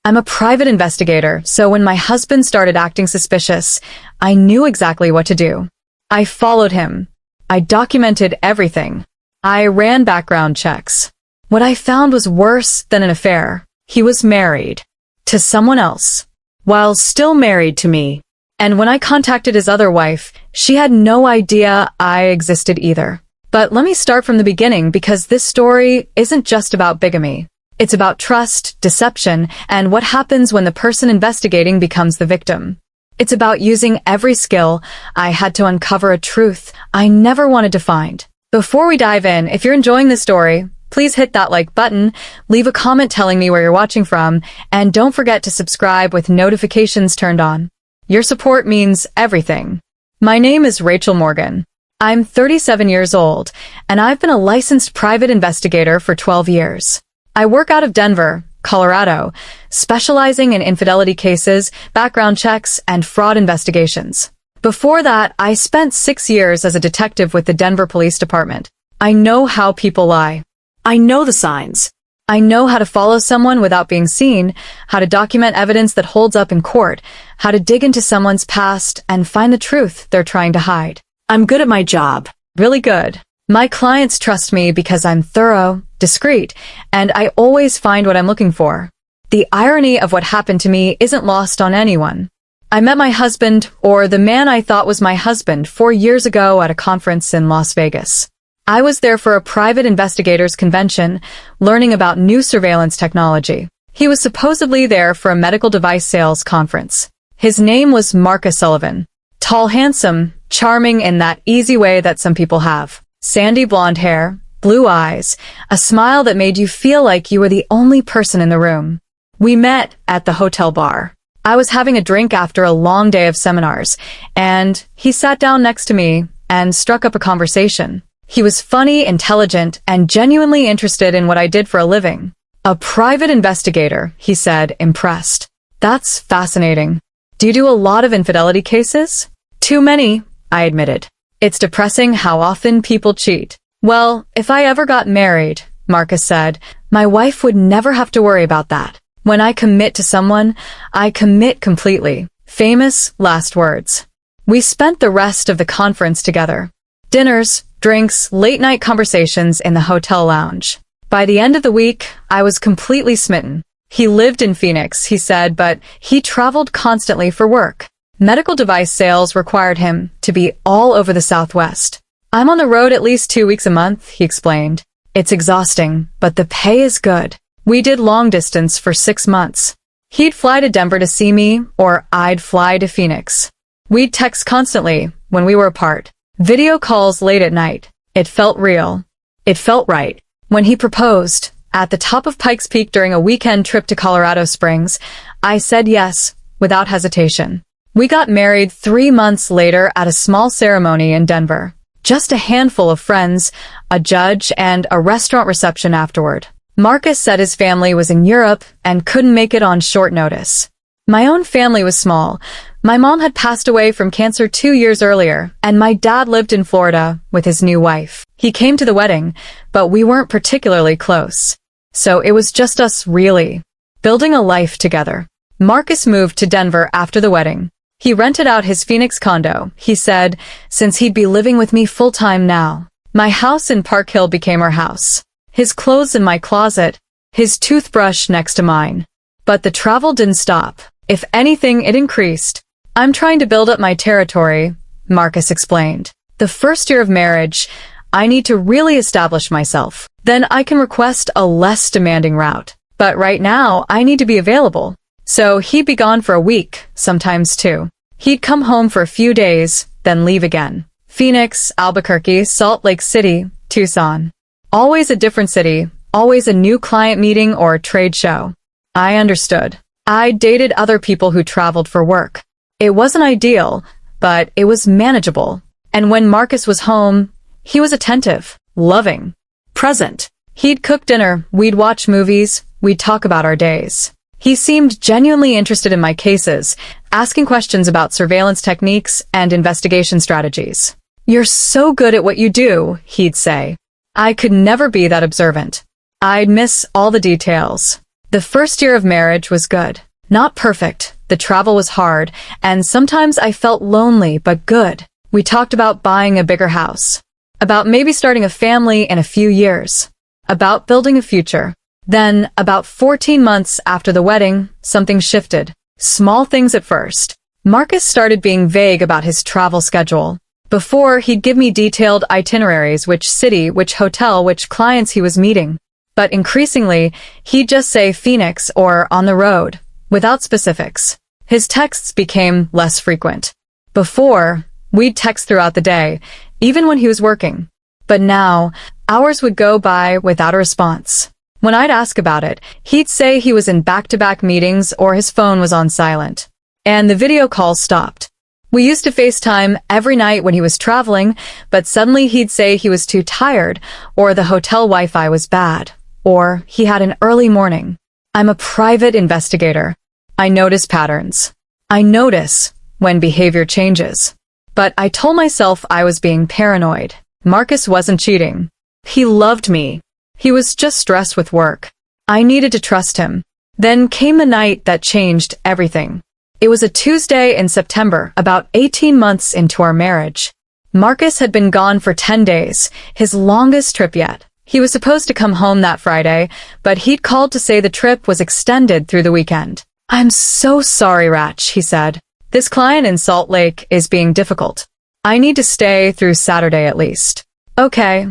I'm a private investigator, so when my husband started acting suspicious, I knew exactly what to do. I followed him. I documented everything. I ran background checks. What I found was worse than an affair. He was married. To someone else. While still married to me. And when I contacted his other wife, she had no idea I existed either. But let me start from the beginning because this story isn't just about bigamy. It's about trust, deception, and what happens when the person investigating becomes the victim. It's about using every skill I had to uncover a truth I never wanted to find. Before we dive in, if you're enjoying this story, please hit that like button, leave a comment telling me where you're watching from, and don't forget to subscribe with notifications turned on. Your support means everything. My name is Rachel Morgan. I'm 37 years old, and I've been a licensed private investigator for 12 years. I work out of Denver, Colorado, specializing in infidelity cases, background checks, and fraud investigations. Before that, I spent 6 years as a detective with the Denver Police Department. I know how people lie. I know the signs. I know how to follow someone without being seen, how to document evidence that holds up in court, how to dig into someone's past and find the truth they're trying to hide. I'm good at my job. Really good. My clients trust me because I'm thorough, discreet, and I always find what I'm looking for. The irony of what happened to me isn't lost on anyone. I met my husband, or the man I thought was my husband, 4 years ago at a conference in Las Vegas. I was there for a private investigators convention, learning about new surveillance technology. He was supposedly there for a medical device sales conference. His name was Marcus Sullivan. Tall, handsome, charming in that easy way that some people have. Sandy blonde hair, blue eyes, a smile that made you feel like you were the only person in the room. We met at the hotel bar. I was having a drink after a long day of seminars, and he sat down next to me and struck up a conversation. He was funny, intelligent, and genuinely interested in what I did for a living. A private investigator, he said, impressed. That's fascinating. Do you do a lot of infidelity cases? Too many, I admitted. It's depressing how often people cheat. Well, if I ever got married, Marcus said, my wife would never have to worry about that. When I commit to someone, I commit completely. Famous last words. We spent the rest of the conference together. Dinners, drinks, late-night conversations in the hotel lounge. By the end of the week, I was completely smitten. He lived in Phoenix, he said, but he traveled constantly for work. Medical device sales required him to be all over the Southwest. I'm on the road at least 2 weeks a month, he explained. It's exhausting, but the pay is good. We did long distance for 6 months. He'd fly to Denver to see me, or I'd fly to Phoenix. We'd text constantly when we were apart. Video calls late at night. It felt real. It felt right. When he proposed, at the top of Pikes Peak during a weekend trip to Colorado Springs, I said yes, without hesitation. We got married 3 months later at a small ceremony in Denver. Just a handful of friends, a judge, and a restaurant reception afterward. Marcus said his family was in Europe and couldn't make it on short notice. My own family was small. My mom had passed away from cancer 2 years earlier, and my dad lived in Florida with his new wife. He came to the wedding, but we weren't particularly close. So it was just us, really, building a life together. Marcus moved to Denver after the wedding. He rented out his Phoenix condo, he said, since he'd be living with me full-time now. My house in Park Hill became our house. His clothes in my closet, his toothbrush next to mine. But the travel didn't stop. If anything, it increased. I'm trying to build up my territory, Marcus explained. The first year of marriage, I need to really establish myself. Then I can request a less demanding route. But right now, I need to be available. So he'd be gone for a week, sometimes 2. He'd come home for a few days, then leave again. Phoenix, Albuquerque, Salt Lake City, Tucson. Always a different city, always a new client meeting or trade show. I understood. I dated other people who traveled for work. It wasn't ideal, but it was manageable. And when Marcus was home, he was attentive, loving, present. He'd cook dinner, we'd watch movies, we'd talk about our days. He seemed genuinely interested in my cases, asking questions about surveillance techniques and investigation strategies. You're so good at what you do, he'd say. I could never be that observant. I'd miss all the details. The first year of marriage was good. Not perfect. The travel was hard, and sometimes I felt lonely, but good. We talked about buying a bigger house, about maybe starting a family in a few years, about building a future. Then, about 14 months after the wedding, something shifted. Small things at first. Marcus started being vague about his travel schedule. Before, he'd give me detailed itineraries, which city, which hotel, which clients he was meeting. But increasingly, he'd just say Phoenix or on the road, without specifics. His texts became less frequent. Before, we'd text throughout the day, even when he was working. But now, hours would go by without a response. When I'd ask about it, he'd say he was in back-to-back meetings or his phone was on silent. And the video calls stopped. We used to FaceTime every night when he was traveling, but suddenly he'd say he was too tired, or the hotel Wi-Fi was bad, or he had an early morning. I'm a private investigator. I notice patterns. I notice when behavior changes. But I told myself I was being paranoid. Marcus wasn't cheating. He loved me. He was just stressed with work. I needed to trust him. Then came the night that changed everything. It was a Tuesday in September, about 18 months into our marriage. Marcus had been gone for 10 days, his longest trip yet. He was supposed to come home that Friday, but he'd called to say the trip was extended through the weekend. "I'm so sorry, Ratch," he said. "This client in Salt Lake is being difficult. I need to stay through Saturday at least." "Okay,"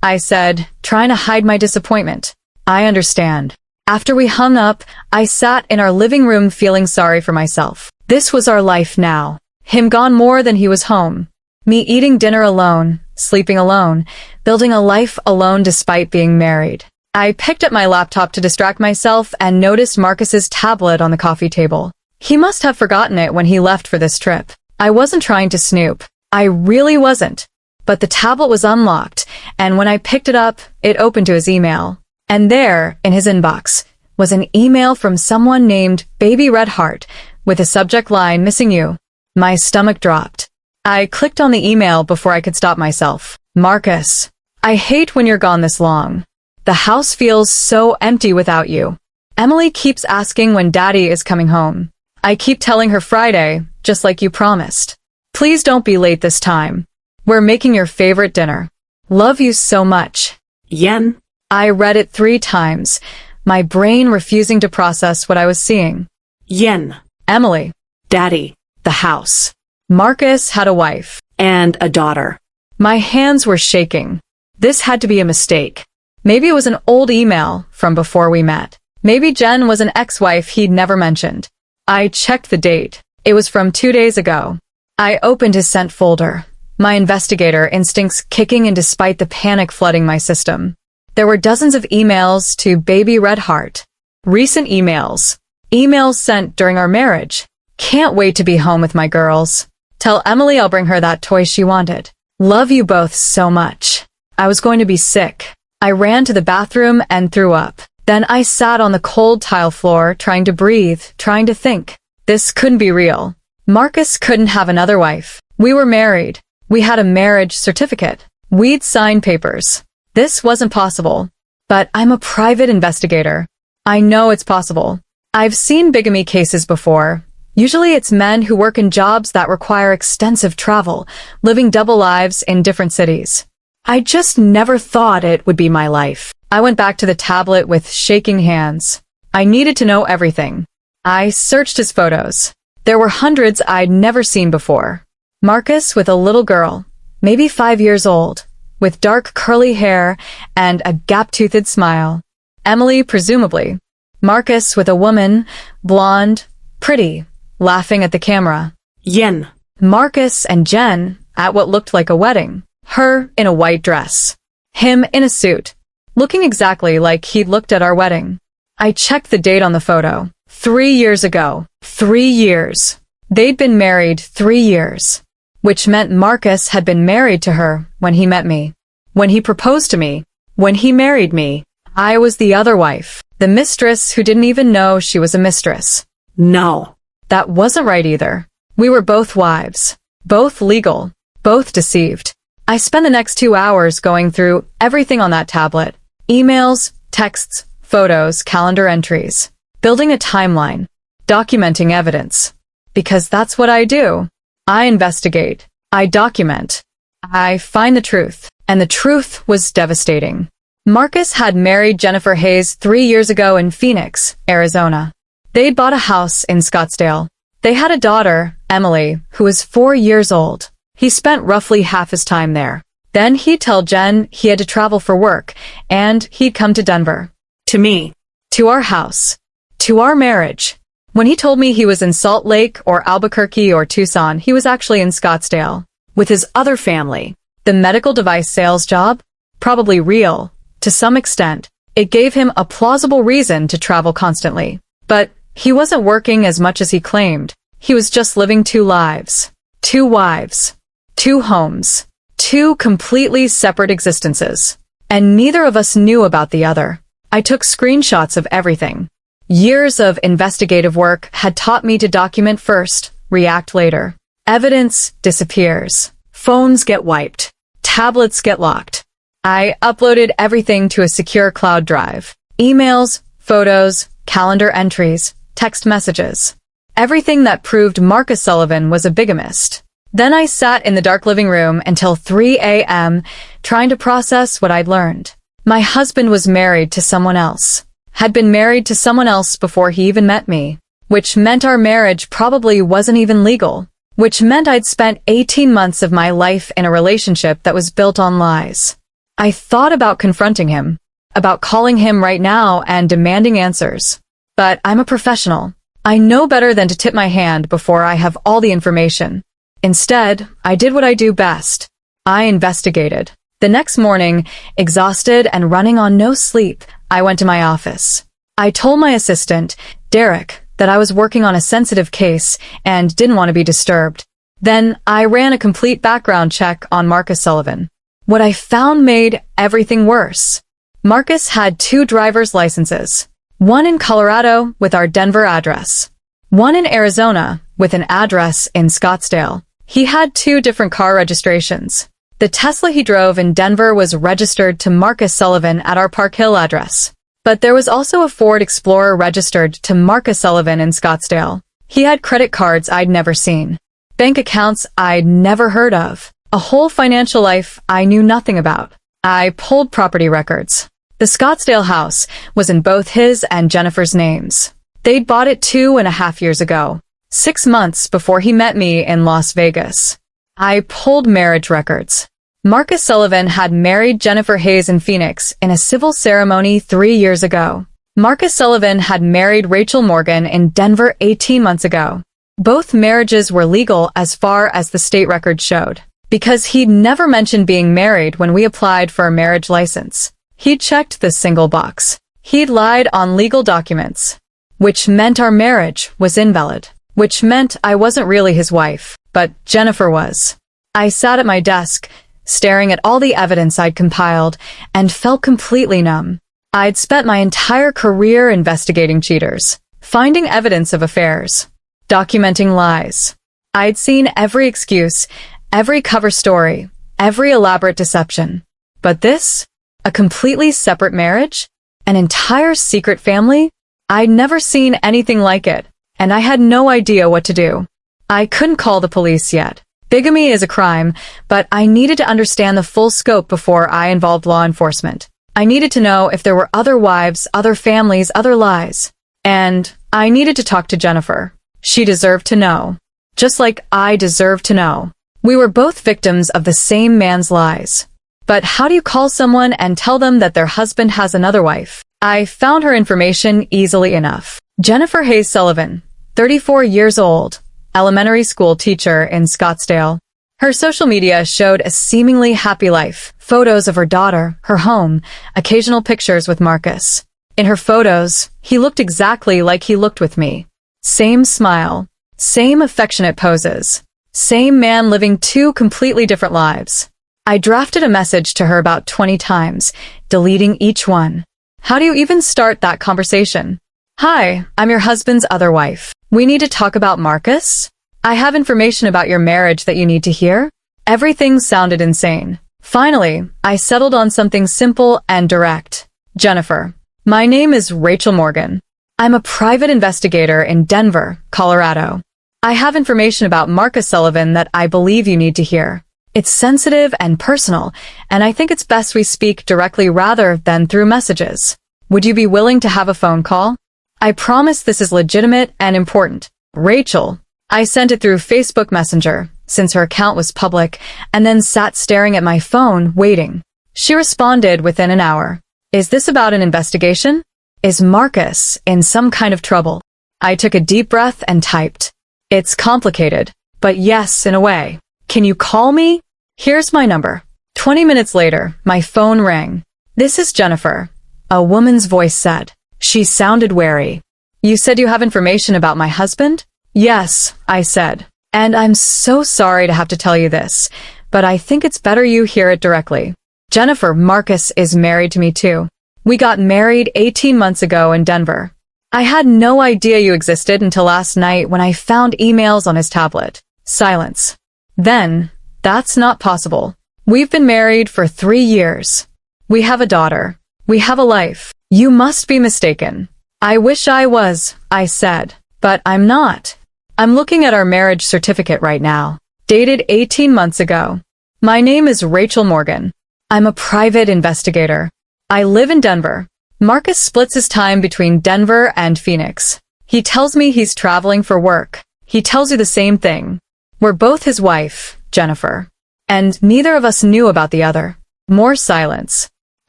I said, trying to hide my disappointment. "I understand." After we hung up, I sat in our living room feeling sorry for myself. This was our life now. Him gone more than he was home. Me eating dinner alone, sleeping alone, building a life alone despite being married. I picked up my laptop to distract myself and noticed Marcus's tablet on the coffee table. He must have forgotten it when he left for this trip. I wasn't trying to snoop. I really wasn't. But the tablet was unlocked, and when I picked it up, it opened to his email. And there, in his inbox, was an email from someone named Baby Red Heart, with a subject line, "Missing you." My stomach dropped. I clicked on the email before I could stop myself. "Marcus, I hate when you're gone this long. The house feels so empty without you. Emily keeps asking when Daddy is coming home. I keep telling her Friday, just like you promised. Please don't be late this time. We're making your favorite dinner. Love you so much. Yen. I read it 3 times, my brain refusing to process what I was seeing. Yen. Emily. Daddy. The house. Marcus had a wife. And a daughter. My hands were shaking. This had to be a mistake. Maybe it was an old email from before we met. Maybe Jen was an ex-wife he'd never mentioned. I checked the date. It was from 2 days ago. I opened his sent folder, my investigator instincts kicking in despite the panic flooding my system. There were dozens of emails to Baby Red Heart. Recent emails. Emails sent during our marriage. Can't wait to be home with my girls. Tell Emily I'll bring her that toy she wanted. Love you both so much. I was going to be sick. I ran to the bathroom and threw up. Then I sat on the cold tile floor, trying to breathe, trying to think. This couldn't be real. Marcus couldn't have another wife. We were married. We had a marriage certificate. We'd signed papers. This wasn't possible. But I'm a private investigator. I know it's possible. I've seen bigamy cases before. Usually it's men who work in jobs that require extensive travel, living double lives in different cities. I just never thought it would be my life. I went back to the tablet with shaking hands. I needed to know everything. I searched his photos. There were hundreds I'd never seen before. Marcus with a little girl, maybe 5 years old, with dark curly hair and a gap-toothed smile. Emily, presumably. Marcus with a woman, blonde, pretty, laughing at the camera. Yen. Marcus and Jen at what looked like a wedding. Her in a white dress. Him in a suit, looking exactly like he'd looked at our wedding. I checked the date on the photo. 3 years ago. 3 years. They'd been married 3 years. Which meant Marcus had been married to her when he met me. When he proposed to me. When he married me. I was the other wife. The mistress who didn't even know she was a mistress. No. That wasn't right either. We were both wives. Both legal. Both deceived. I spent the next 2 hours going through everything on that tablet. Emails, texts, photos, calendar entries, building a timeline, documenting evidence. Because that's what I do. I investigate. I document. I find the truth. And the truth was devastating. Marcus had married Jennifer Hayes 3 years ago in Phoenix, Arizona. They'd bought a house in Scottsdale. They had a daughter, Emily, who was 4 years old. He spent roughly half his time there. Then he'd tell Jen he had to travel for work, and he'd come to Denver. To me. To our house. To our marriage. When he told me he was in Salt Lake or Albuquerque or Tucson, he was actually in Scottsdale. With his other family. The medical device sales job? Probably real. To some extent. It gave him a plausible reason to travel constantly. But he wasn't working as much as he claimed. He was just living 2 lives. 2 wives. 2 homes. 2 completely separate existences. And neither of us knew about the other. I took screenshots of everything. Years of investigative work had taught me to document first, react later. Evidence disappears. Phones get wiped. Tablets get locked. I uploaded everything to a secure cloud drive. Emails, photos, calendar entries, text messages. Everything that proved Marcus Sullivan was a bigamist. Then I sat in the dark living room until 3 a.m. trying to process what I'd learned. My husband was married to someone else. Had been married to someone else before he even met me. Which meant our marriage probably wasn't even legal. Which meant I'd spent 18 months of my life in a relationship that was built on lies. I thought about confronting him. About calling him right now and demanding answers. But I'm a professional. I know better than to tip my hand before I have all the information. Instead, I did what I do best. I investigated. The next morning, exhausted and running on no sleep, I went to my office. I told my assistant, Derek, that I was working on a sensitive case and didn't want to be disturbed. Then I ran a complete background check on Marcus Sullivan. What I found made everything worse. Marcus had 2 driver's licenses. One in Colorado with our Denver address. One in Arizona with an address in Scottsdale. He had 2 different car registrations. The Tesla he drove in Denver was registered to Marcus Sullivan at our Park Hill address. But there was also a Ford Explorer registered to Marcus Sullivan in Scottsdale. He had credit cards I'd never seen. Bank accounts I'd never heard of. A whole financial life I knew nothing about. I pulled property records. The Scottsdale house was in both his and Jennifer's names. They'd bought it 2.5 years ago, 6 months before he met me in Las Vegas. I pulled marriage records. Marcus Sullivan had married Jennifer Hayes in Phoenix in a civil ceremony 3 years ago. Marcus Sullivan had married Rachel Morgan in Denver 18 months ago. Both marriages were legal as far as the state record showed. Because he'd never mentioned being married when we applied for a marriage license. He'd checked this single box. He'd lied on legal documents. Which meant our marriage was invalid. Which meant I wasn't really his wife, but Jennifer was. I sat at my desk, staring at all the evidence I'd compiled, and felt completely numb. I'd spent my entire career investigating cheaters, finding evidence of affairs, documenting lies. I'd seen every excuse, every cover story, every elaborate deception. But this? A completely separate marriage? An entire secret family? I'd never seen anything like it, and I had no idea what to do. I couldn't call the police yet. Bigamy is a crime, but I needed to understand the full scope before I involved law enforcement. I needed to know if there were other wives, other families, other lies. And I needed to talk to Jennifer. She deserved to know. Just like I deserved to know. We were both victims of the same man's lies. But how do you call someone and tell them that their husband has another wife? I found her information easily enough. Jennifer Hayes Sullivan, 34 years old, elementary school teacher in Scottsdale. Her social media showed a seemingly happy life, photos of her daughter, her home, occasional pictures with Marcus. In her photos, he looked exactly like he looked with me. Same smile, same affectionate poses, same man living 2 completely different lives. I drafted a message to her about 20 times, deleting each one. How do you even start that conversation? Hi, I'm your husband's other wife. We need to talk about Marcus? I have information about your marriage that you need to hear. Everything sounded insane. Finally, I settled on something simple and direct. Jennifer, My name is Rachel Morgan. I'm a private investigator in Denver, Colorado. I have information about Marcus Sullivan that I believe you need to hear. It's sensitive and personal, and I think it's best we speak directly rather than through messages. Would you be willing to have a phone call? I promise this is legitimate and important. Rachel. I sent it through Facebook Messenger, since her account was public, and then sat staring at my phone, waiting. She responded within an hour. Is this about an investigation? Is Marcus in some kind of trouble? I took a deep breath and typed. It's complicated, but yes, in a way. Can you call me? Here's my number. 20 minutes later, my phone rang. This is Jennifer. A woman's voice said. She sounded wary. You said you have information about my husband? Yes, I said. And I'm so sorry to have to tell you this, but I think it's better you hear it directly. Jennifer, Marcus is married to me too. We got married 18 months ago in Denver. I had no idea you existed until last night when I found emails on his tablet. Silence. Then, that's not possible. We've been married for 3 years. We have a daughter. We have a life. You must be mistaken. I wish I was, I said, but I'm not. I'm looking at our marriage certificate right now, dated 18 months ago. My name is Rachel Morgan. I'm a private investigator. I live in Denver. Marcus splits his time between Denver and Phoenix. He tells me he's traveling for work. He tells you the same thing. We're both his wife, Jennifer. And neither of us knew about the other. More silence.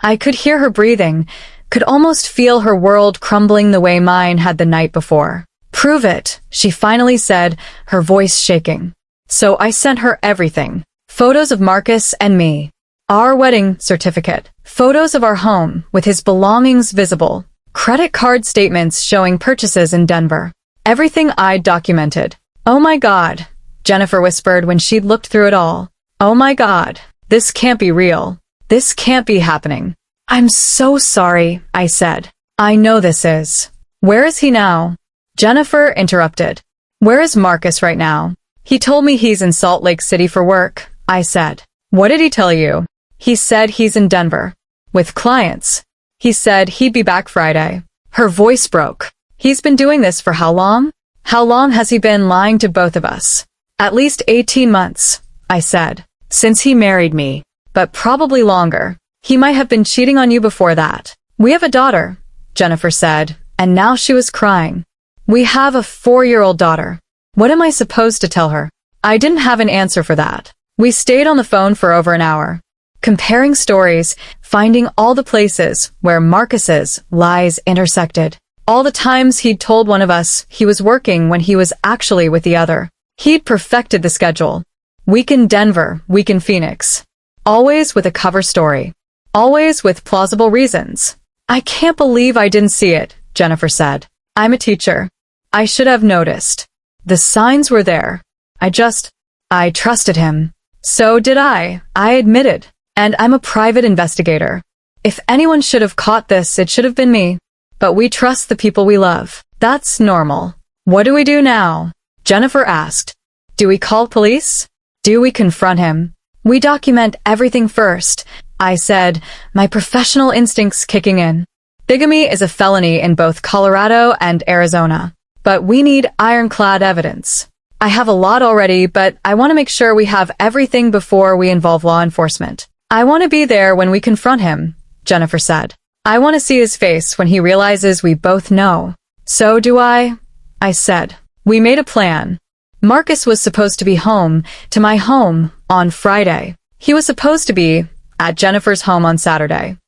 I could hear her breathing, could almost feel her world crumbling the way mine had the night before. Prove it, she finally said, her voice shaking. So I sent her everything. Photos of Marcus and me. Our wedding certificate. Photos of our home, with his belongings visible. Credit card statements showing purchases in Denver. Everything I'd documented. Oh my God, Jennifer whispered when she'd looked through it all. Oh my God, this can't be real. This can't be happening. I'm so sorry, I said. I know this is. Where is he now? Jennifer interrupted. Where is Marcus right now? He told me he's in Salt Lake City for work, I said. What did he tell you? He said he's in Denver. With clients. He said he'd be back Friday. Her voice broke. He's been doing this for how long? How long has he been lying to both of us? At least 18 months, I said. Since he married me. But probably longer. He might have been cheating on you before that. We have a daughter, Jennifer said, and now she was crying. We have a 4-year-old daughter. What am I supposed to tell her? I didn't have an answer for that. We stayed on the phone for over an hour, comparing stories, finding all the places where Marcus's lies intersected. All the times he'd told one of us he was working when he was actually with the other. He'd perfected the schedule. Week in Denver, week in Phoenix. Always with a cover story. Always with plausible reasons. I can't believe I didn't see it, Jennifer said. I'm a teacher. I should have noticed. The signs were there. I trusted him. So did I admitted. And I'm a private investigator. If anyone should have caught this, it should have been me. But we trust the people we love. That's normal. What do we do now? Jennifer asked. Do we call police? Do we confront him? We document everything first, I said, my professional instincts kicking in. Bigamy is a felony in both Colorado and Arizona. But we need ironclad evidence. I have a lot already, but I want to make sure we have everything before we involve law enforcement. I want to be there when we confront him, Jennifer said. I want to see his face when he realizes we both know. So do I said. We made a plan. Marcus was supposed to be home, to my home, on Friday. He was supposed to be at Jennifer's home on Saturday.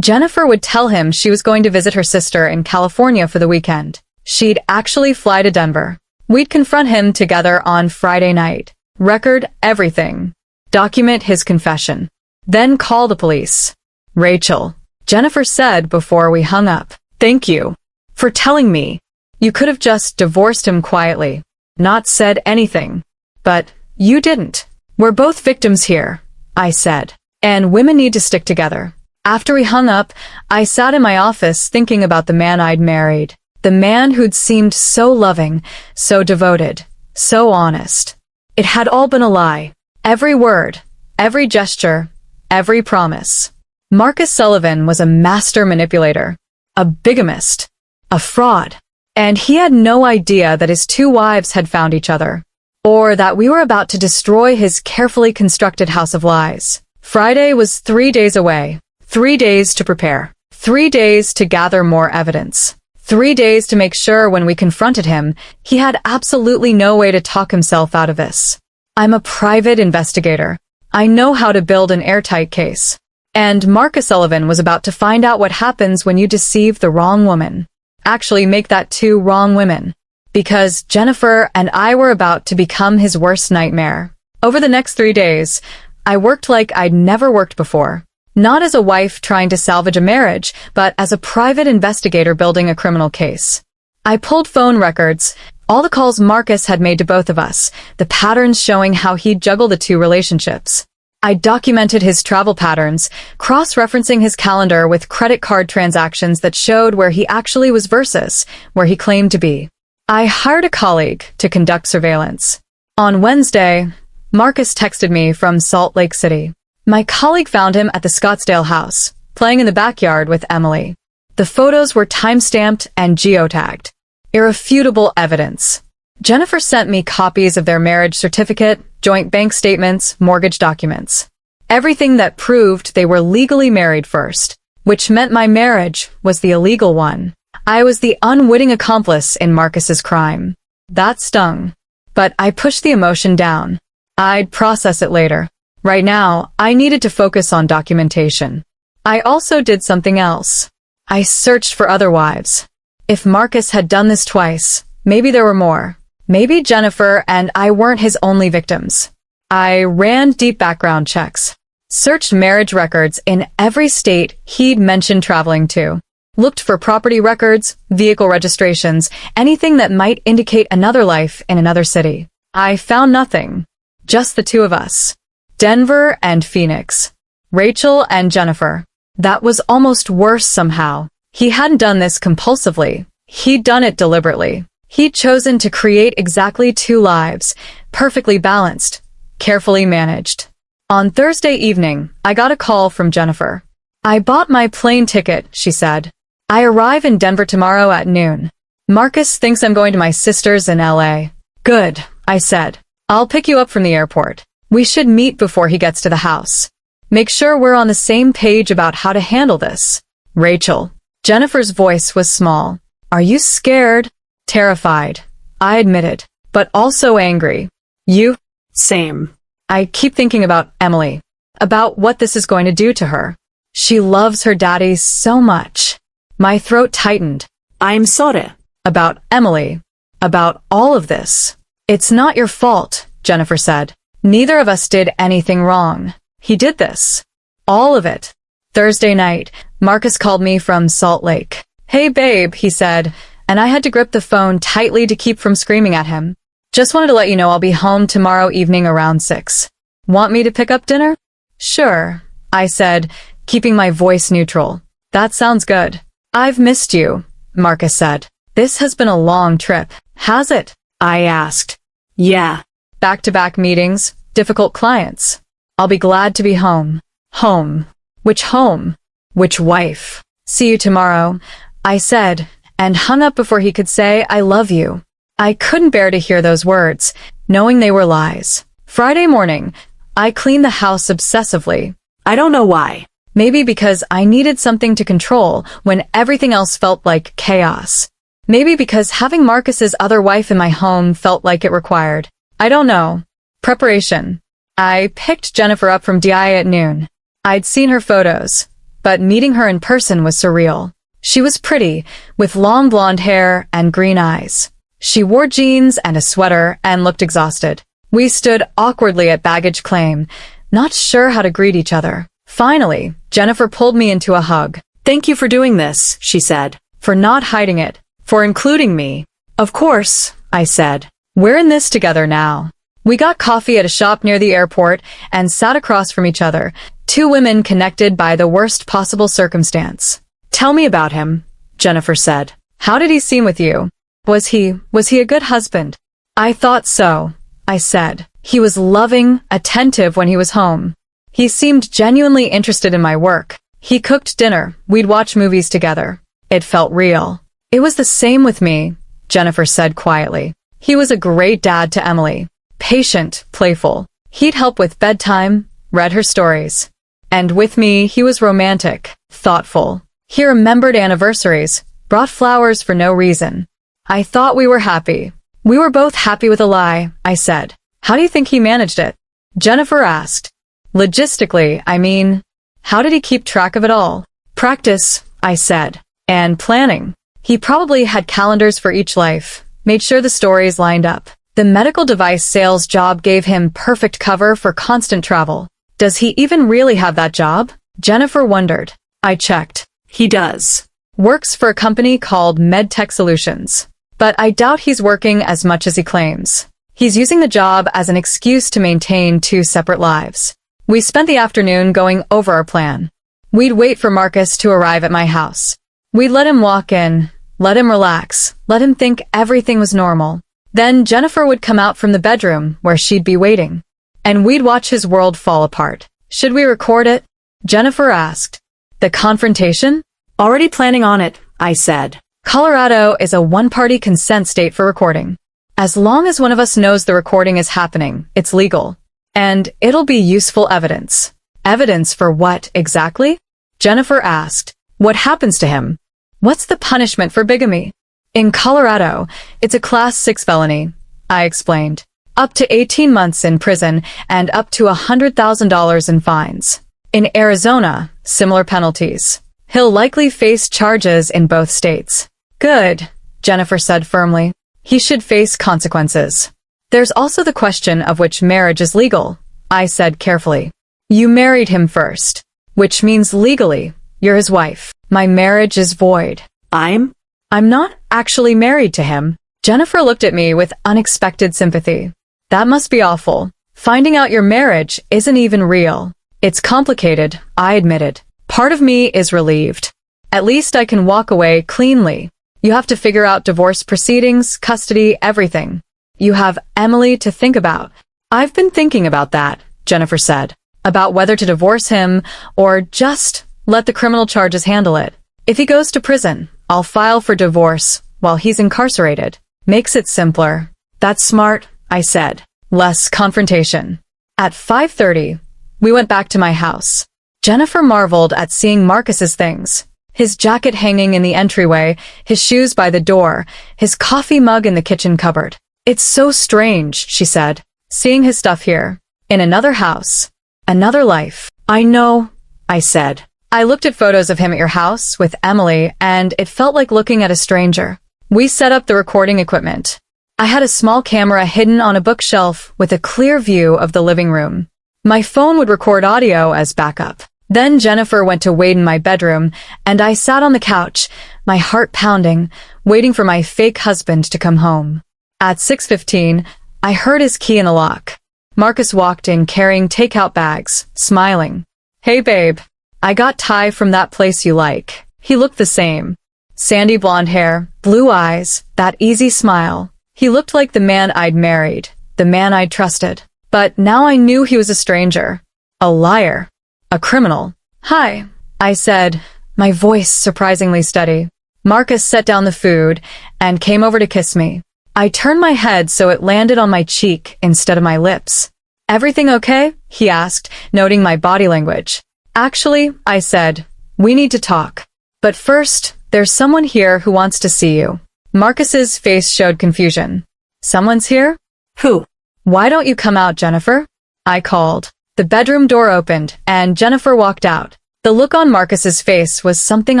Jennifer would tell him she was going to visit her sister in California for the weekend. She'd actually fly to Denver. We'd confront him together on Friday night. Record everything. Document his confession. Then call the police. Rachel, Jennifer said before we hung up. Thank you for telling me. You could have just divorced him quietly. Not said anything. But you didn't. We're both victims here, I said. And women need to stick together. After we hung up, I sat in my office thinking about the man I'd married. The man who'd seemed so loving, so devoted, so honest. It had all been a lie. Every word, every gesture, every promise. Marcus Sullivan was a master manipulator. a bigamist, a fraud. And he had no idea that his two wives had found each other, or that we were about to destroy his carefully constructed house of lies. Friday was 3 days away. 3 days to prepare. 3 days to gather more evidence. 3 days to make sure when we confronted him, he had absolutely no way to talk himself out of this. I'm a private investigator. I know how to build an airtight case. And Marcus Sullivan was about to find out what happens when you deceive the wrong woman. Actually, make that 2 wrong women. Because Jennifer and I were about to become his worst nightmare. Over the next 3 days, I worked like I'd never worked before. Not as a wife trying to salvage a marriage, but as a private investigator building a criminal case. I pulled phone records, all the calls Marcus had made to both of us, the patterns showing how he'd juggle the 2 relationships. I documented his travel patterns, cross-referencing his calendar with credit card transactions that showed where he actually was versus where he claimed to be. I hired a colleague to conduct surveillance. On Wednesday, Marcus texted me from Salt Lake City. My colleague found him at the Scottsdale house, playing in the backyard with Emily. The photos were time-stamped and geotagged. Irrefutable evidence. Jennifer sent me copies of their marriage certificate, joint bank statements, mortgage documents. Everything that proved they were legally married first, which meant my marriage was the illegal one. I was the unwitting accomplice in Marcus's crime. That stung. But I pushed the emotion down. I'd process it later. Right now, I needed to focus on documentation. I also did something else. I searched for other wives. If Marcus had done this twice, maybe there were more. Maybe Jennifer and I weren't his only victims. I ran deep background checks. Searched marriage records in every state he'd mentioned traveling to. Looked for property records, vehicle registrations, anything that might indicate another life in another city. I found nothing. Just the 2 of us. Denver and Phoenix. Rachel and Jennifer. That was almost worse somehow. He hadn't done this compulsively. He'd done it deliberately. He'd chosen to create exactly 2 lives, perfectly balanced, carefully managed. On Thursday evening, I got a call from Jennifer. I bought my plane ticket, she said. I arrive in Denver tomorrow at noon. Marcus thinks I'm going to my sister's in LA. Good, I said. I'll pick you up from the airport. We should meet before he gets to the house. Make sure we're on the same page about how to handle this. Rachel. Jennifer's voice was small. Are you scared? Terrified. I admitted. But also angry. You? Same. I keep thinking about Emily. About what this is going to do to her. She loves her daddy so much. My throat tightened. I'm sorry. About Emily. About all of this. It's not your fault, Jennifer said. Neither of us did anything wrong. He did this. All of it. Thursday night, Marcus called me from Salt Lake. Hey babe, he said, and I had to grip the phone tightly to keep from screaming at him. Just wanted to let you know I'll be home tomorrow evening around 6. Want me to pick up dinner? Sure, I said, keeping my voice neutral. That sounds good. I've missed you, Marcus said. This has been a long trip, has it? I asked. Yeah. Back-to-back meetings, difficult clients. I'll be glad to be home. Home. Which home? Which wife? See you tomorrow, I said, and hung up before he could say I love you. I couldn't bear to hear those words, knowing they were lies. Friday morning, I cleaned the house obsessively. I don't know why. Maybe because I needed something to control when everything else felt like chaos. Maybe because having Marcus's other wife in my home felt like it required. I don't know. Preparation. I picked Jennifer up from DI at noon. I'd seen her photos, but meeting her in person was surreal. She was pretty, with long blonde hair and green eyes. She wore jeans and a sweater and looked exhausted. We stood awkwardly at baggage claim, not sure how to greet each other. Finally, Jennifer pulled me into a hug. Thank you for doing this, she said. For not hiding it. For including me. Of course, I said. We're in this together now. We got coffee at a shop near the airport and sat across from each other, 2 women connected by the worst possible circumstance. Tell me about him, Jennifer said. How did he seem with you? Was he a good husband? I thought so, I said. He was loving, attentive when he was home. He seemed genuinely interested in my work. He cooked dinner, we'd watch movies together. It felt real. It was the same with me, Jennifer said quietly. He was a great dad to Emily. Patient, playful. He'd help with bedtime, read her stories. And with me, he was romantic, thoughtful. He remembered anniversaries, brought flowers for no reason. I thought we were happy. We were both happy with a lie, I said. How do you think he managed it? Jennifer asked. Logistically, I mean, how did he keep track of it all? Practice, I said. And planning. He probably had calendars for each life, made sure the stories lined up. The medical device sales job gave him perfect cover for constant travel. Does he even really have that job? Jennifer wondered. I checked. He does. Works for a company called MedTech Solutions. But I doubt he's working as much as he claims. He's using the job as an excuse to maintain two separate lives. We spent the afternoon going over our plan. We'd wait for Marcus to arrive at my house. We'd let him walk in, let him relax, let him think everything was normal. Then Jennifer would come out from the bedroom where she'd be waiting. And we'd watch his world fall apart. Should we record it? Jennifer asked. The confrontation? Already planning on it, I said. Colorado is a one-party consent state for recording. As long as one of us knows the recording is happening, it's legal. And it'll be useful evidence. Evidence for what, exactly? Jennifer asked. What happens to him? What's the punishment for bigamy? In Colorado, it's a Class 6 felony, I explained. Up to 18 months in prison and up to $100,000 in fines. In Arizona, similar penalties. He'll likely face charges in both states. Good, Jennifer said firmly. He should face consequences. There's also the question of which marriage is legal, I said carefully. You married him first, which means legally, you're his wife. My marriage is void. I'm not actually married to him. Jennifer looked at me with unexpected sympathy. That must be awful. Finding out your marriage isn't even real. It's complicated, I admitted. Part of me is relieved. At least I can walk away cleanly. You have to figure out divorce proceedings, custody, everything. You have Emily to think about. I've been thinking about that, Jennifer said. About whether to divorce him or just let the criminal charges handle it. If he goes to prison, I'll file for divorce while he's incarcerated. Makes it simpler. That's smart, I said. Less confrontation. At 5:30, we went back to my house. Jennifer marveled at seeing Marcus's things. His jacket hanging in the entryway, his shoes by the door, his coffee mug in the kitchen cupboard. It's so strange, she said, seeing his stuff here. In another house. Another life. I know, I said. I looked at photos of him at your house with Emily, and it felt like looking at a stranger. We set up the recording equipment. I had a small camera hidden on a bookshelf with a clear view of the living room. My phone would record audio as backup. Then Jennifer went to wait in my bedroom, and I sat on the couch, my heart pounding, waiting for my fake husband to come home. At 6:15, I heard his key in the lock. Marcus walked in carrying takeout bags, smiling. Hey babe, I got Ty from that place you like. He looked the same. Sandy blonde hair, blue eyes, that easy smile. He looked like the man I'd married, the man I'd trusted. But now I knew he was a stranger. A liar. A criminal. Hi, I said, my voice surprisingly steady. Marcus set down the food and came over to kiss me. I turned my head so it landed on my cheek instead of my lips. Everything okay? He asked, noting my body language. Actually, I said, we need to talk. But first, there's someone here who wants to see you. Marcus's face showed confusion. Someone's here? Who? Why don't you come out, Jennifer? I called. The bedroom door opened, and Jennifer walked out. The look on Marcus's face was something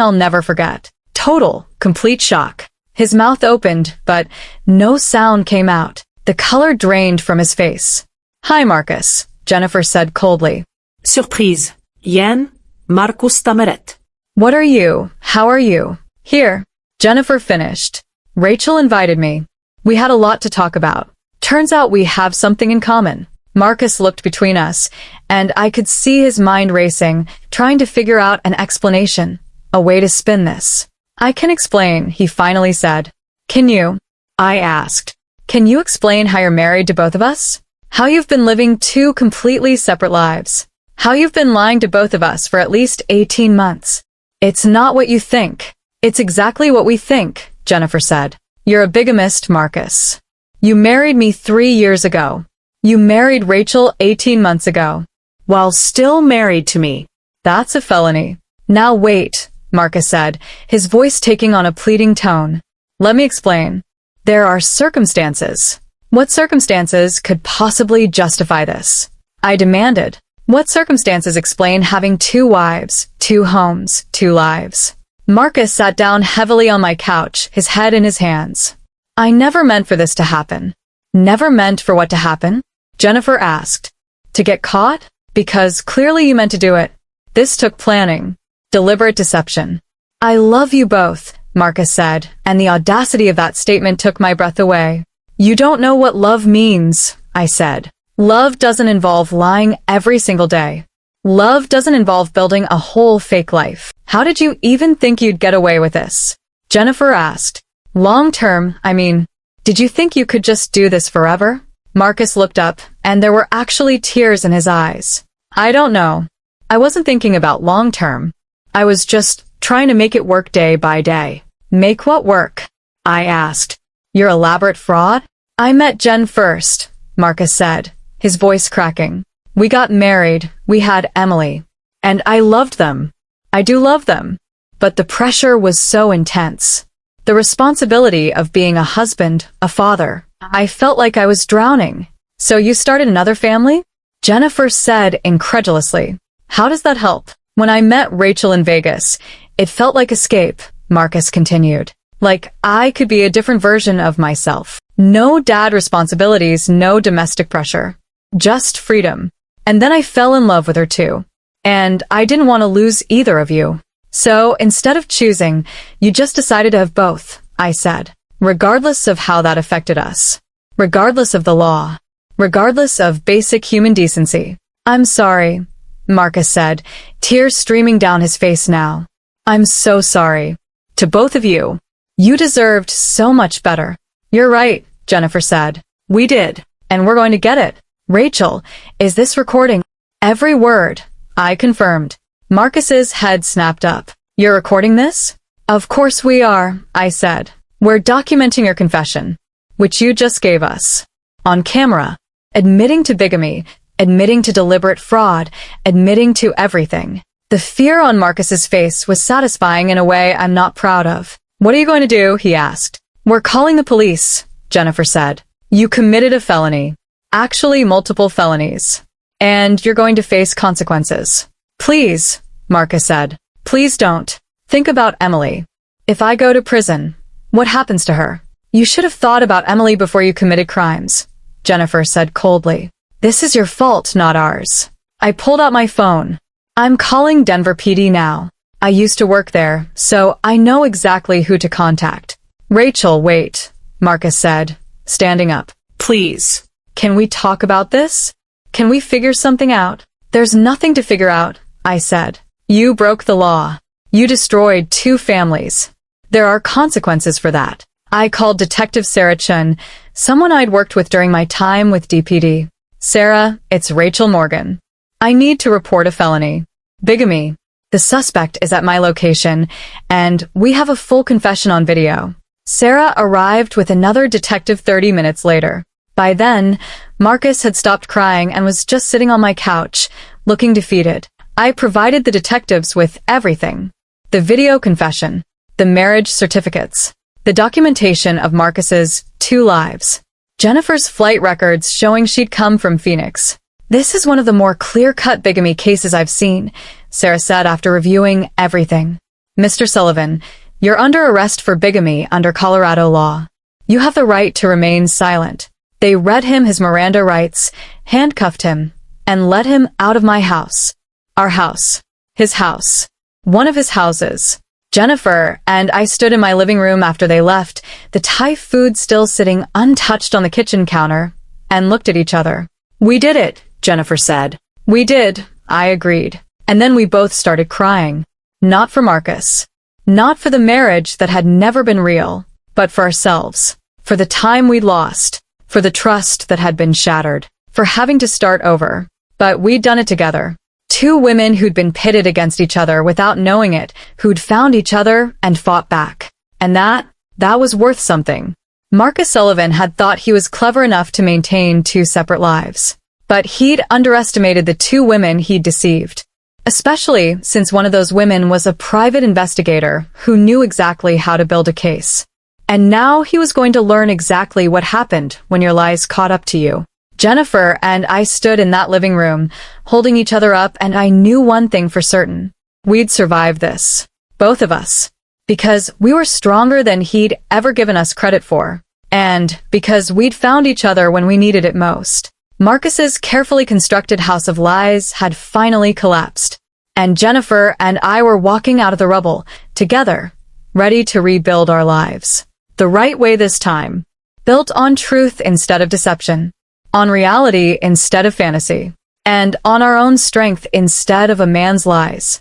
I'll never forget. Total, complete shock. His mouth opened, but no sound came out. The color drained from his face. Hi, Marcus, Jennifer said coldly. Surprise. Jan, Marcus Tameret. What are you? How are you? Here. Jennifer finished. Rachel invited me. We had a lot to talk about. Turns out we have something in common. Marcus looked between us, and I could see his mind racing, trying to figure out an explanation, a way to spin this. I can explain, he finally said. Can you? I asked. Can you explain how you're married to both of us? How you've been living two completely separate lives? How you've been lying to both of us for at least 18 months? It's not what you think. It's exactly what we think, Jennifer said. You're a bigamist, Marcus. You married me 3 years ago. You married Rachel 18 months ago. While still married to me. That's a felony. Now wait, Marcus said, his voice taking on a pleading tone. Let me explain. There are circumstances. What circumstances could possibly justify this? I demanded. What circumstances explain having 2 wives, 2 homes, 2 lives? Marcus sat down heavily on my couch, his head in his hands. I never meant for this to happen. Never meant for what to happen? Jennifer asked. To get caught? Because clearly you meant to do it. This took planning. Deliberate deception. I love you both, Marcus said, and the audacity of that statement took my breath away. You don't know what love means, I said. Love doesn't involve lying every single day. Love doesn't involve building a whole fake life. How did you even think you'd get away with this? Jennifer asked. Long term, I mean, did you think you could just do this forever? Marcus looked up, and there were actually tears in his eyes. I don't know. I wasn't thinking about long term. I was just trying to make it work day by day. Make what work? I asked. Your elaborate fraud? I met Jen first, Marcus said, his voice cracking. We got married, we had Emily. And I loved them. I do love them. But the pressure was so intense. The responsibility of being a husband, a father. I felt like I was drowning. So you started another family? Jennifer said incredulously. How does that help? When I met Rachel in Vegas, it felt like escape, Marcus continued. Like I could be a different version of myself. No dad responsibilities, no domestic pressure. Just freedom. And then I fell in love with her too. And I didn't want to lose either of you. So instead of choosing, you just decided to have both, I said. Regardless of how that affected us. Regardless of the law. Regardless of basic human decency. I'm sorry, Marcus said, tears streaming down his face now. I'm so sorry. To both of you. You deserved so much better. You're right, Jennifer said. We did. And we're going to get it. Rachel, is this recording? Every word. I confirmed. Marcus's head snapped up. You're recording this? Of course we are, I said. We're documenting your confession, which you just gave us. On camera. Admitting to bigamy, admitting to deliberate fraud, admitting to everything. The fear on Marcus's face was satisfying in a way I'm not proud of. What are you going to do? He asked. We're calling the police, Jennifer said. You committed a felony. Actually, multiple felonies. And you're going to face consequences. Please, Marcus said. Please don't. Think about Emily. If I go to prison, what happens to her? You should have thought about Emily before you committed crimes, Jennifer said coldly. This is your fault, not ours. I pulled out my phone. I'm calling Denver PD now. I used to work there, so I know exactly who to contact. Rachel, wait, Marcus said, standing up. Please. Can we talk about this? Can we figure something out? There's nothing to figure out, I said. You broke the law. You destroyed 2 families. There are consequences for that. I called Detective Sarah Chun, someone I'd worked with during my time with DPD. Sarah, it's Rachel Morgan. I need to report a felony. Bigamy. The suspect is at my location, and we have a full confession on video. Sarah arrived with another detective 30 minutes later. By then, Marcus had stopped crying and was just sitting on my couch, looking defeated. I provided the detectives with everything. The video confession, the marriage certificates, the documentation of Marcus's 2 lives, Jennifer's flight records showing she'd come from Phoenix. This is one of the more clear-cut bigamy cases I've seen, Sarah said after reviewing everything. Mr. Sullivan, you're under arrest for bigamy under Colorado law. You have the right to remain silent. They read him his Miranda rights, handcuffed him, and let him out of my house. Our house. His house. One of his houses. Jennifer and I stood in my living room after they left, the Thai food still sitting untouched on the kitchen counter, and looked at each other. We did it, Jennifer said. We did, I agreed. And then we both started crying. Not for Marcus. Not for the marriage that had never been real, but for ourselves. For the time we'd lost. For the trust that had been shattered. For having to start over. But we'd done it together. two women who'd been pitted against each other without knowing it, who'd found each other and fought back. And that was worth something. Marcus Sullivan had thought he was clever enough to maintain two separate lives. But he'd underestimated the two women he'd deceived. Especially since one of those women was a private investigator who knew exactly how to build a case. And now he was going to learn exactly what happened when your lies caught up to you. Jennifer and I stood in that living room, holding each other up, and I knew one thing for certain. We'd survive this. Both of us. Because we were stronger than he'd ever given us credit for. And because we'd found each other when we needed it most. Marcus's carefully constructed house of lies had finally collapsed. And Jennifer and I were walking out of the rubble, together, ready to rebuild our lives. The right way this time. Built on truth instead of deception. On reality instead of fantasy. And on our own strength instead of a man's lies.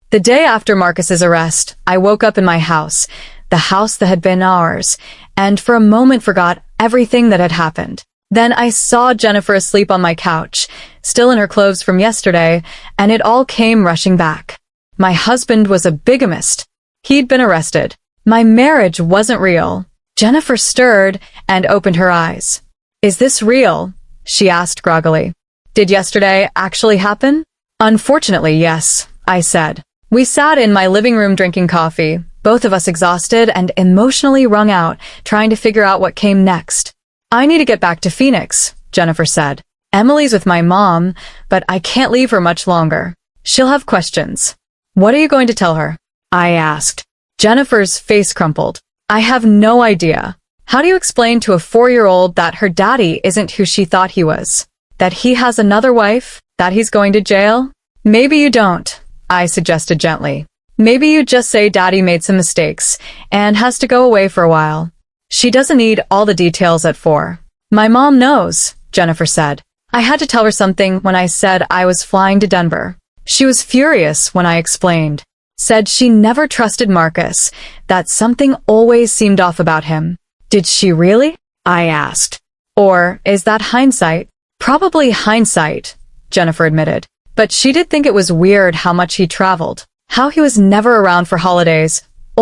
The day after Marcus's arrest, I woke up in my house, the house that had been ours, and for a moment forgot everything that had happened. Then I saw Jennifer asleep on my couch, still in her clothes from yesterday, and it all came rushing back. My husband was a bigamist. He'd been arrested. My marriage wasn't real. Jennifer stirred and opened her eyes. "Is this real?" she asked groggily. "Did yesterday actually happen?" "Unfortunately, yes," I said. We sat in my living room drinking coffee, both of us exhausted and emotionally wrung out, trying to figure out what came next. "I need to get back to Phoenix," Jennifer said. "Emily's with my mom, but I can't leave her much longer. She'll have questions." "What are you going to tell her?" I asked. Jennifer's face crumpled. "I have no idea. How do you explain to a 4-year-old that her daddy isn't who she thought he was? That he has another wife? That he's going to jail?" "Maybe you don't," I suggested gently. "Maybe you just say daddy made some mistakes and has to go away for a while. She doesn't need all the details at 4. "My mom knows," Jennifer said. "I had to tell her something when I said I was flying to Denver. She was furious when I explained. Said she never trusted Marcus, that something always seemed off about him." "Did she really?" I asked. "Or is that hindsight?" "Probably hindsight," Jennifer admitted. "But she did think it was weird how much he traveled. How he was never around for holidays.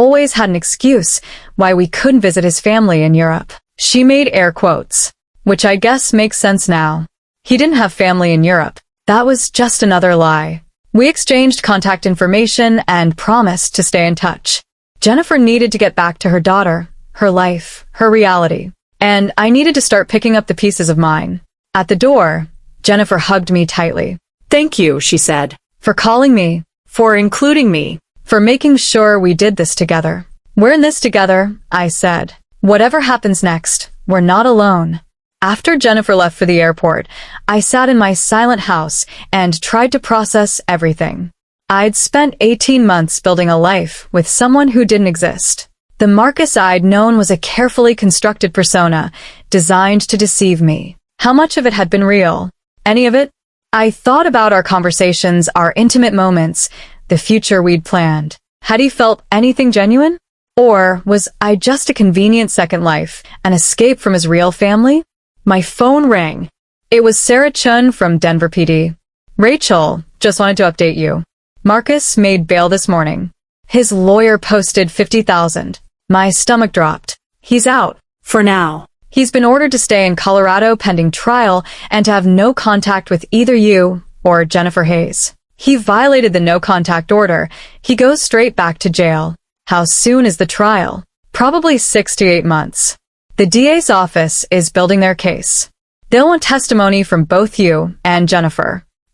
Always had an excuse why we couldn't visit his family in Europe." She made air quotes. "Which I guess makes sense now. He didn't have family in Europe. That was just another lie." We exchanged contact information and promised to stay in touch. Jennifer needed to get back to her daughter, her life, her reality. And I needed to start picking up the pieces of mine. At the door, Jennifer hugged me tightly. "Thank you," she said. "For calling me. "For including me." For making sure we did this together." "We're in this together," I said. "Whatever happens next, we're not alone." After Jennifer left for the airport, I sat in my silent house and tried to process everything. I'd spent 18 months building a life with someone who didn't exist. The Marcus I'd known was a carefully constructed persona, designed to deceive me. How much of it had been real? Any of it? I thought about our conversations, our intimate moments, the future we'd planned. Had he felt anything genuine? Or was I just a convenient second life, an escape from his real family? My phone rang. It was Sarah Chun from Denver PD. "Rachel, just wanted to update you. Marcus made bail this morning. His lawyer posted $50,000. My stomach dropped. He's out. For now. He's been ordered to stay in Colorado pending trial and to have no contact with either you or Jennifer Hayes. He violated the no-contact order. He goes straight back to jail." "How soon is the trial?" "Probably 6 to 8 months. The DA's office is building their case. They'll want testimony from both you and Jennifer.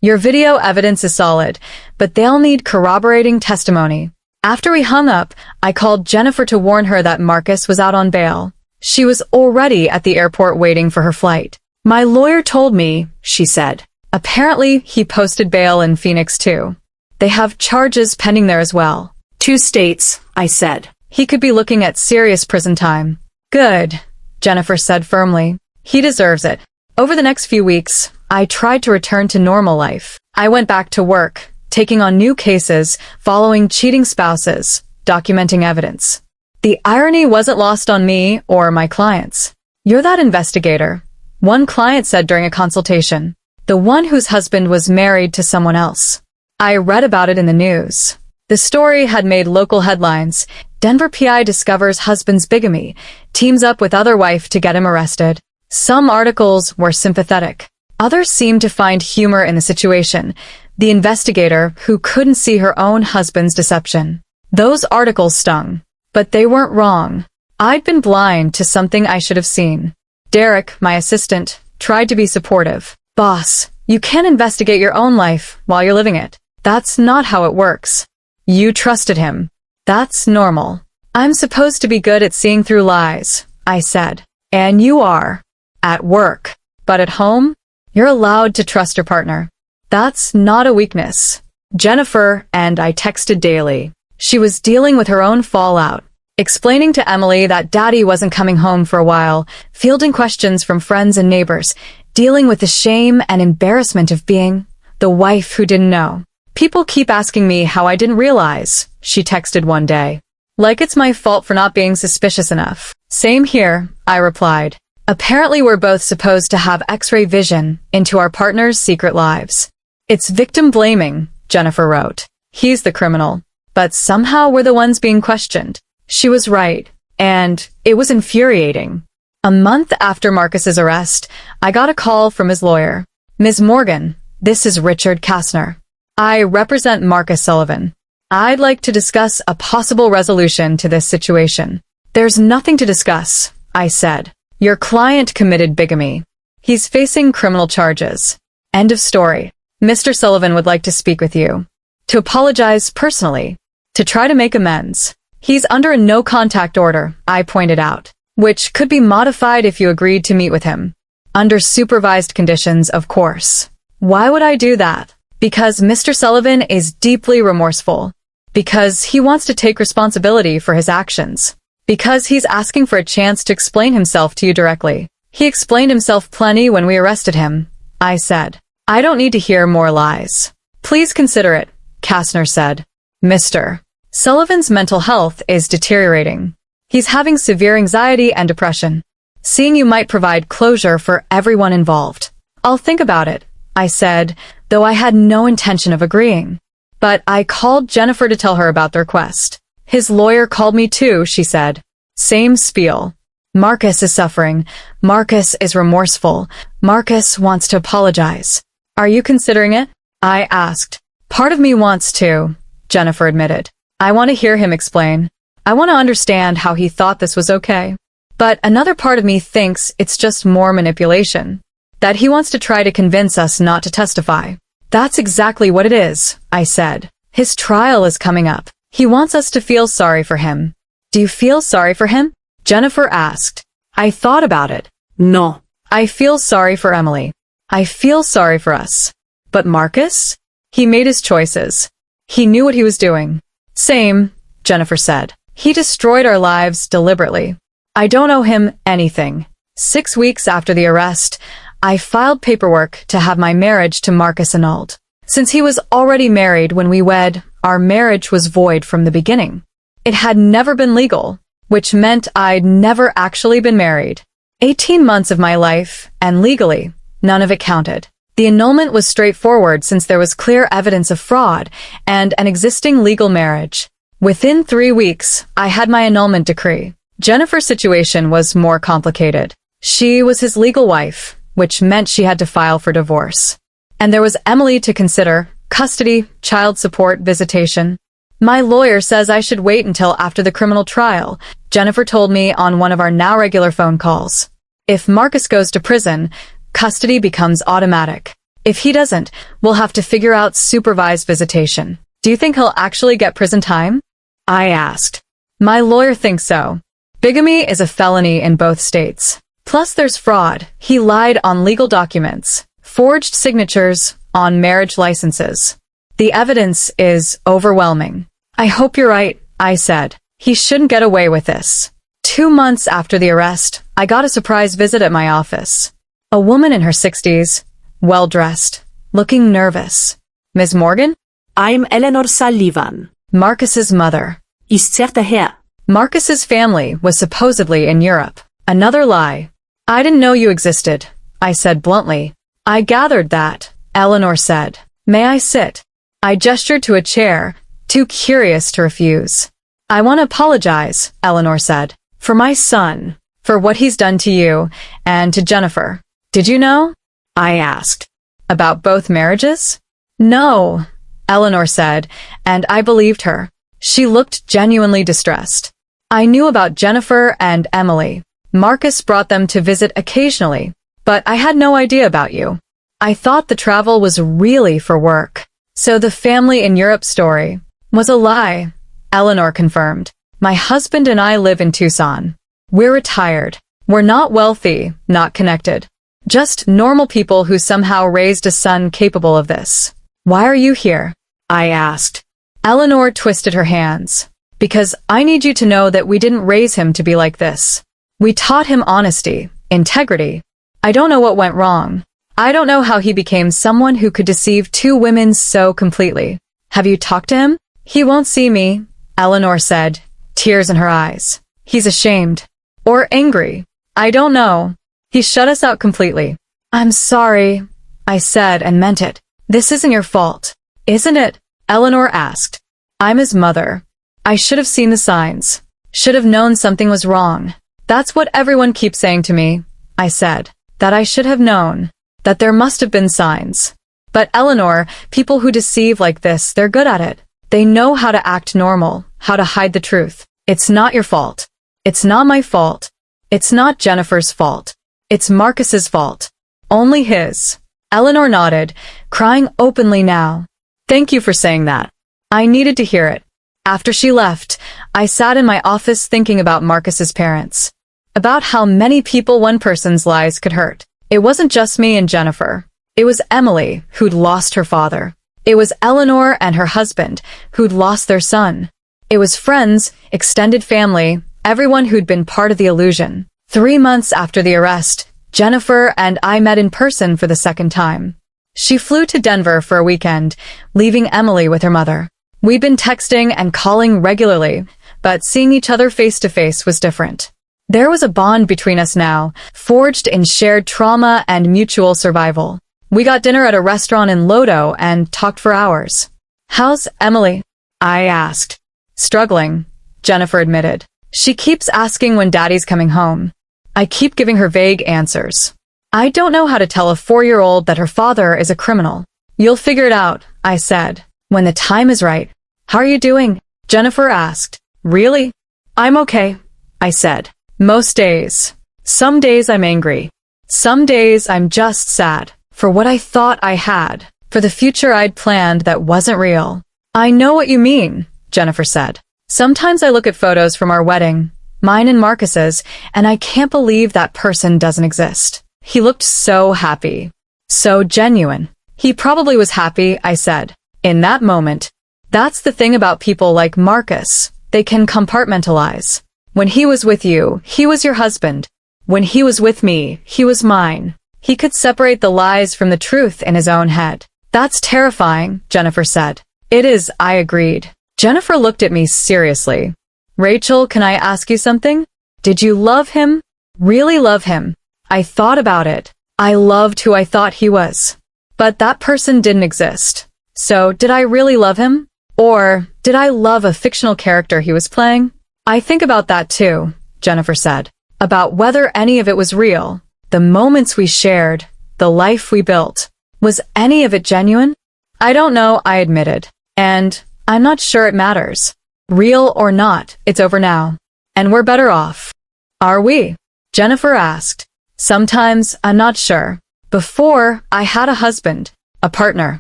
Your video evidence is solid, but they'll need corroborating testimony." After we hung up, I called Jennifer to warn her that Marcus was out on bail. She was already at the airport waiting for her flight. "My lawyer told me," she said. "Apparently, he posted bail in Phoenix too. They have charges pending there as well." 2 states, I said. "He could be looking at serious prison time." "Good," Jennifer said firmly. "He deserves it." Over the next few weeks, I tried to return to normal life. I went back to work, taking on new cases, following cheating spouses, documenting evidence. The irony wasn't lost on me or my clients. "You're that investigator," one client said during a consultation. "The one whose husband was married to someone else." I read about it in the news. The story had made local headlines. Denver PI discovers husband's bigamy, teams up with other wife to get him arrested. Some articles were sympathetic. Others seemed to find humor in the situation. The investigator who couldn't see her own husband's deception. Those articles stung. But they weren't wrong. I'd been blind to something I should have seen. Derek, my assistant, tried to be supportive. Boss, you can't investigate your own life while you're living it. That's not how it works. You trusted him. That's normal. I'm supposed to be good at seeing through lies, I said. And you are. At work. But at home, you're allowed to trust your partner. That's not a weakness. Jennifer and I texted daily. She was dealing with her own fallout, explaining to Emily that Daddy wasn't coming home for a while, fielding questions from friends and neighbors, dealing with the shame and embarrassment of being the wife who didn't know. People keep asking me how I didn't realize, she texted one day. Like it's my fault for not being suspicious enough. Same here, I replied. Apparently we're both supposed to have X-ray vision into our partner's secret lives. It's victim blaming, Jennifer wrote. He's the criminal. But somehow we're the ones being questioned. She was right, and it was infuriating. A month after Marcus's arrest, I got a call from his lawyer. Ms. Morgan, this is Richard Kastner. I represent Marcus Sullivan. I'd like to discuss a possible resolution to this situation. There's nothing to discuss, I said. Your client committed bigamy. He's facing criminal charges. End of story. Mr. Sullivan would like to speak with you. To apologize personally. To try to make amends. He's under a no-contact order, I pointed out, which could be modified if you agreed to meet with him. Under supervised conditions, of course. Why would I do that? Because Mr. Sullivan is deeply remorseful. Because he wants to take responsibility for his actions. Because he's asking for a chance to explain himself to you directly. He explained himself plenty when we arrested him, I said. I don't need to hear more lies. Please consider it, Kastner said. Mr. Sullivan's mental health is deteriorating. He's having severe anxiety and depression. Seeing you might provide closure for everyone involved. I'll think about it, I said, though I had no intention of agreeing. But I called Jennifer to tell her about the request. His lawyer called me too, she said. Same spiel. Marcus is suffering. Marcus is remorseful. Marcus wants to apologize. Are you considering it? I asked. Part of me wants to, Jennifer admitted. I want to hear him explain. I want to understand how he thought this was okay. But another part of me thinks it's just more manipulation. That he wants to try to convince us not to testify. That's exactly what it is, I said. His trial is coming up. He wants us to feel sorry for him. Do you feel sorry for him? Jennifer asked. I thought about it. No. I feel sorry for Emily. I feel sorry for us. But Marcus? He made his choices. He knew what he was doing. Same, Jennifer said. He destroyed our lives deliberately. I don't owe him anything. 6 weeks after the arrest, I filed paperwork to have my marriage to Marcus annulled. Since he was already married when we wed, our marriage was void from the beginning. It had never been legal, which meant I'd never actually been married. 18 months of my life, and legally, none of it counted. The annulment was straightforward since there was clear evidence of fraud and an existing legal marriage. Within 3 weeks, I had my annulment decree. Jennifer's situation was more complicated. She was his legal wife, which meant she had to file for divorce. And there was Emily to consider, custody, child support, visitation. My lawyer says I should wait until after the criminal trial, Jennifer told me on one of our now regular phone calls. If Marcus goes to prison, custody becomes automatic. If he doesn't, we'll have to figure out supervised visitation. Do you think he'll actually get prison time? I asked. My lawyer thinks so. Bigamy is a felony in both states. Plus there's fraud. He lied on legal documents, forged signatures on marriage licenses. The evidence is overwhelming. I hope you're right, I said. He shouldn't get away with this. 2 months after the arrest, I got a surprise visit at my office. A woman in her 60s, well-dressed, looking nervous. Ms. Morgan? I'm Eleanor Sullivan. Marcus's mother. Ist her. Marcus's family was supposedly in Europe. Another lie. I didn't know you existed, I said bluntly. I gathered that, Eleanor said. May I sit? I gestured to a chair, too curious to refuse. I want to apologize, Eleanor said, for my son, for what he's done to you, and to Jennifer. Did you know? I asked. About both marriages? No, Eleanor said, and I believed her. She looked genuinely distressed. I knew about Jennifer and Emily. Marcus brought them to visit occasionally, but I had no idea about you. I thought the travel was really for work. So the family in Europe story was a lie, Eleanor confirmed. My husband and I live in Tucson. We're retired. We're not wealthy, not connected. Just normal people who somehow raised a son capable of this. Why are you here? I asked. Eleanor twisted her hands. Because I need you to know that we didn't raise him to be like this. We taught him honesty, integrity. I don't know what went wrong. I don't know how he became someone who could deceive two women so completely. Have you talked to him? He won't see me, Eleanor said, tears in her eyes. He's ashamed. Or angry. I don't know. He shut us out completely. I'm sorry, I said and meant it. This isn't your fault. Isn't it? Eleanor asked. I'm his mother. I should have seen the signs. Should have known something was wrong. That's what everyone keeps saying to me, I said. That I should have known. That there must have been signs. But Eleanor, people who deceive like this, they're good at it. They know how to act normal, how to hide the truth. It's not your fault. It's not my fault. It's not Jennifer's fault. It's Marcus's fault. Only his. Eleanor nodded, crying openly now. Thank you for saying that. I needed to hear it. After she left, I sat in my office thinking about Marcus's parents. About how many people one person's lies could hurt. It wasn't just me and Jennifer. It was Emily, who'd lost her father. It was Eleanor and her husband, who'd lost their son. It was friends, extended family, everyone who'd been part of the illusion. 3 months after the arrest, Jennifer and I met in person for the second time. She flew to Denver for a weekend, leaving Emily with her mother. We'd been texting and calling regularly, but seeing each other face to face was different. There was a bond between us now, forged in shared trauma and mutual survival. We got dinner at a restaurant in Lodo and talked for hours. How's Emily? I asked. Struggling, Jennifer admitted. She keeps asking when Daddy's coming home. I keep giving her vague answers. I don't know how to tell a 4-year-old that her father is a criminal. You'll figure it out, I said, when the time is right. How are you doing? Jennifer asked. Really? I'm okay, I said. Most days. Some days I'm angry. Some days I'm just sad. For what I thought I had. For the future I'd planned that wasn't real. I know what you mean, Jennifer said. Sometimes I look at photos from our wedding, mine and Marcus's, and I can't believe that person doesn't exist. He looked so happy. So genuine. He probably was happy, I said. In that moment. That's the thing about people like Marcus. They can compartmentalize. When he was with you, he was your husband. When he was with me, he was mine. He could separate the lies from the truth in his own head. That's terrifying, Jennifer said. It is, I agreed. Jennifer looked at me seriously. Rachel, can I ask you something? Did you love him? Really love him? I thought about it. I loved who I thought he was. But that person didn't exist. So, did I really love him? Or, did I love a fictional character he was playing? I think about that too, Jennifer said. About whether any of it was real. The moments we shared. The life we built. Was any of it genuine? I don't know, I admitted. And I'm not sure it matters. Real or not, it's over now. And we're better off. Are we? Jennifer asked. Sometimes, I'm not sure. Before, I had a husband. A partner.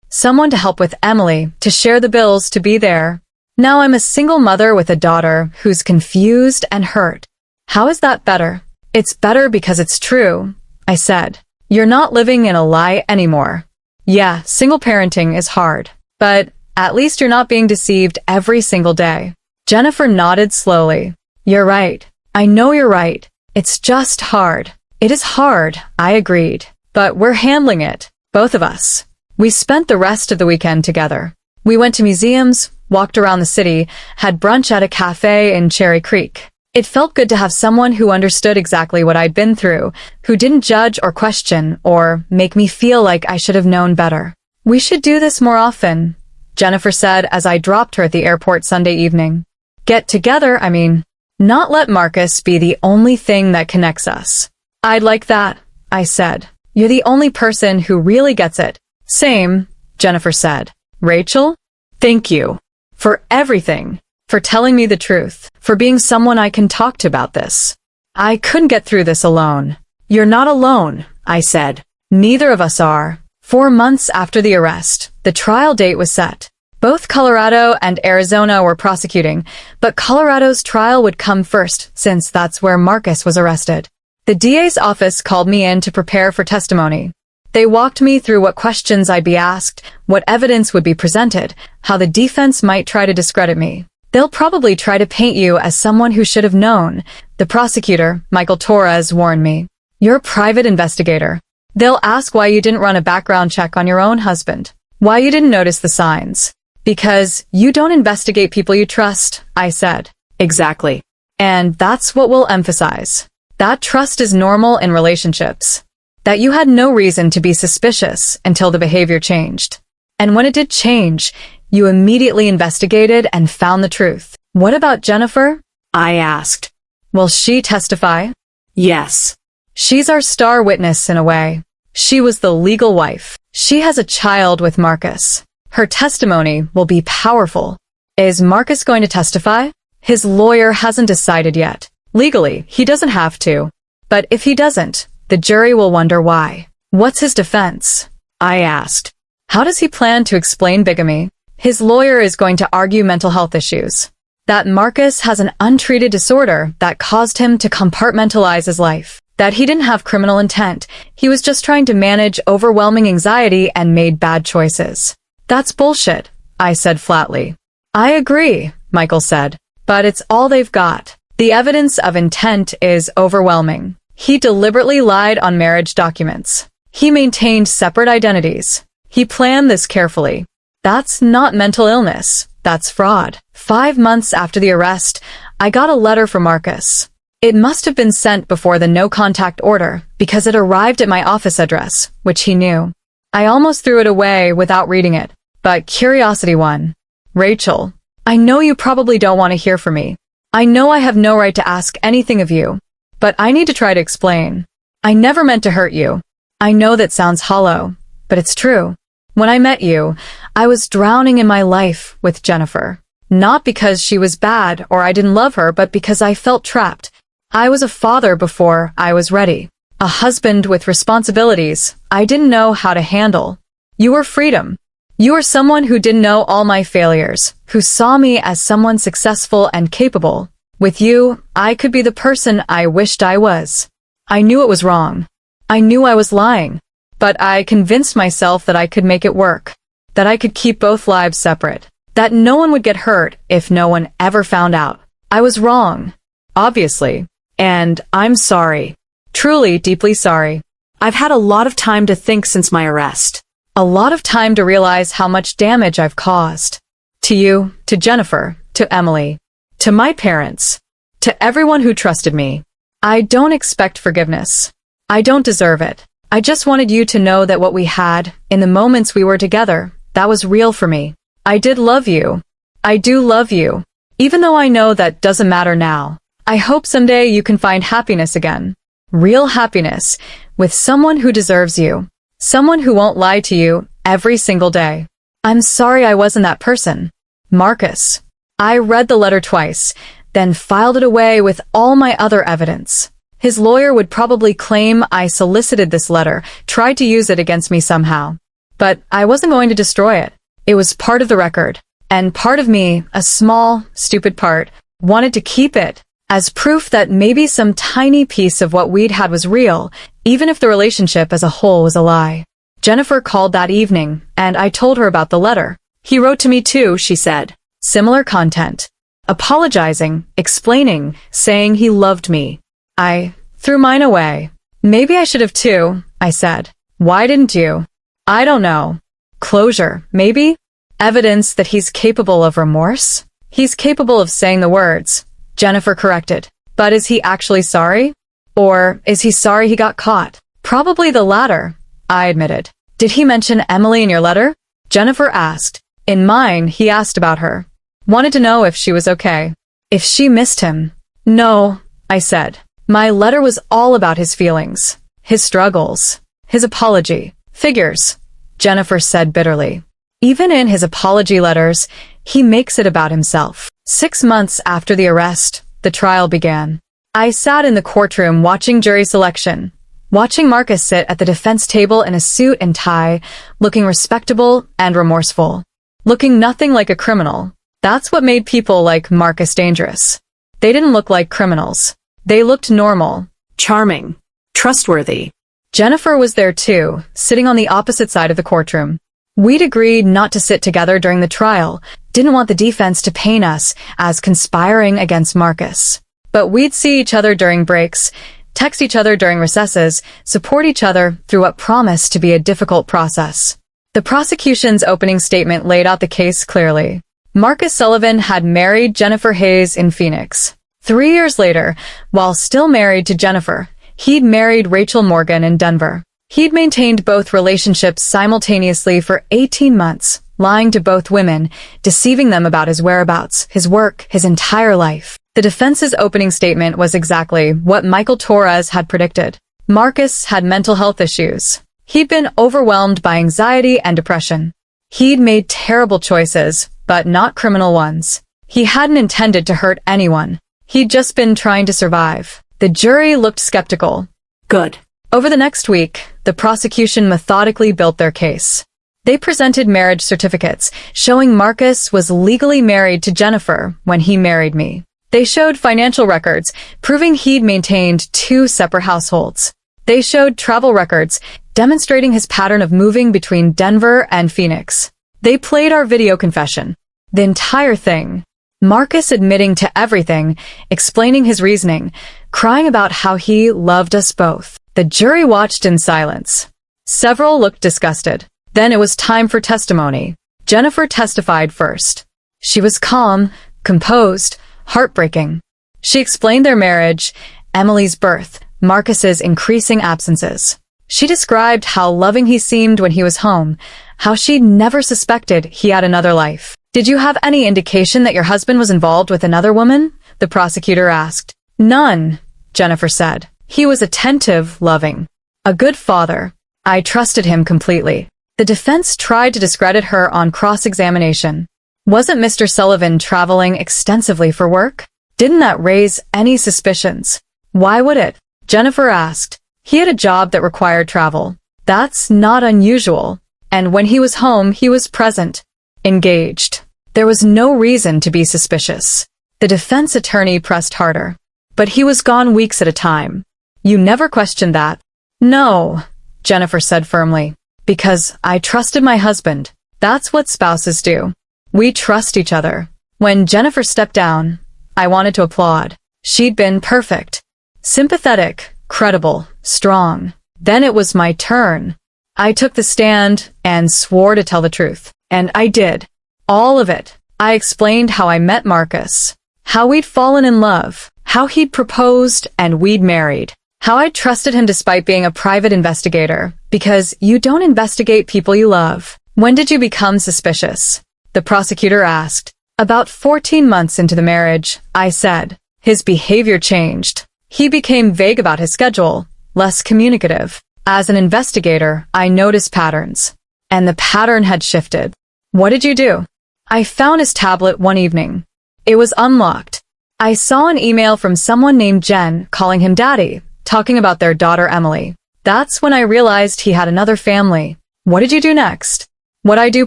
Someone to help with Emily, to share the bills, to be there. Now I'm a single mother with a daughter who's confused and hurt. How is that better? It's better because it's true, I said. You're not living in a lie anymore. Yeah, single parenting is hard. But at least you're not being deceived every single day. Jennifer nodded slowly. You're right. I know you're right. It's just hard. It is hard, I agreed. But we're handling it. Both of us. We spent the rest of the weekend together. We went to museums, walked around the city, had brunch at a cafe in Cherry Creek. It felt good to have someone who understood exactly what I'd been through, who didn't judge or question or make me feel like I should have known better. We should do this more often, Jennifer said as I dropped her at the airport Sunday evening. Get together, I mean. Not let Marcus be the only thing that connects us. I'd like that, I said. You're the only person who really gets it. Same, Jennifer said. Rachel? Thank you. For everything. For telling me the truth. For being someone I can talk to about this. I couldn't get through this alone. You're not alone, I said. Neither of us are. 4 months after the arrest, the trial date was set. Both Colorado and Arizona were prosecuting, but Colorado's trial would come first, since that's where Marcus was arrested. The DA's office called me in to prepare for testimony. They walked me through what questions I'd be asked, what evidence would be presented, how the defense might try to discredit me. They'll probably try to paint you as someone who should have known. The prosecutor, Michael Torres, warned me. You're a private investigator. They'll ask why you didn't run a background check on your own husband. Why you didn't notice the signs. Because you don't investigate people you trust, I said. Exactly. And that's what we'll emphasize. That trust is normal in relationships. That you had no reason to be suspicious until the behavior changed. And when it did change, you immediately investigated and found the truth. What about Jennifer? I asked. Will she testify? Yes. She's our star witness in a way. She was the legal wife. She has a child with Marcus. Her testimony will be powerful. Is Marcus going to testify? His lawyer hasn't decided yet. Legally, he doesn't have to. But if he doesn't, the jury will wonder why. What's his defense? I asked. How does he plan to explain bigamy? His lawyer is going to argue mental health issues. That Marcus has an untreated disorder that caused him to compartmentalize his life. That he didn't have criminal intent. He was just trying to manage overwhelming anxiety and made bad choices. That's bullshit, I said flatly. I agree, Michael said. But it's all they've got. The evidence of intent is overwhelming. He deliberately lied on marriage documents. He maintained separate identities. He planned this carefully. That's not mental illness. That's fraud. 5 months after the arrest, I got a letter from Marcus. It must have been sent before the no-contact order because it arrived at my office address, which he knew. I almost threw it away without reading it, but curiosity won. Rachel, I know you probably don't want to hear from me. I know I have no right to ask anything of you, but I need to try to explain. I never meant to hurt you. I know that sounds hollow, but it's true. When I met you, I was drowning in my life with Jennifer. Not because she was bad or I didn't love her, but because I felt trapped. I was a father before I was ready. A husband with responsibilities I didn't know how to handle. You were freedom. You were someone who didn't know all my failures, who saw me as someone successful and capable. With you, I could be the person I wished I was. I knew it was wrong. I knew I was lying. But I convinced myself that I could make it work. That I could keep both lives separate. That no one would get hurt if no one ever found out. I was wrong. Obviously. And I'm sorry. Truly, deeply sorry. I've had a lot of time to think since my arrest. A lot of time to realize how much damage I've caused. To you, to Jennifer, to Emily, to my parents, to everyone who trusted me. I don't expect forgiveness. I don't deserve it. I just wanted you to know that what we had, in the moments we were together, that was real for me. I did love you. I do love you. Even though I know that doesn't matter now. I hope someday you can find happiness again. Real happiness, with someone who deserves you. Someone who won't lie to you every single day. I'm sorry I wasn't that person. Marcus. I read the letter twice, then filed it away with all my other evidence. His lawyer would probably claim I solicited this letter, tried to use it against me somehow. But I wasn't going to destroy it. It was part of the record. And part of me, a small, stupid part, wanted to keep it as proof that maybe some tiny piece of what we'd had was real, even if the relationship as a whole was a lie. Jennifer called that evening, and I told her about the letter. He wrote to me too, she said. Similar content. Apologizing, explaining, saying he loved me. I threw mine away. Maybe I should have too, I said. Why didn't you? I don't know. Closure, maybe? Evidence that he's capable of remorse? He's capable of saying the words, Jennifer corrected. But is he actually sorry? Or is he sorry he got caught? Probably the latter, I admitted. Did he mention Emily in your letter? Jennifer asked. In mine, he asked about her. Wanted to know if she was okay. If she missed him. No, I said. My letter was all about his feelings, his struggles, his apology. Figures, Jennifer said bitterly. Even in his apology letters, he makes it about himself. 6 months after the arrest, the trial began. I sat in the courtroom watching jury selection, watching Marcus sit at the defense table in a suit and tie, looking respectable and remorseful. Looking nothing like a criminal. That's what made people like Marcus dangerous. They didn't look like criminals. They looked normal. Charming. Trustworthy. Jennifer was there too, sitting on the opposite side of the courtroom. We'd agreed not to sit together during the trial, didn't want the defense to paint us as conspiring against Marcus. But we'd see each other during breaks, text each other during recesses, support each other through what promised to be a difficult process. The prosecution's opening statement laid out the case clearly. Marcus Sullivan had married Jennifer Hayes in Phoenix. 3 years later, while still married to Jennifer, he'd married Rachel Morgan in Denver. He'd maintained both relationships simultaneously for 18 months, lying to both women, deceiving them about his whereabouts, his work, his entire life. The defense's opening statement was exactly what Michael Torres had predicted. Marcus had mental health issues. He'd been overwhelmed by anxiety and depression. He'd made terrible choices, but not criminal ones. He hadn't intended to hurt anyone. He'd just been trying to survive. The jury looked skeptical. Good. Over the next week, the prosecution methodically built their case. They presented marriage certificates, showing Marcus was legally married to Jennifer when he married me. They showed financial records, proving he'd maintained 2 separate households. They showed travel records, demonstrating his pattern of moving between Denver and Phoenix. They played our video confession. The entire thing. Marcus admitting to everything, explaining his reasoning, crying about how he loved us both. The jury watched in silence. Several looked disgusted. Then it was time for testimony. Jennifer testified first. She was calm, composed, heartbreaking. She explained their marriage, Emily's birth, Marcus's increasing absences. She described how loving he seemed when he was home, how she'd never suspected he had another life. Did you have any indication that your husband was involved with another woman? The prosecutor asked. None, Jennifer said. He was attentive, loving. A good father. I trusted him completely. The defense tried to discredit her on cross-examination. Wasn't Mr. Sullivan traveling extensively for work? Didn't that raise any suspicions? Why would it? Jennifer asked. He had a job that required travel. That's not unusual. And when he was home, he was present. Engaged. There was no reason to be suspicious. The defense attorney pressed harder. But he was gone weeks at a time. You never questioned that? No, Jennifer said firmly. Because I trusted my husband. That's what spouses do. We trust each other. When Jennifer stepped down, I wanted to applaud. She'd been perfect. Sympathetic, credible, strong. Then it was my turn. I took the stand and swore to tell the truth. And I did. All of it. I explained how I met Marcus. How we'd fallen in love. How he'd proposed and we'd married. How I trusted him despite being a private investigator. Because you don't investigate people you love. When did you become suspicious? The prosecutor asked. About 14 months into the marriage, I said. His behavior changed. He became vague about his schedule, less communicative. As an investigator, I noticed patterns. And the pattern had shifted. What did you do? I found his tablet one evening. It was unlocked. I saw an email from someone named Jen calling him daddy, talking about their daughter Emily. That's when I realized he had another family. What did you do next? What I do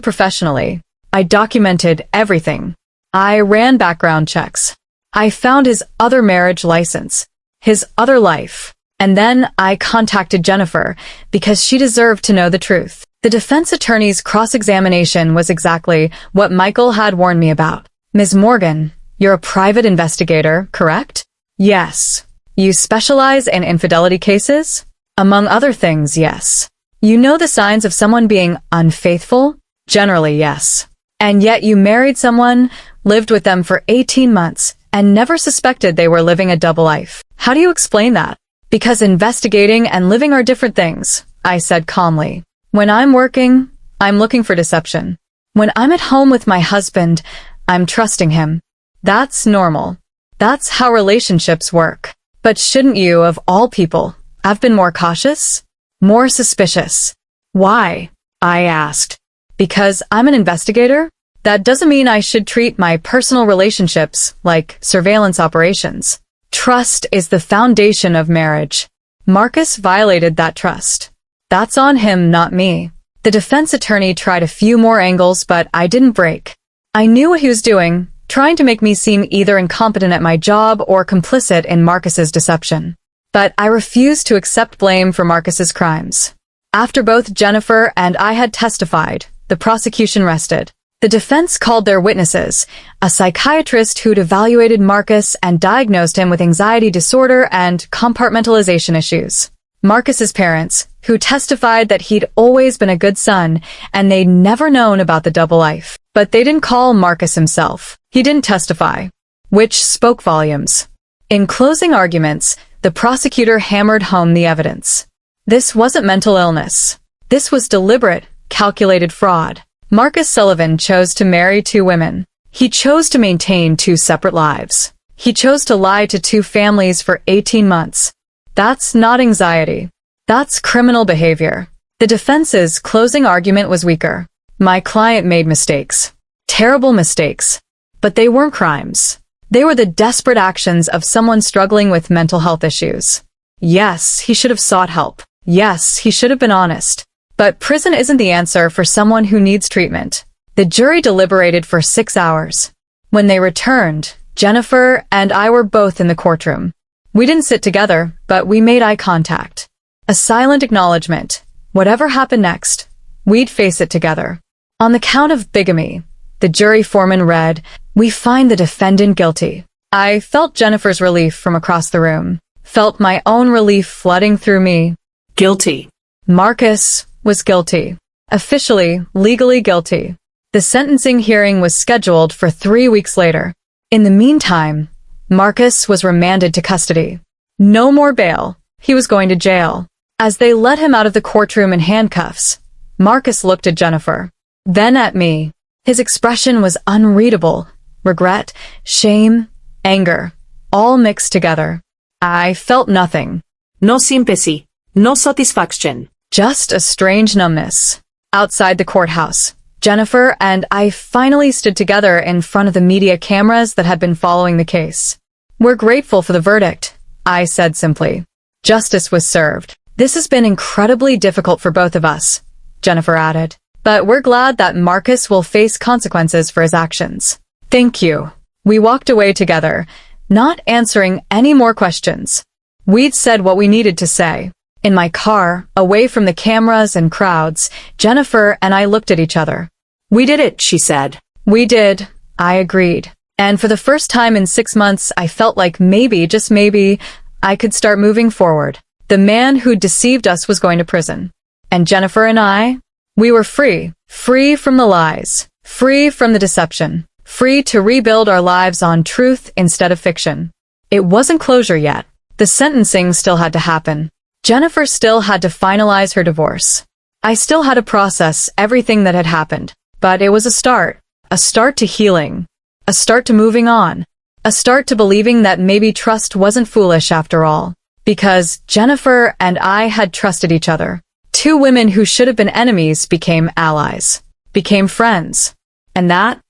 professionally. I documented everything. I ran background checks. I found his other marriage license, his other life. And then I contacted Jennifer because she deserved to know the truth. The defense attorney's cross-examination was exactly what Michael had warned me about. Ms. Morgan, you're a private investigator, correct? Yes. You specialize in infidelity cases? Among other things, yes. You know the signs of someone being unfaithful? Generally, yes. And yet you married someone, lived with them for 18 months, and never suspected they were living a double life. How do you explain that? Because investigating and living are different things, I said calmly. When I'm working, I'm looking for deception. When I'm at home with my husband, I'm trusting him. That's normal. That's how relationships work. But shouldn't you, of all people, have been more cautious? More suspicious? Why? I asked. Because I'm an investigator? That doesn't mean I should treat my personal relationships like surveillance operations. Trust is the foundation of marriage. Marcus violated that trust. That's on him, not me. The defense attorney tried a few more angles, but I didn't break. I knew what he was doing, trying to make me seem either incompetent at my job or complicit in Marcus's deception. But I refused to accept blame for Marcus's crimes. After both Jennifer and I had testified, the prosecution rested. The defense called their witnesses, a psychiatrist who'd evaluated Marcus and diagnosed him with anxiety disorder and compartmentalization issues. Marcus's parents, who testified that he'd always been a good son and they'd never known about the double life. But they didn't call Marcus himself. He didn't testify, which spoke volumes. In closing arguments, the prosecutor hammered home the evidence. This wasn't mental illness. This was deliberate, calculated fraud. Marcus Sullivan chose to marry two women. He chose to maintain two separate lives. He chose to lie to two families for 18 months. That's not anxiety. That's criminal behavior. The defense's closing argument was weaker. My client made mistakes. Terrible mistakes. But they weren't crimes. They were the desperate actions of someone struggling with mental health issues. Yes, he should have sought help. Yes, he should have been honest. But prison isn't the answer for someone who needs treatment. The jury deliberated for 6 hours. When they returned, Jennifer and I were both in the courtroom. We didn't sit together, but we made eye contact. A silent acknowledgement. Whatever happened next, we'd face it together. On the count of bigamy, the jury foreman read, "We find the defendant guilty." I felt Jennifer's relief from across the room. Felt my own relief flooding through me. Guilty. Marcus was guilty. Officially, legally guilty. The sentencing hearing was scheduled for 3 weeks later. In the meantime, Marcus was remanded to custody. No more bail. He was going to jail. As they led him out of the courtroom in handcuffs, Marcus looked at Jennifer, then at me. His expression was unreadable. Regret, shame, anger, all mixed together. I felt nothing. No sympathy. No satisfaction. Just a strange numbness. Outside the courthouse, Jennifer and I finally stood together in front of the media cameras that had been following the case. "We're grateful for the verdict," I said simply. "Justice was served. This has been incredibly difficult for both of us," Jennifer added. "But we're glad that Marcus will face consequences for his actions." "Thank you." We walked away together, not answering any more questions. We'd said what we needed to say. In my car, away from the cameras and crowds, Jennifer and I looked at each other. "We did it," she said. "We did," I agreed. And for the first time in 6 months, I felt like maybe, just maybe, I could start moving forward. The man who deceived us was going to prison. And Jennifer and I, we were free. Free from the lies. Free from the deception. Free to rebuild our lives on truth instead of fiction. It wasn't closure yet. The sentencing still had to happen. Jennifer still had to finalize her divorce. I still had to process everything that had happened. But it was a start. A start to healing. A start to moving on. A start to believing that maybe trust wasn't foolish after all. Because Jennifer and I had trusted each other. Two women who should have been enemies became allies. Became friends. And that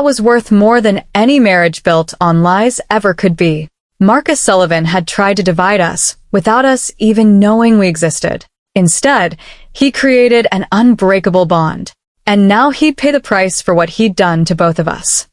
was worth more than any marriage built on lies ever could be. Marcus Sullivan had tried to divide us, without us even knowing we existed. Instead, he created an unbreakable bond. And now he'd pay the price for what he'd done to both of us.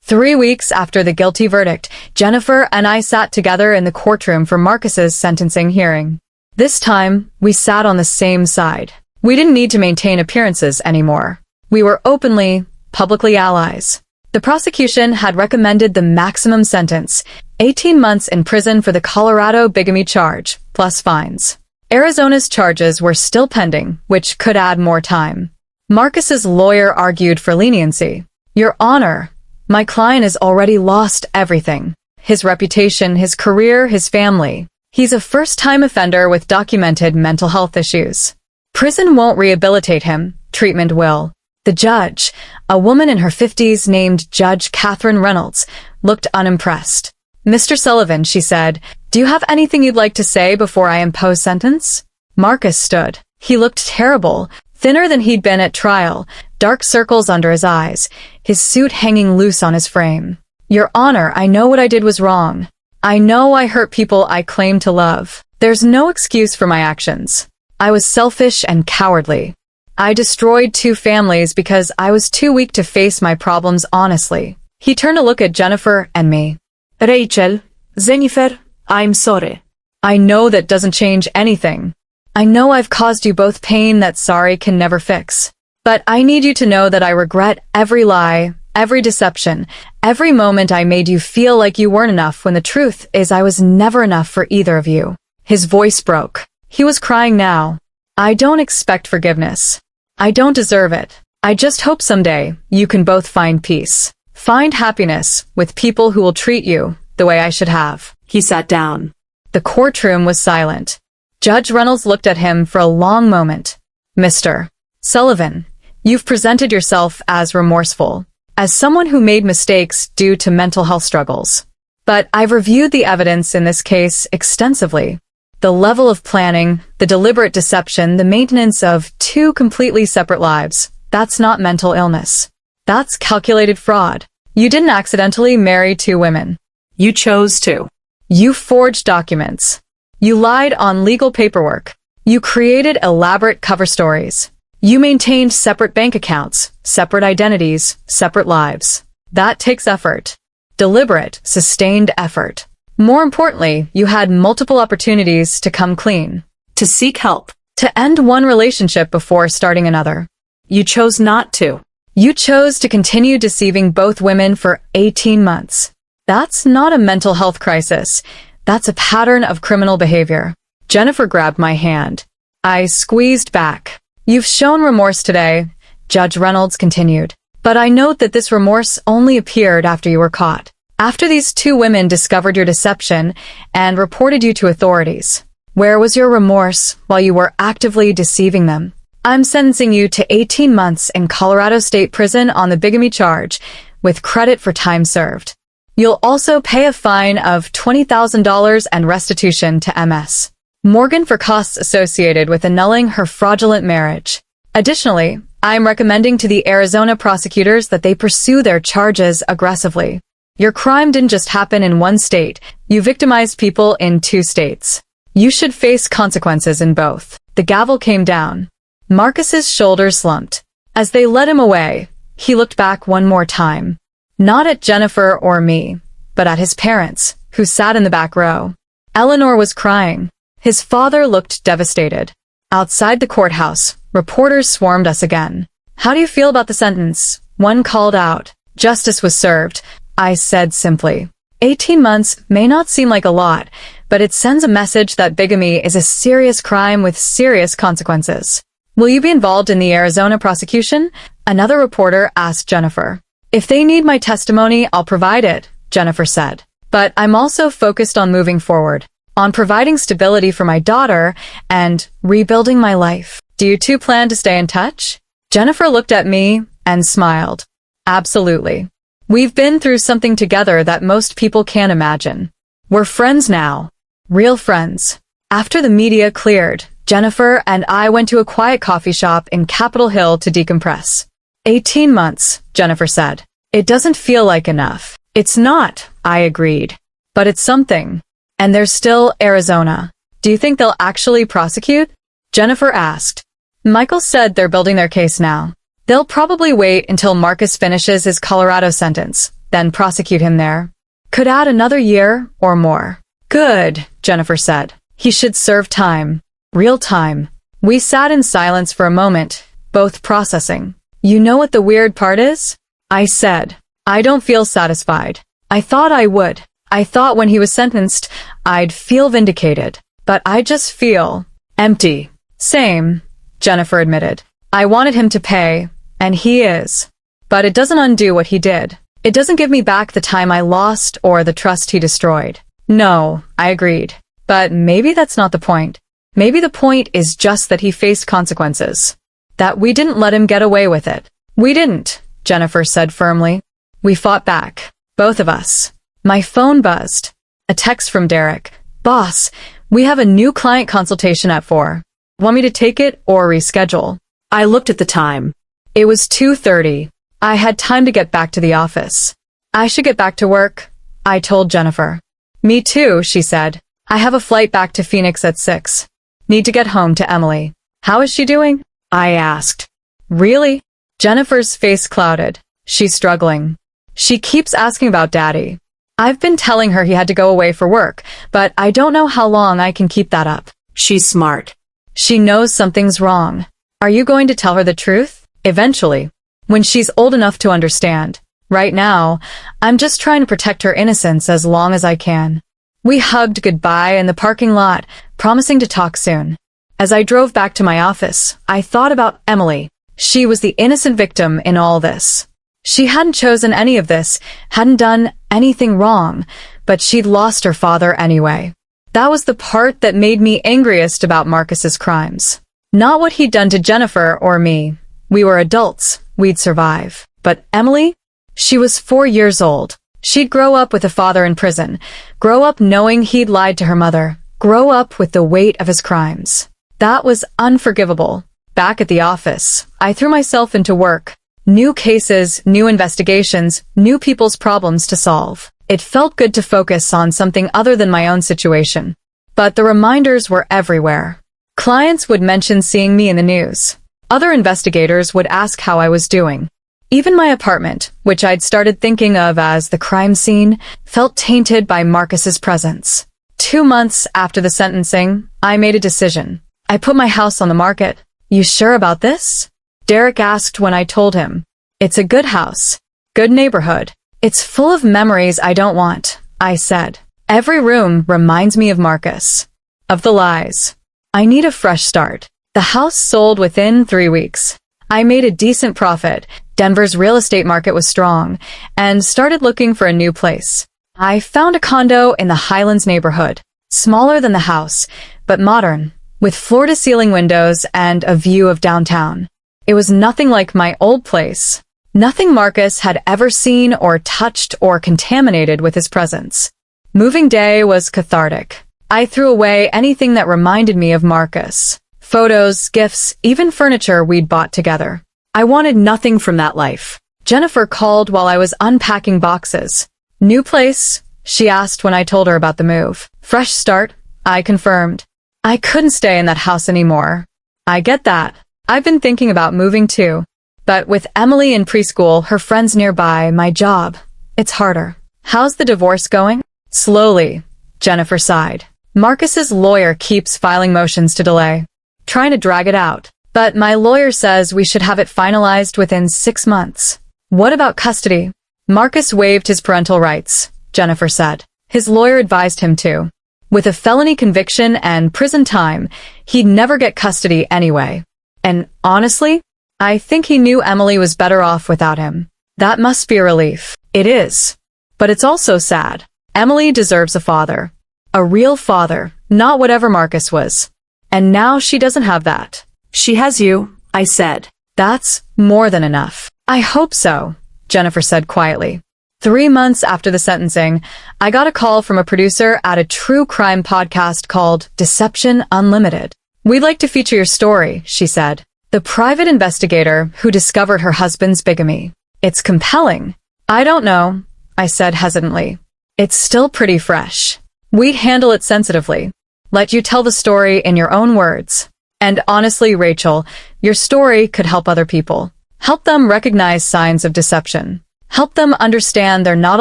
3 weeks after the guilty verdict, Jennifer and I sat together in the courtroom for Marcus's sentencing hearing. This time, we sat on the same side. We didn't need to maintain appearances anymore. We were openly, publicly allies. The prosecution had recommended the maximum sentence, 18 months in prison for the Colorado bigamy charge, plus fines. Arizona's charges were still pending, which could add more time. Marcus's lawyer argued for leniency. "Your Honor, my client has already lost everything. His reputation, his career, his family. He's a first-time offender with documented mental health issues. Prison won't rehabilitate him, treatment will. The judge, a woman in her 50s named Judge Catherine Reynolds, looked unimpressed. Mr. Sullivan, she said, do you have anything you'd like to say before I impose sentence? Marcus stood. He looked terrible, thinner than he'd been at trial, dark circles under his eyes, his suit hanging loose on his frame. Your Honor, I know what I did was wrong. I know I hurt people I claim to love. There's no excuse for my actions. I was selfish and cowardly. I destroyed 2 families because I was too weak to face my problems honestly. He turned to look at Jennifer and me. Rachel, Jennifer, I'm sorry. I know that doesn't change anything. I know I've caused you both pain that sorry can never fix. But I need you to know that I regret every lie, every deception, every moment I made you feel like you weren't enough when the truth is I was never enough for either of you. His voice broke. He was crying now. I don't expect forgiveness. I don't deserve it. I just hope someday you can both find peace. Find happiness with people who will treat you the way I should have. He sat down. The courtroom was silent. Judge Reynolds looked at him for a long moment. Mr. Sullivan, you've presented yourself as remorseful, as someone who made mistakes due to mental health struggles. But I've reviewed the evidence in this case extensively. The level of planning, the deliberate deception, the maintenance of 2 completely separate lives, that's not mental illness. That's calculated fraud. You didn't accidentally marry 2 women. You chose to. You forged documents. You lied on legal paperwork. You created elaborate cover stories. You maintained separate bank accounts, separate identities, separate lives. That takes effort. Deliberate, sustained effort. More importantly, you had multiple opportunities to come clean. To seek help. To end one relationship before starting another. You chose not to. You chose to continue deceiving both women for 18 months. That's not a mental health crisis. That's a pattern of criminal behavior. Jennifer grabbed my hand. I squeezed back. You've shown remorse today, Judge Reynolds continued. But I note that this remorse only appeared after you were caught. After these 2 women discovered your deception and reported you to authorities. Where was your remorse while you were actively deceiving them? I'm sentencing you to 18 months in Colorado State Prison on the bigamy charge, with credit for time served. You'll also pay a fine of $20,000 and restitution to MS Morgan for costs associated with annulling her fraudulent marriage. Additionally, I'm recommending to the Arizona prosecutors that they pursue their charges aggressively. Your crime didn't just happen in one state, you victimized people in 2 states. You should face consequences in both. The gavel came down. Marcus's shoulders slumped. As they led him away, he looked back one more time. Not at Jennifer or me, but at his parents, who sat in the back row. Eleanor was crying. His father looked devastated. Outside the courthouse, reporters swarmed us again. How do you feel about the sentence? One called out. Justice was served, I said simply. 18 months may not seem like a lot, but it sends a message that bigamy is a serious crime with serious consequences. Will you be involved in the Arizona prosecution? Another reporter asked Jennifer. If they need my testimony, I'll provide it, Jennifer said. But I'm also focused on moving forward, on providing stability for my daughter and rebuilding my life. Do you 2 plan to stay in touch? Jennifer looked at me and smiled. Absolutely. We've been through something together that most people can't imagine. We're friends now. Real friends. After the media cleared, Jennifer and I went to a quiet coffee shop in Capitol Hill to decompress. 18 months, Jennifer said. It doesn't feel like enough. It's not, I agreed. But it's something. And there's still Arizona. Do you think they'll actually prosecute? Jennifer asked. Michael said they're building their case now. They'll probably wait until Marcus finishes his Colorado sentence, then prosecute him there. Could add another year or more. Good, Jennifer said. He should serve time. Real time. We sat in silence for a moment, both processing. You know what the weird part is? I said. I don't feel satisfied. I thought I would. I thought when he was sentenced, I'd feel vindicated. But I just feel empty. Same, Jennifer admitted. I wanted him to pay, and he is. But it doesn't undo what he did. It doesn't give me back the time I lost or the trust he destroyed. No, I agreed. But maybe that's not the point. Maybe the point is just that he faced consequences. That we didn't let him get away with it. We didn't, Jennifer said firmly. We fought back. Both of us. My phone buzzed. A text from Derek. Boss, we have a new client consultation at 4. Want me to take it or reschedule? I looked at the time. It was 2:30. I had time to get back to the office. I should get back to work, I told Jennifer. Me too, she said. I have a flight back to Phoenix at 6. Need to get home to Emily. How is she doing? I asked. Really? Jennifer's face clouded. She's struggling. She keeps asking about Daddy. I've been telling her he had to go away for work, but I don't know how long I can keep that up. She's smart. She knows something's wrong. Are you going to tell her the truth? Eventually. When she's old enough to understand. Right now, I'm just trying to protect her innocence as long as I can. We hugged goodbye in the parking lot, promising to talk soon. As I drove back to my office, I thought about Emily. She was the innocent victim in all this. She hadn't chosen any of this, hadn't done anything wrong, but she'd lost her father anyway. That was the part that made me angriest about Marcus's crimes. Not what he'd done to Jennifer or me. We were adults. We'd survive. But Emily? She was 4 years old. She'd grow up with a father in prison, grow up knowing he'd lied to her mother, grow up with the weight of his crimes. That was unforgivable. Back at the office, I threw myself into work. New cases, new investigations, new people's problems to solve. It felt good to focus on something other than my own situation. But the reminders were everywhere. Clients would mention seeing me in the news. Other investigators would ask how I was doing. Even my apartment, which I'd started thinking of as the crime scene, felt tainted by Marcus's presence. 2 months after the sentencing, I made a decision. I put my house on the market. You sure about this? Derek asked when I told him. It's a good house. Good neighborhood. It's full of memories I don't want, I said. Every room reminds me of Marcus. Of the lies. I need a fresh start. The house sold within 3 weeks. I made a decent profit. Denver's real estate market was strong, and started looking for a new place. I found a condo in the Highlands neighborhood, smaller than the house, but modern, with floor-to-ceiling windows and a view of downtown. It was nothing like my old place. Nothing Marcus had ever seen or touched or contaminated with his presence. Moving day was cathartic. I threw away anything that reminded me of Marcus. Photos, gifts, even furniture we'd bought together. I wanted nothing from that life. Jennifer called while I was unpacking boxes. New place? She asked when I told her about the move. Fresh start? I confirmed. I couldn't stay in that house anymore. I get that. I've been thinking about moving too. But with Emily in preschool, her friends nearby, my job, it's harder. How's the divorce going? Slowly, Jennifer sighed. Marcus's lawyer keeps filing motions to delay. Trying to drag it out. But my lawyer says we should have it finalized within 6 months. What about custody? Marcus waived his parental rights, Jennifer said. His lawyer advised him to. With a felony conviction and prison time, he'd never get custody anyway. And honestly, I think he knew Emily was better off without him. That must be a relief. It is. But it's also sad. Emily deserves a father. A real father, not whatever Marcus was. And now she doesn't have that. She has you, I said. That's more than enough. I hope so, Jennifer said quietly. 3 months after the sentencing, I got a call from a producer at a true crime podcast called Deception Unlimited. We'd like to feature your story, she said. The private investigator who discovered her husband's bigamy. It's compelling. I don't know, I said hesitantly. It's still pretty fresh. We'd handle it sensitively. Let you tell the story in your own words. And honestly, Rachel, your story could help other people. Help them recognize signs of deception. Help them understand they're not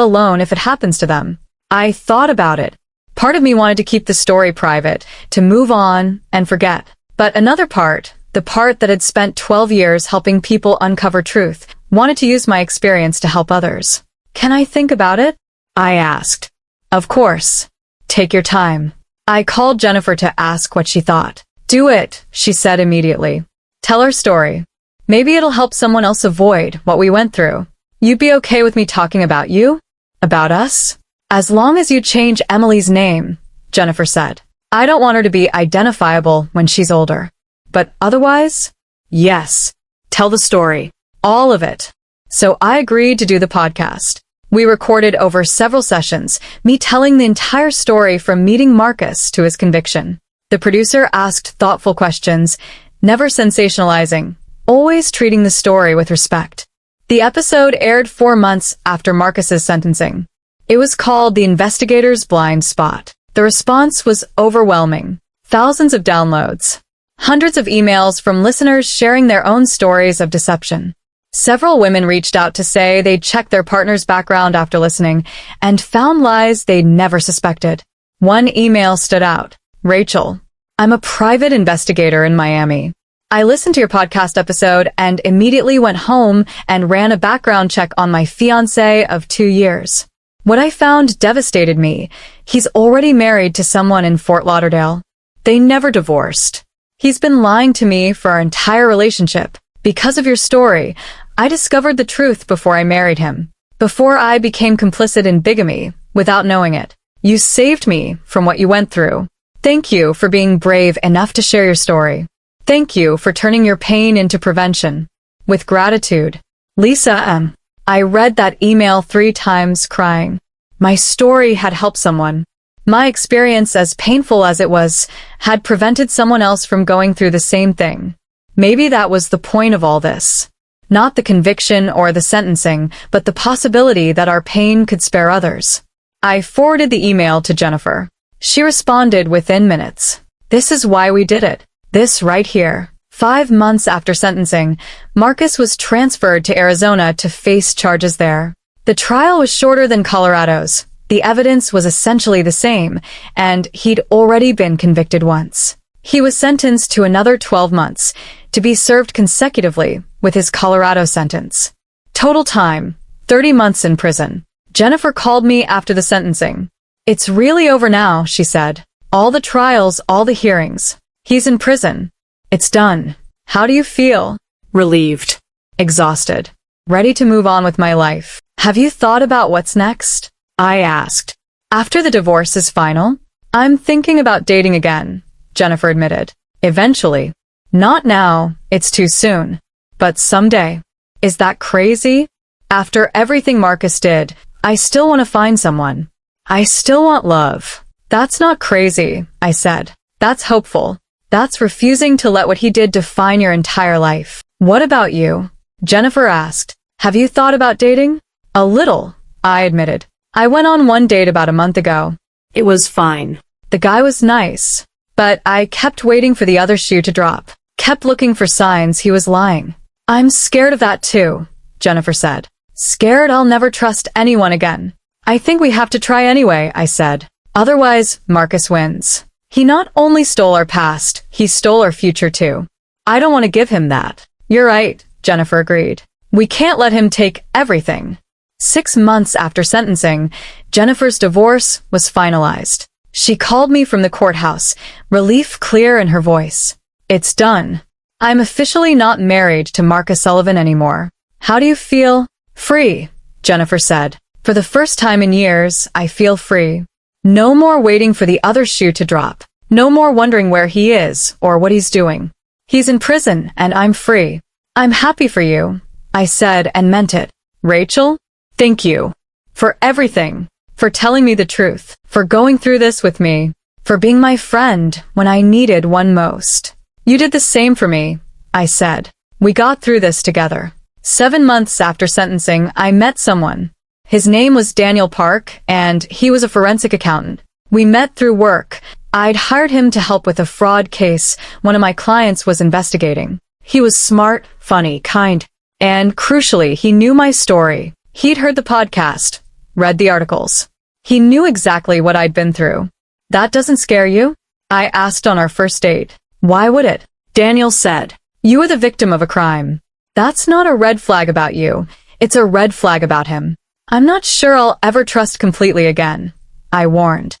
alone if it happens to them. I thought about it. Part of me wanted to keep the story private, to move on and forget. But another part, the part that had spent 12 years helping people uncover truth, wanted to use my experience to help others. Can I think about it? I asked. Of course. Take your time. I called Jennifer to ask what she thought. Do it, she said immediately. Tell her story. Maybe it'll help someone else avoid what we went through. You'd be okay with me talking about you? About us? As long as you change Emily's name, Jennifer said. I don't want her to be identifiable when she's older. But otherwise? Yes. Tell the story. All of it. So I agreed to do the podcast. We recorded over several sessions, me telling the entire story from meeting Marcus to his conviction. The producer asked thoughtful questions, never sensationalizing, always treating the story with respect. The episode aired 4 months after Marcus's sentencing. It was called The Investigator's Blind Spot. The response was overwhelming. Thousands of downloads. Hundreds of emails from listeners sharing their own stories of deception. Several women reached out to say they'd checked their partner's background after listening and found lies they'd never suspected. One email stood out. Rachel, I'm a private investigator in Miami. I listened to your podcast episode and immediately went home and ran a background check on my fiancé of 2 years. What I found devastated me. He's already married to someone in Fort Lauderdale. They never divorced. He's been lying to me for our entire relationship. Because of your story, I discovered the truth before I married him. Before I became complicit in bigamy, without knowing it. You saved me from what you went through. Thank you for being brave enough to share your story. Thank you for turning your pain into prevention. With gratitude, Lisa M. I read that email 3 times crying. My story had helped someone. My experience, as painful as it was, had prevented someone else from going through the same thing. Maybe that was the point of all this. Not the conviction or the sentencing, but the possibility that our pain could spare others. I forwarded the email to Jennifer. She responded within minutes. This is why we did it. This right here. 5 months after sentencing, Marcus was transferred to Arizona to face charges there. The trial was shorter than Colorado's. The evidence was essentially the same, and he'd already been convicted once. He was sentenced to another 12 months, to be served consecutively with his Colorado sentence. Total time, 30 months in prison. Jennifer called me after the sentencing. It's really over now, she said. All the trials, all the hearings. He's in prison. It's done. How do you feel? Relieved. Exhausted. Ready to move on with my life. Have you thought about what's next? I asked. After the divorce is final? I'm thinking about dating again, Jennifer admitted. Eventually. Not now, it's too soon. But someday. Is that crazy? After everything Marcus did, I still want to find someone. I still want love. That's not crazy, I said. That's hopeful. That's refusing to let what he did define your entire life. What about you? Jennifer asked. Have you thought about dating? A little, I admitted. I went on one date about a month ago. It was fine. The guy was nice, but I kept waiting for the other shoe to drop. Kept looking for signs he was lying. I'm scared of that too, Jennifer said. Scared I'll never trust anyone again. I think we have to try anyway, I said. Otherwise, Marcus wins. He not only stole our past, he stole our future too. I don't want to give him that. You're right, Jennifer agreed. We can't let him take everything. 6 months after sentencing, Jennifer's divorce was finalized. She called me from the courthouse, relief clear in her voice. It's done. I'm officially not married to Marcus Sullivan anymore. How do you feel? Free, Jennifer said. For the first time in years, I feel free. No more waiting for the other shoe to drop. No more wondering where he is or what he's doing. He's in prison and I'm free. I'm happy for you, I said and meant it. Rachel, thank you. For everything. For telling me the truth. For going through this with me. For being my friend when I needed one most. You did the same for me, I said. We got through this together. 7 months after sentencing, I met someone. His name was Daniel Park, and he was a forensic accountant. We met through work. I'd hired him to help with a fraud case one of my clients was investigating. He was smart, funny, kind, and crucially, he knew my story. He'd heard the podcast, read the articles. He knew exactly what I'd been through. That doesn't scare you? I asked on our first date. Why would it? Daniel said, you were the victim of a crime. That's not a red flag about you. It's a red flag about him. I'm not sure I'll ever trust completely again, I warned.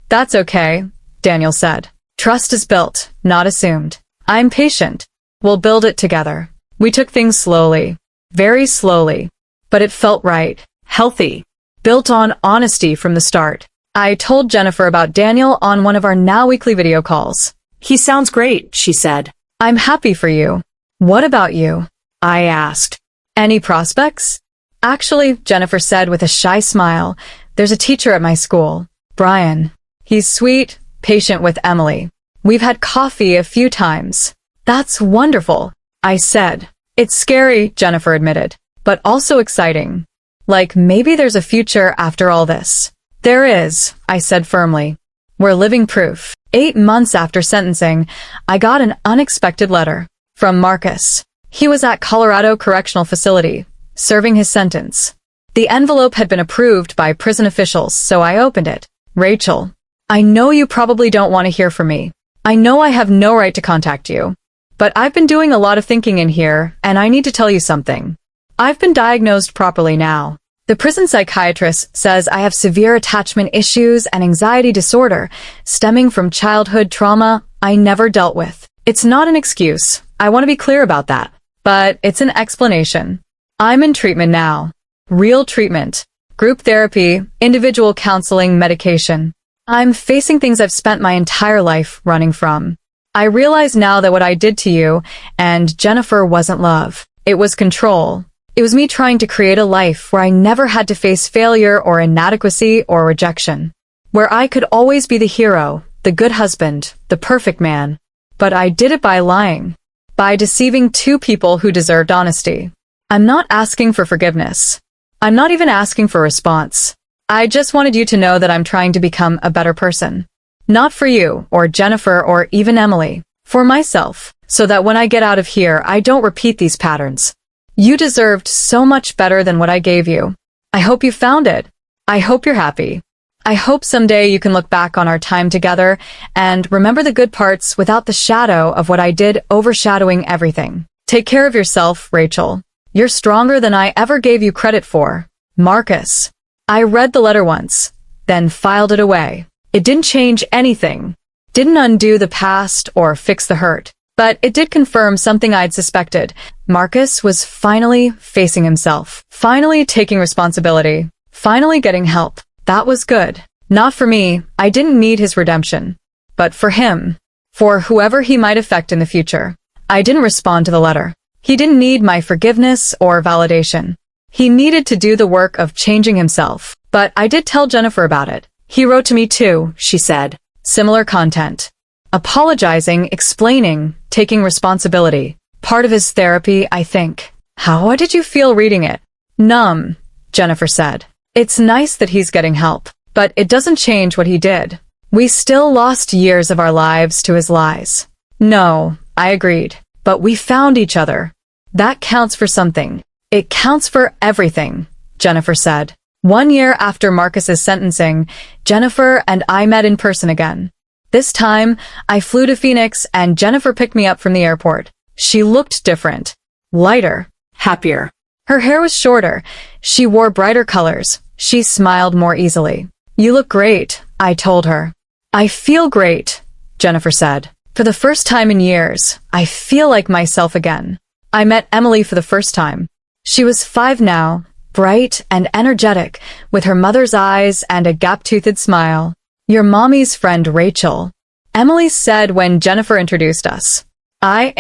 That's okay, Daniel said. Trust is built, not assumed. I'm patient. We'll build it together. We took things slowly. Very slowly. But it felt right. Healthy. Built on honesty from the start. I told Jennifer about Daniel on one of our now weekly video calls. He sounds great, she said. I'm happy for you. What about you? I asked. Any prospects? Actually, Jennifer said with a shy smile, there's a teacher at my school, Brian. He's sweet, patient with Emily. We've had coffee a few times. That's wonderful, I said. It's scary, Jennifer admitted, but also exciting. Like maybe there's a future after all this. There is, I said firmly. We're living proof. 8 months after sentencing, I got an unexpected letter from Marcus. He was at Colorado Correctional Facility, serving his sentence. The envelope had been approved by prison officials, so I opened it. Rachel, I know you probably don't want to hear from me. I know I have no right to contact you. But I've been doing a lot of thinking in here, and I need to tell you something. I've been diagnosed properly now. The prison psychiatrist says I have severe attachment issues and anxiety disorder stemming from childhood trauma I never dealt with. It's not an excuse. I want to be clear about that. But it's an explanation. I'm in treatment now. Real treatment. Group therapy, individual counseling, medication. I'm facing things I've spent my entire life running from. I realize now that what I did to you and Jennifer wasn't love. It was control. It was me trying to create a life where I never had to face failure or inadequacy or rejection. Where I could always be the hero, the good husband, the perfect man. But I did it by lying. By deceiving 2 people who deserved honesty. I'm not asking for forgiveness. I'm not even asking for a response. I just wanted you to know that I'm trying to become a better person. Not for you, or Jennifer, or even Emily. For myself, so that when I get out of here, I don't repeat these patterns. You deserved so much better than what I gave you. I hope you found it. I hope you're happy. I hope someday you can look back on our time together and remember the good parts without the shadow of what I did overshadowing everything. Take care of yourself, Rachel. You're stronger than I ever gave you credit for. Marcus. I read the letter once, then filed it away. It didn't change anything. Didn't undo the past or fix the hurt. But it did confirm something I'd suspected. Marcus was finally facing himself. Finally taking responsibility. Finally getting help. That was good. Not for me. I didn't need his redemption. But for him. For whoever he might affect in the future. I didn't respond to the letter. He didn't need my forgiveness or validation. He needed to do the work of changing himself. But I did tell Jennifer about it. He wrote to me too, she said. Similar content. Apologizing, explaining, taking responsibility. Part of his therapy, I think. How did you feel reading it? Numb, Jennifer said. It's nice that he's getting help, but it doesn't change what he did. We still lost years of our lives to his lies. No, I agreed. But we found each other. That counts for something. It counts for everything, Jennifer said. 1 year after Marcus's sentencing, Jennifer and I met in person again. This time, I flew to Phoenix and Jennifer picked me up from the airport. She looked different. Lighter. Happier. Her hair was shorter. She wore brighter colors. She smiled more easily. You look great, I told her. I feel great, Jennifer said. For the first time in years, I feel like myself again. I met Emily for the first time. She was 5 now, bright and energetic, with her mother's eyes and a gap-toothed smile. Your mommy's friend Rachel, Emily said when Jennifer introduced us. I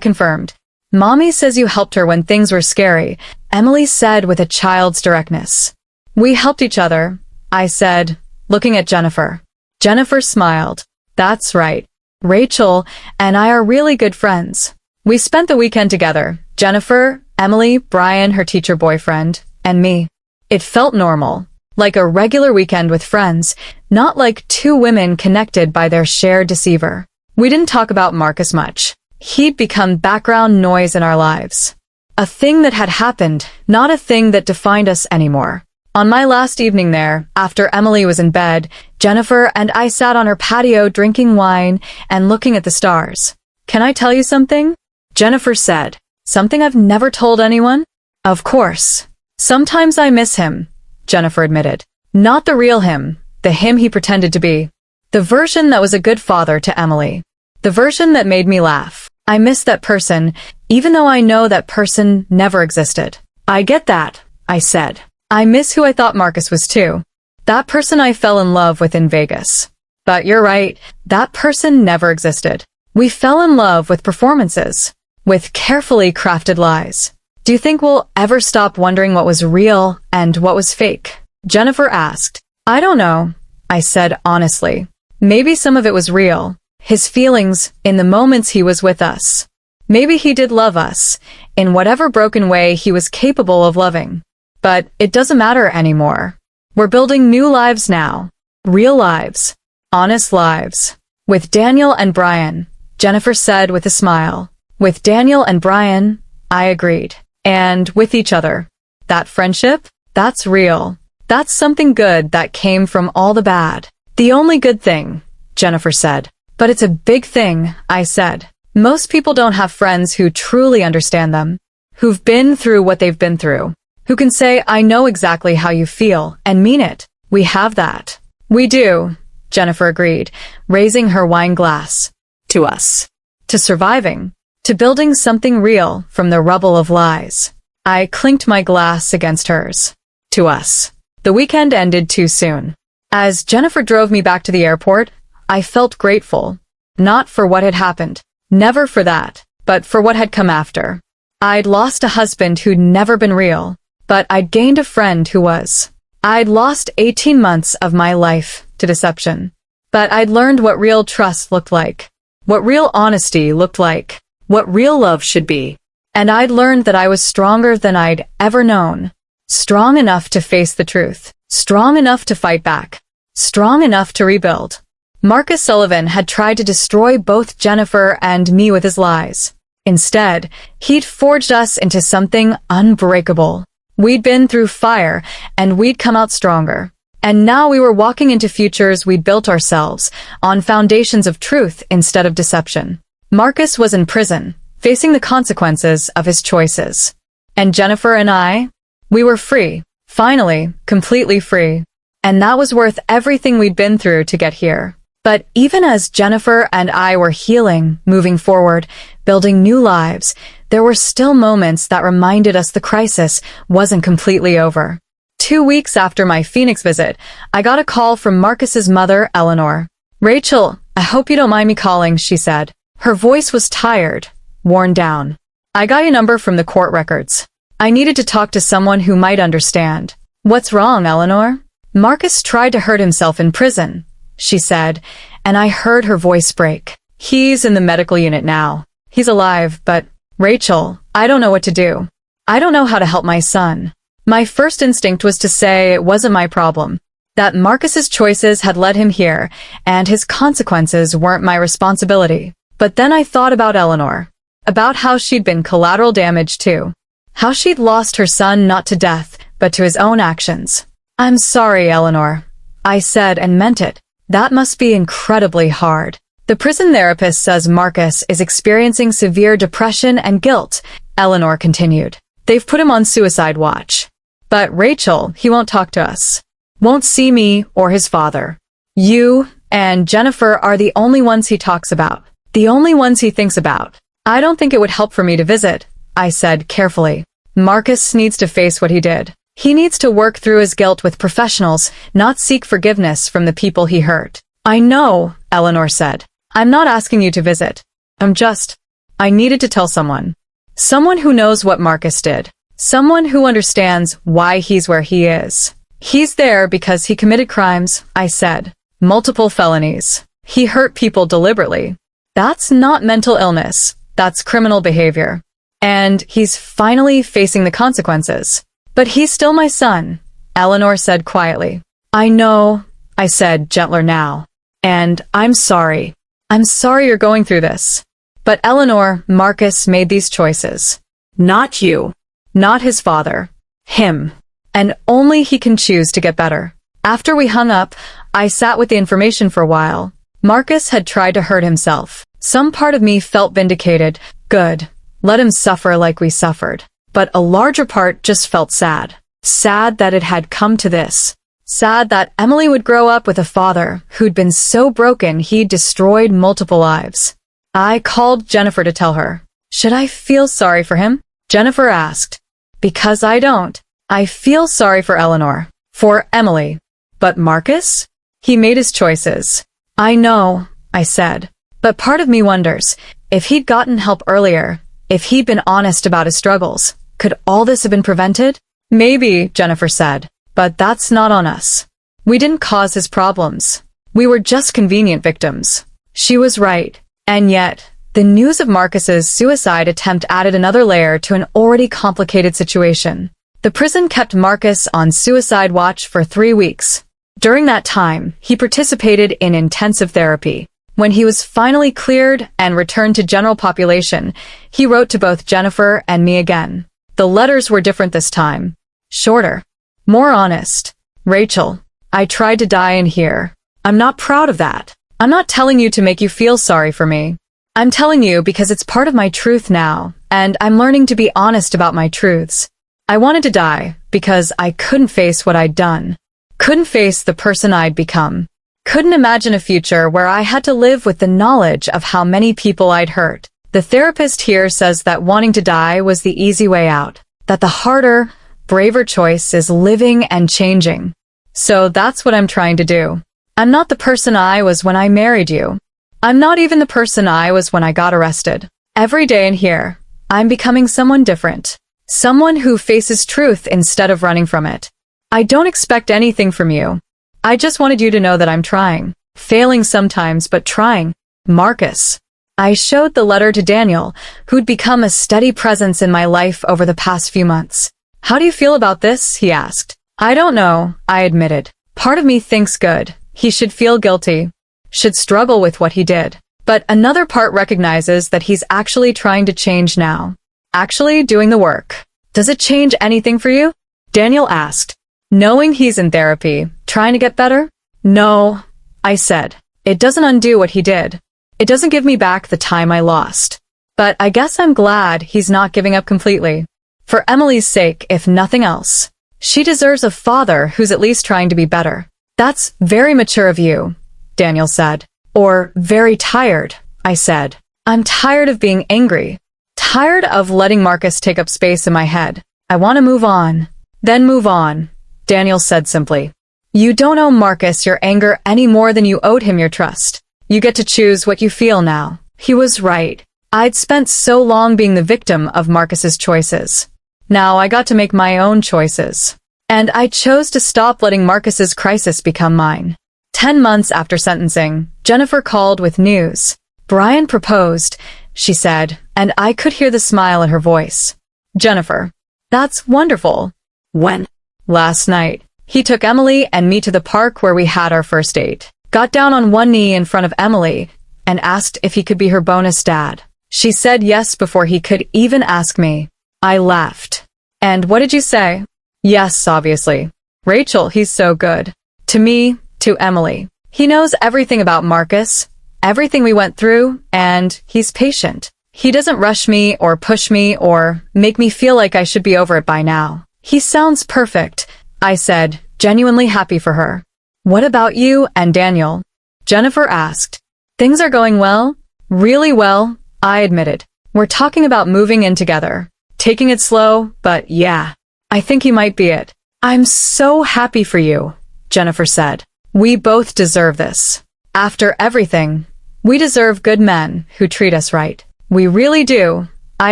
confirmed. Mommy says you helped her when things were scary, Emily said with a child's directness. We helped each other, I said, looking at Jennifer. Jennifer smiled. That's right. Rachel and I are really good friends. We spent the weekend together, Jennifer, Emily, Brian, her teacher boyfriend, and me. It felt normal, like a regular weekend with friends, not like 2 women connected by their shared deceiver. We didn't talk about Marcus much. He'd become background noise in our lives. A thing that had happened, not a thing that defined us anymore. On my last evening there, after Emily was in bed, Jennifer and I sat on her patio drinking wine and looking at the stars. Can I tell you something? Jennifer said. Something I've never told anyone? Of course. Sometimes I miss him, Jennifer admitted. Not the real him, the him he pretended to be. The version that was a good father to Emily. The version that made me laugh. I miss that person, even though I know that person never existed. I get that, I said. I miss who I thought Marcus was too. That person I fell in love with in Vegas. But you're right, that person never existed. We fell in love with performances. With carefully crafted lies. Do you think we'll ever stop wondering what was real and what was fake? Jennifer asked. I don't know, I said honestly. Maybe some of it was real. His feelings in the moments he was with us. Maybe he did love us, in whatever broken way he was capable of loving. But it doesn't matter anymore. We're building new lives now. Real lives. Honest lives. With Daniel and Brian, Jennifer said with a smile. With Daniel and Brian, I agreed. And with each other. That friendship? That's real. That's something good that came from all the bad. The only good thing, Jennifer said. But it's a big thing, I said. Most people don't have friends who truly understand them, who've been through what they've been through, who can say, I know exactly how you feel, and mean it. We have that. We do, Jennifer agreed, raising her wine glass. To us. To surviving. To building something real from the rubble of lies. I clinked my glass against hers. To us. The weekend ended too soon. As Jennifer drove me back to the airport, I felt grateful. Not for what had happened. Never for that. But for what had come after. I'd lost a husband who'd never been real. But I'd gained a friend who was. I'd lost 18 months of my life to deception. But I'd learned what real trust looked like. What real honesty looked like. What real love should be. And I'd learned that I was stronger than I'd ever known. Strong enough to face the truth. Strong enough to fight back. Strong enough to rebuild. Marcus Sullivan had tried to destroy both Jennifer and me with his lies. Instead, he'd forged us into something unbreakable. We'd been through fire, and we'd come out stronger. And now we were walking into futures we'd built ourselves, on foundations of truth instead of deception. Marcus was in prison, facing the consequences of his choices. And Jennifer and I? We were free. Finally, completely free. And that was worth everything we'd been through to get here. But even as Jennifer and I were healing, moving forward, building new lives, there were still moments that reminded us the crisis wasn't completely over. 2 weeks after my Phoenix visit, I got a call from Marcus's mother, Eleanor. Rachel, I hope you don't mind me calling, she said. Her voice was tired, worn down. I got your number from the court records. I needed to talk to someone who might understand. What's wrong, Eleanor? Marcus tried to hurt himself in prison, she said, and I heard her voice break. He's in the medical unit now. He's alive, but, Rachel, I don't know what to do. I don't know how to help my son. My first instinct was to say it wasn't my problem, that Marcus's choices had led him here, and his consequences weren't my responsibility. But then I thought about Eleanor, about how she'd been collateral damage too, how she'd lost her son not to death, but to his own actions. I'm sorry, Eleanor, I said and meant it. That must be incredibly hard. The prison therapist says Marcus is experiencing severe depression and guilt, Eleanor continued. They've put him on suicide watch. But Rachel, he won't talk to us. Won't see me or his father. You and Jennifer are the only ones he talks about. The only ones he thinks about. I don't think it would help for me to visit, I said carefully. Marcus needs to face what he did. He needs to work through his guilt with professionals, not seek forgiveness from the people he hurt. I know, Eleanor said. I'm not asking you to visit. I needed to tell someone. Someone who knows what Marcus did. Someone who understands why he's where he is. He's there because he committed crimes, I said. Multiple felonies. He hurt people deliberately. That's not mental illness. That's criminal behavior. And he's finally facing the consequences. But he's still my son, Eleanor said quietly. I know, I said gentler now. And I'm sorry. I'm sorry you're going through this. But Eleanor, Marcus made these choices. Not you. Not his father. Him. And only he can choose to get better. After we hung up, I sat with the information for a while. Marcus had tried to hurt himself. Some part of me felt vindicated. Good. Let him suffer like we suffered. But a larger part just felt sad. Sad that it had come to this. Sad that Emily would grow up with a father who'd been so broken he'd destroyed multiple lives. I called Jennifer to tell her. Should I feel sorry for him? Jennifer asked. Because I don't. I feel sorry for Eleanor. For Emily. But Marcus? He made his choices. I know, I said. But part of me wonders, if he'd gotten help earlier, if he'd been honest about his struggles, Could all this have been prevented? Maybe, Jennifer said, but that's not on us. We didn't cause his problems. We were just convenient victims. She was right. And yet, the news of Marcus's suicide attempt added another layer to an already complicated situation. The prison kept Marcus on suicide watch for 3 weeks. During that time, he participated in intensive therapy. When he was finally cleared and returned to general population, he wrote to both Jennifer and me again. The letters were different this time. Shorter. More honest. Rachel, I tried to die in here. I'm not proud of that. I'm not telling you to make you feel sorry for me. I'm telling you because it's part of my truth now, and I'm learning to be honest about my truths. I wanted to die because I couldn't face what I'd done. Couldn't face the person I'd become. Couldn't imagine a future where I had to live with the knowledge of how many people I'd hurt. The therapist here says that wanting to die was the easy way out. That the harder, braver choice is living and changing. So that's what I'm trying to do. I'm not the person I was when I married you. I'm not even the person I was when I got arrested. Every day in here, I'm becoming someone different. Someone who faces truth instead of running from it. I don't expect anything from you. I just wanted you to know that I'm trying. Failing sometimes, but trying. Marcus. I showed the letter to Daniel, who'd become a steady presence in my life over the past few months. How do you feel about this? He asked. I don't know, I admitted. Part of me thinks good. He should feel guilty. Should struggle with what he did. But another part recognizes that he's actually trying to change now. Actually doing the work. Does it change anything for you? Daniel asked. Knowing he's in therapy, trying to get better? No, I said. It doesn't undo what he did. It doesn't give me back the time I lost. But I guess I'm glad he's not giving up completely. For Emily's sake, if nothing else. She deserves a father who's at least trying to be better. That's very mature of you, Daniel said. Or very tired, I said. I'm tired of being angry. Tired of letting Marcus take up space in my head. I want to move on. Then move on, Daniel said simply. You don't owe Marcus your anger any more than you owed him your trust. You get to choose what you feel now. He was right. I'd spent so long being the victim of Marcus's choices. Now I got to make my own choices. And I chose to stop letting Marcus's crisis become mine. 10 months after sentencing, Jennifer called with news. Brian proposed, she said, and I could hear the smile in her voice. Jennifer. That's wonderful. When? Last night. He took Emily and me to the park where we had our first date. Got down on one knee in front of Emily and asked if he could be her bonus dad. She said yes before he could even ask me. I laughed. And what did you say? Yes, obviously. Rachel, he's so good. To me, to Emily. He knows everything about Marcus, everything we went through, and he's patient. He doesn't rush me or push me or make me feel like I should be over it by now. He sounds perfect, I said, genuinely happy for her. What about you and Daniel? Jennifer asked. Things are going well? Really well, I admitted. We're talking about moving in together. Taking it slow, but yeah. I think he might be it. I'm so happy for you, Jennifer said. We both deserve this. After everything, we deserve good men who treat us right. We really do, I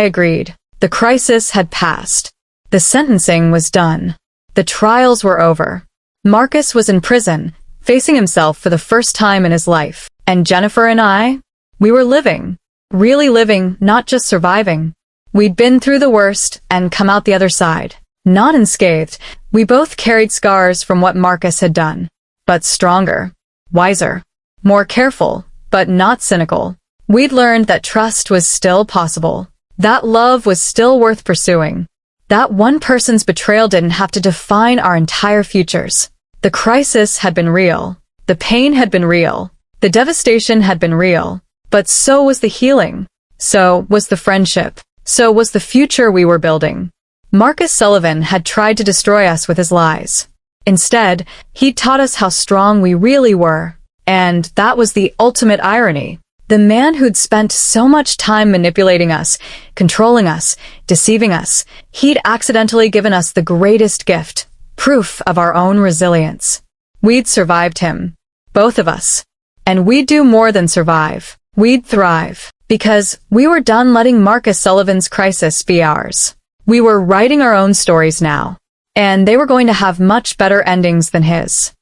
agreed. The crisis had passed. The sentencing was done. The trials were over. Marcus was in prison, facing himself for the first time in his life. And Jennifer and I? We were living. Really living, not just surviving. We'd been through the worst and come out the other side. Not unscathed. We both carried scars from what Marcus had done. But stronger. Wiser. More careful, but not cynical. We'd learned that trust was still possible. That love was still worth pursuing. That one person's betrayal didn't have to define our entire futures. The crisis had been real. The pain had been real. The devastation had been real. But so was the healing. So was the friendship. So was the future we were building. Marcus Sullivan had tried to destroy us with his lies. Instead, he taught us how strong we really were. And that was the ultimate irony. The man who'd spent so much time manipulating us, controlling us, deceiving us, he'd accidentally given us the greatest gift, proof of our own resilience. We'd survived him. Both of us. And we'd do more than survive. We'd thrive. Because we were done letting Marcus Sullivan's crisis be ours. We were writing our own stories now, and they were going to have much better endings than his.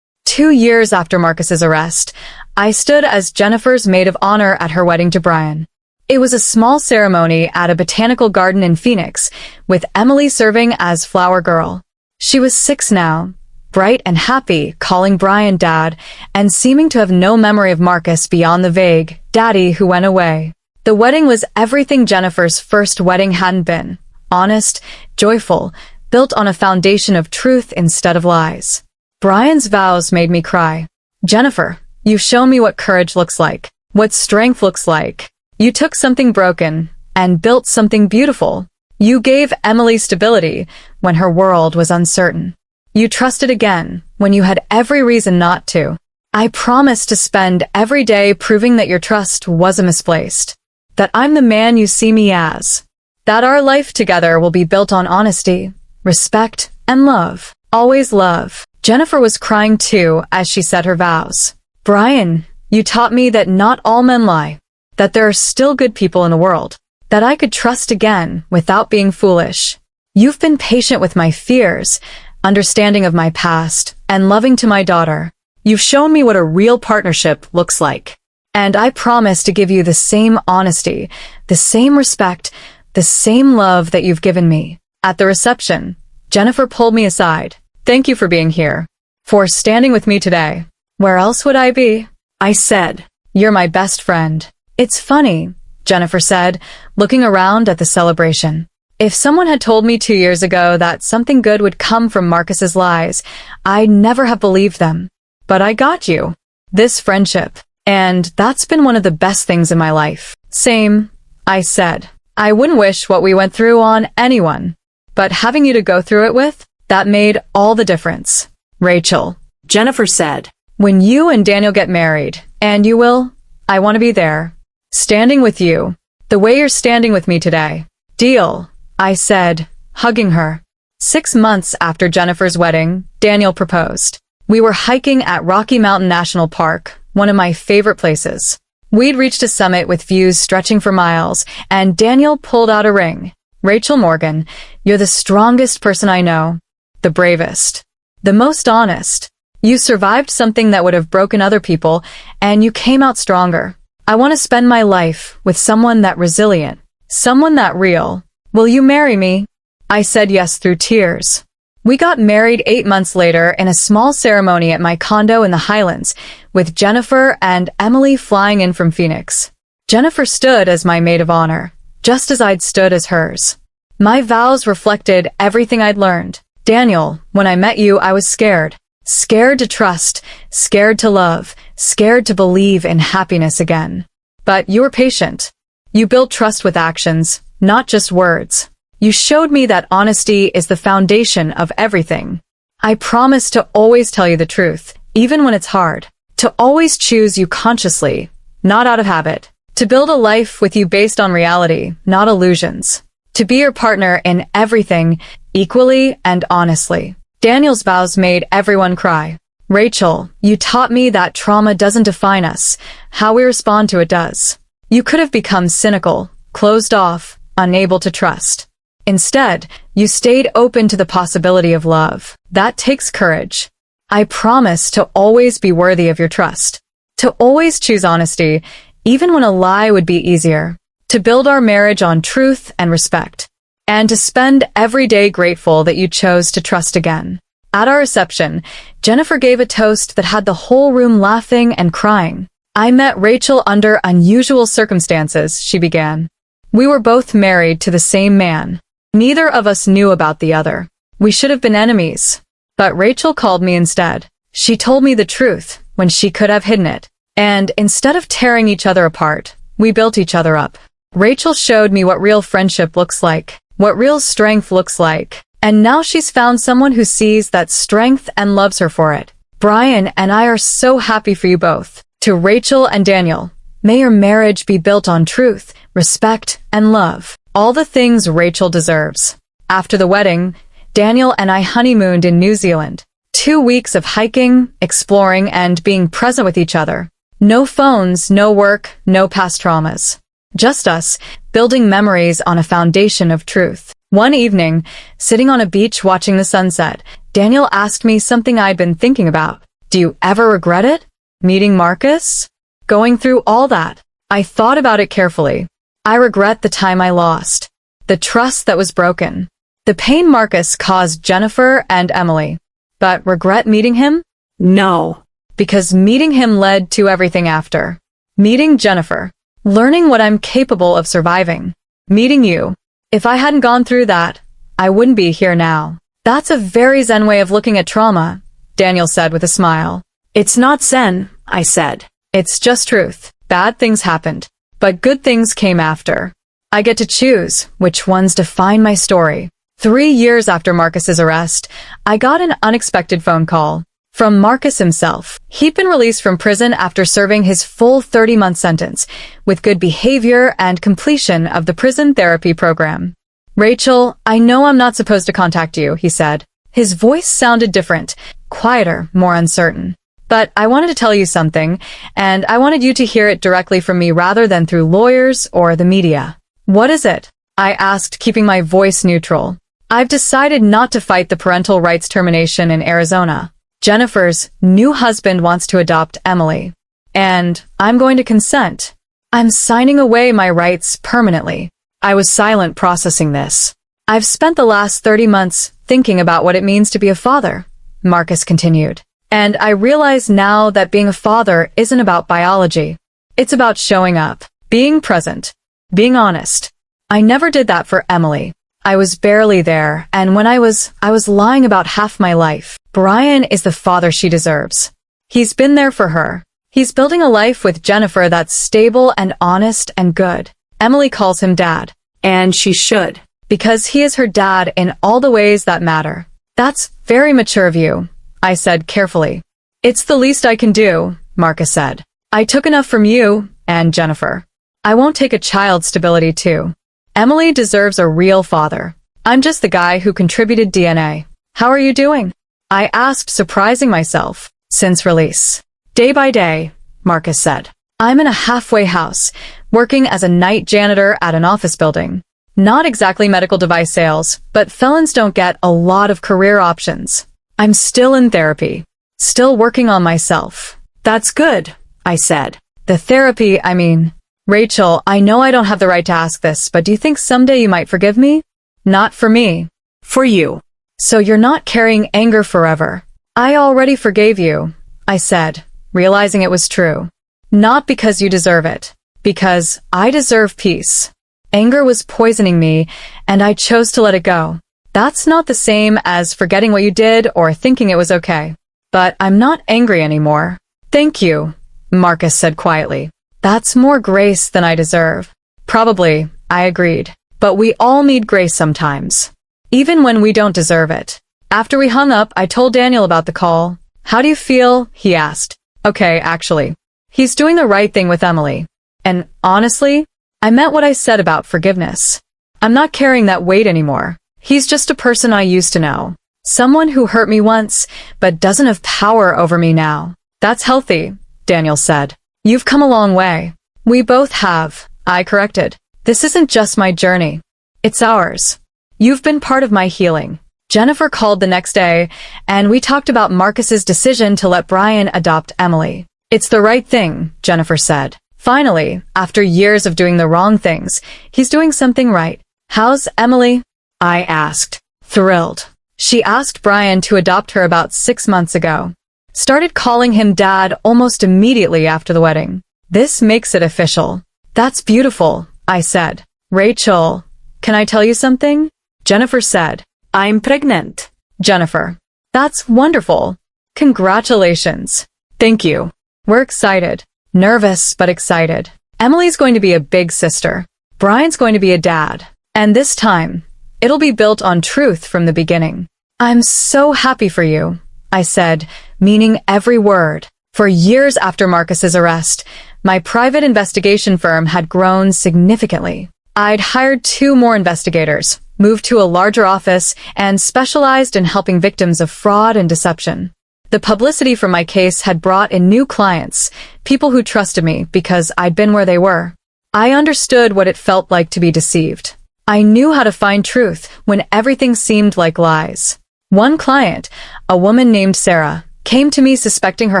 2 years after Marcus's arrest, I stood as Jennifer's maid of honor at her wedding to Brian. It was a small ceremony at a botanical garden in Phoenix, with Emily serving as flower girl. She was 6 now, bright and happy, calling Brian Dad, and seeming to have no memory of Marcus beyond the vague Daddy who went away. The wedding was everything Jennifer's first wedding hadn't been. Honest, joyful, built on a foundation of truth instead of lies. Brian's vows made me cry. Jennifer, you've shown me what courage looks like, what strength looks like. You took something broken and built something beautiful. You gave Emily stability when her world was uncertain. You trusted again when you had every reason not to. I promise to spend every day proving that your trust wasn't misplaced, that I'm the man you see me as, that our life together will be built on honesty, respect, and love. Always love. Jennifer was crying too as she said her vows. Brian, you taught me that not all men lie, that there are still good people in the world, that I could trust again without being foolish. You've been patient with my fears, understanding of my past, and loving to my daughter. You've shown me what a real partnership looks like. And I promise to give you the same honesty, the same respect, the same love that you've given me. At the reception, Jennifer pulled me aside. Thank you for being here, for standing with me today. Where else would I be? I said. You're my best friend. It's funny, Jennifer said, looking around at the celebration. If someone had told me 2 years ago that something good would come from Marcus's lies, I'd never have believed them. But I got you. This friendship. And that's been one of the best things in my life. Same, I said. I wouldn't wish what we went through on anyone. But having you to go through it with, that made all the difference. Rachel, Jennifer said. When you and Daniel get married, and you will, I want to be there. Standing with you, the way you're standing with me today. Deal, I said, hugging her. 6 months after Jennifer's wedding, Daniel proposed. We were hiking at Rocky Mountain National Park, one of my favorite places. We'd reached a summit with views stretching for miles, and Daniel pulled out a ring. Rachel Morgan, you're the strongest person I know, the bravest, the most honest. You survived something that would have broken other people, and you came out stronger. I want to spend my life with someone that resilient, someone that real. Will you marry me? I said yes through tears. We got married 8 months later in a small ceremony at my condo in the Highlands, with Jennifer and Emily flying in from Phoenix. Jennifer stood as my maid of honor, just as I'd stood as hers. My vows reflected everything I'd learned. Daniel, when I met you, I was scared. Scared to trust, scared to love, scared to believe in happiness again. But you were patient. You built trust with actions, not just words. You showed me that honesty is the foundation of everything. I promise to always tell you the truth, even when it's hard. To always choose you consciously, not out of habit. To build a life with you based on reality, not illusions. To be your partner in everything, equally and honestly. Daniel's vows made everyone cry. Rachel, you taught me that trauma doesn't define us. How we respond to it does. You could have become cynical, closed off, unable to trust. Instead, you stayed open to the possibility of love. That takes courage. I promise to always be worthy of your trust. To always choose honesty, even when a lie would be easier. To build our marriage on truth and respect. And to spend every day grateful that you chose to trust again. At our reception, Jennifer gave a toast that had the whole room laughing and crying. I met Rachel under unusual circumstances, she began. We were both married to the same man. Neither of us knew about the other. We should have been enemies. But Rachel called me instead. She told me the truth when she could have hidden it. And instead of tearing each other apart, we built each other up. Rachel showed me what real friendship looks like, what real strength looks like. And now she's found someone who sees that strength and loves her for it. Brian and I are so happy for you both. To Rachel and Daniel, may your marriage be built on truth, respect, and love. All the things Rachel deserves. After the wedding, Daniel and I honeymooned in New Zealand. 2 weeks of hiking, exploring, and being present with each other. No phones, no work, no past traumas. Just us, building memories on a foundation of truth. One evening, sitting on a beach watching the sunset, Daniel asked me something I'd been thinking about. Do you ever regret it? Meeting Marcus? Going through all that? I thought about it carefully. I regret the time I lost, the trust that was broken, the pain Marcus caused Jennifer and Emily. But regret meeting him? No. Because meeting him led to everything after. Meeting Jennifer. Learning what I'm capable of surviving. Meeting you. If I hadn't gone through that, I wouldn't be here now. That's a very zen way of looking at trauma, Daniel said with a smile. It's not zen, I said. It's just truth. Bad things happened, but good things came after. I get to choose which ones define my story. 3 years after Marcus's arrest, I got an unexpected phone call from Marcus himself. He'd been released from prison after serving his full 30-month sentence, with good behavior and completion of the prison therapy program. Rachel, I know I'm not supposed to contact you, he said. His voice sounded different, quieter, more uncertain. But I wanted to tell you something, and I wanted you to hear it directly from me rather than through lawyers or the media. What is it? I asked, keeping my voice neutral. I've decided not to fight the parental rights termination in Arizona. Jennifer's new husband wants to adopt Emily. And I'm going to consent. I'm signing away my rights permanently. I was silent processing this. I've spent the last 30 months thinking about what it means to be a father, Marcus continued. And I realize now that being a father isn't about biology. It's about showing up, being present, being honest. I never did that for Emily. I was barely there, and when I was lying about half my life. Brian is the father she deserves. He's been there for her. He's building a life with Jennifer that's stable and honest and good. Emily calls him dad. And she should. Because he is her dad in all the ways that matter. That's very mature of you, I said carefully. It's the least I can do, Marcus said. I took enough from you and Jennifer. I won't take a child's stability too. Emily deserves a real father. I'm just the guy who contributed DNA. How are you doing? I asked, surprising myself. Since release. Day by day, Marcus said. I'm in a halfway house, working as a night janitor at an office building. Not exactly medical device sales, but felons don't get a lot of career options. I'm still in therapy. Still working on myself. That's good, I said. The therapy, I mean. Rachel, I know I don't have the right to ask this, but do you think someday you might forgive me? Not for me. For you. So you're not carrying anger forever. I already forgave you, I said, realizing it was true. Not because you deserve it. Because I deserve peace. Anger was poisoning me, and I chose to let it go. That's not the same as forgetting what you did or thinking it was okay. But I'm not angry anymore. Thank you, Marcus said quietly. That's more grace than I deserve. Probably, I agreed. But we all need grace sometimes. Even when we don't deserve it. After we hung up, I told Daniel about the call. How do you feel? He asked. Okay, actually. He's doing the right thing with Emily. And honestly, I meant what I said about forgiveness. I'm not carrying that weight anymore. He's just a person I used to know. Someone who hurt me once, but doesn't have power over me now. That's healthy, Daniel said. You've come a long way. We both have, I corrected. This isn't just my journey. It's ours. You've been part of my healing. Jennifer called the next day, and we talked about Marcus's decision to let Brian adopt Emily. It's the right thing, Jennifer said. Finally, after years of doing the wrong things, he's doing something right. How's Emily? I asked. Thrilled. She asked Brian to adopt her about 6 months ago. Started calling him dad almost immediately after the wedding. This makes it official. That's beautiful, I said. Rachel, can I tell you something? Jennifer said. I'm pregnant. Jennifer. That's wonderful. Congratulations. Thank you. We're excited. Nervous, but excited. Emily's going to be a big sister. Brian's going to be a dad. And this time, it'll be built on truth from the beginning. I'm so happy for you, I said, meaning every word. For years after Marcus's arrest, my private investigation firm had grown significantly. I'd hired 2 more investigators, moved to a larger office, and specialized in helping victims of fraud and deception. The publicity from my case had brought in new clients, people who trusted me because I'd been where they were. I understood what it felt like to be deceived. I knew how to find truth when everything seemed like lies. One client, a woman named Sarah, came to me suspecting her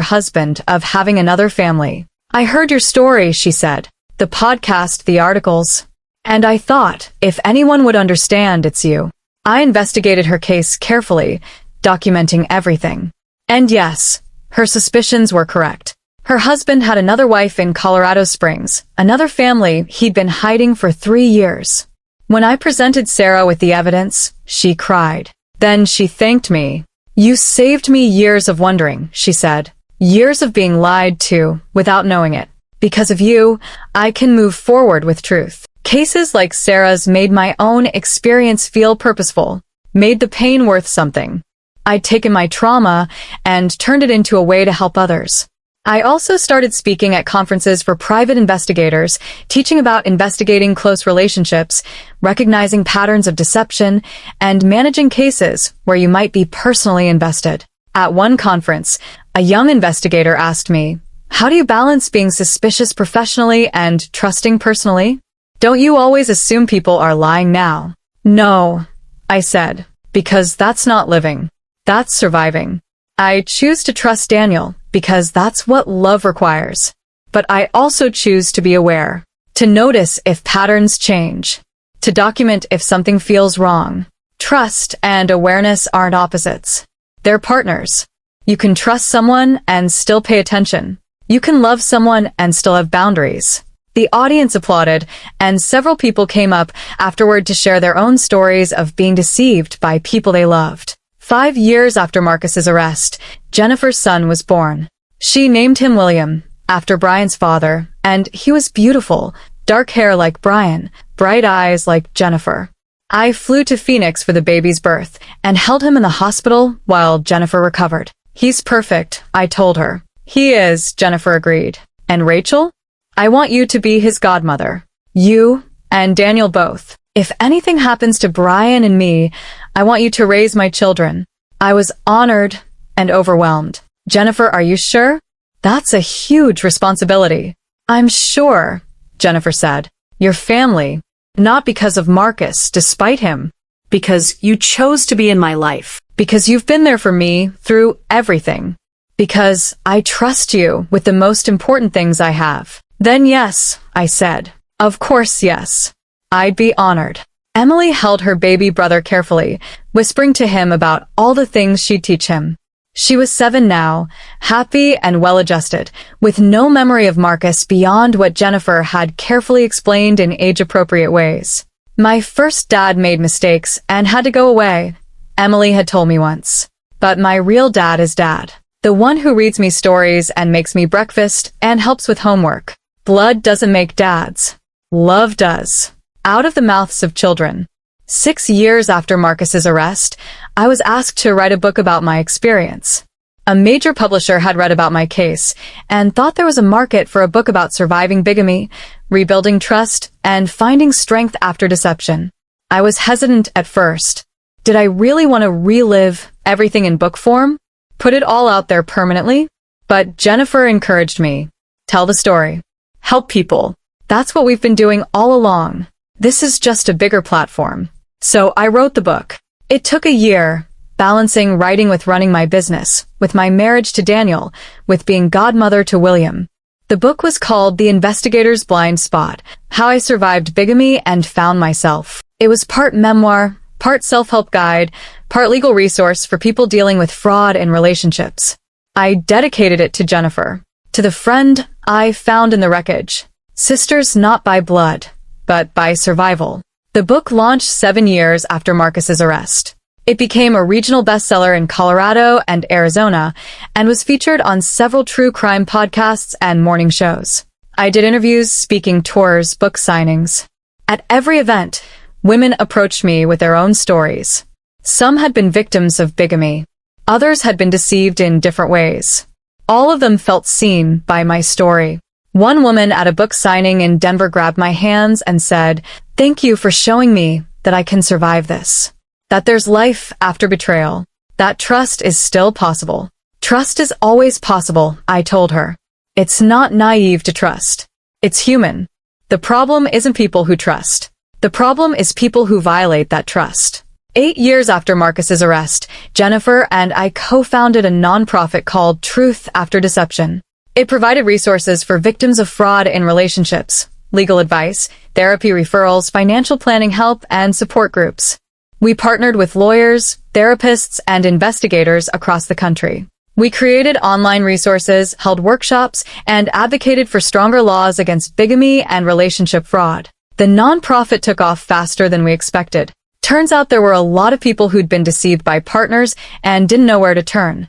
husband of having another family. "I heard your story," she said. "The podcast, the articles. And I thought, if anyone would understand, it's you." I investigated her case carefully, documenting everything. And yes, her suspicions were correct. Her husband had another wife in Colorado Springs, another family he'd been hiding for 3 years. When I presented Sarah with the evidence, she cried. Then she thanked me. "You saved me years of wondering," she said. "Years of being lied to without knowing it. Because of you, I can move forward with truth." Cases like Sarah's made my own experience feel purposeful, made the pain worth something. I'd taken my trauma and turned it into a way to help others. I also started speaking at conferences for private investigators, teaching about investigating close relationships, recognizing patterns of deception, and managing cases where you might be personally invested. At one conference, a young investigator asked me, "How do you balance being suspicious professionally and trusting personally? Don't you always assume people are lying now?" "No," I said, "because that's not living. That's surviving. I choose to trust Daniel because that's what love requires. But I also choose to be aware, to notice if patterns change, to document if something feels wrong. Trust and awareness aren't opposites. They're partners. You can trust someone and still pay attention. You can love someone and still have boundaries." The audience applauded, and several people came up afterward to share their own stories of being deceived by people they loved. 5 years after Marcus's arrest, Jennifer's son was born. She named him William, after Brian's father, and he was beautiful, dark hair like Brian, bright eyes like Jennifer. I flew to Phoenix for the baby's birth and held him in the hospital while Jennifer recovered. "He's perfect," I told her. "He is," Jennifer agreed. "And Rachel? I want you to be his godmother. You and Daniel both. If anything happens to Brian and me, I want you to raise my children." I was honored and overwhelmed. "Jennifer, are you sure? That's a huge responsibility." "I'm sure," Jennifer said. "Your family, not because of Marcus, despite him. Because you chose to be in my life. Because you've been there for me through everything. Because I trust you with the most important things I have." "Then yes," I said. "Of course yes. I'd be honored." Emily held her baby brother carefully, whispering to him about all the things she'd teach him. She was 7 now, happy and well-adjusted, with no memory of Marcus beyond what Jennifer had carefully explained in age-appropriate ways. "My first dad made mistakes and had to go away," Emily had told me once. "But my real dad is Dad. The one who reads me stories and makes me breakfast and helps with homework. Blood doesn't make dads. Love does." Out of the mouths of children. 6 years after Marcus's arrest, I was asked to write a book about my experience. A major publisher had read about my case and thought there was a market for a book about surviving bigamy, rebuilding trust, and finding strength after deception. I was hesitant at first. Did I really want to relive everything in book form? Put it all out there permanently? But Jennifer encouraged me. "Tell the story. Help people. That's what we've been doing all along. This is just a bigger platform." So I wrote the book. It took a year, balancing writing with running my business, with my marriage to Daniel, with being godmother to William. The book was called The Investigator's Blind Spot: How I Survived Bigamy and Found Myself. It was part memoir, part self-help guide, part legal resource for people dealing with fraud in relationships. I dedicated it to Jennifer, to the friend I found in the wreckage. Sisters not by blood, but by survival. The book launched 7 years after Marcus's arrest. It became a regional bestseller in Colorado and Arizona and was featured on several true crime podcasts and morning shows. I did interviews, speaking tours, book signings. At every event, women approached me with their own stories. Some had been victims of bigamy. Others had been deceived in different ways. All of them felt seen by my story. One woman at a book signing in Denver grabbed my hands and said, "Thank you for showing me that I can survive this. That there's life after betrayal. That trust is still possible." "Trust is always possible," I told her. "It's not naive to trust. It's human. The problem isn't people who trust. The problem is people who violate that trust. 8 years after Marcus's arrest, Jennifer and I co-founded a nonprofit called Truth After Deception. It provided resources for victims of fraud in relationships, legal advice, therapy referrals, financial planning help, and support groups. We partnered with lawyers, therapists, and investigators across the country. We created online resources, held workshops, and advocated for stronger laws against bigamy and relationship fraud. The nonprofit took off faster than we expected. Turns out there were a lot of people who'd been deceived by partners and didn't know where to turn.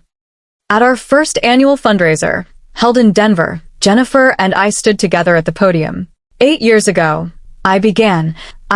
At our first annual fundraiser, held in Denver, Jennifer and I stood together at the podium. 8 years ago, I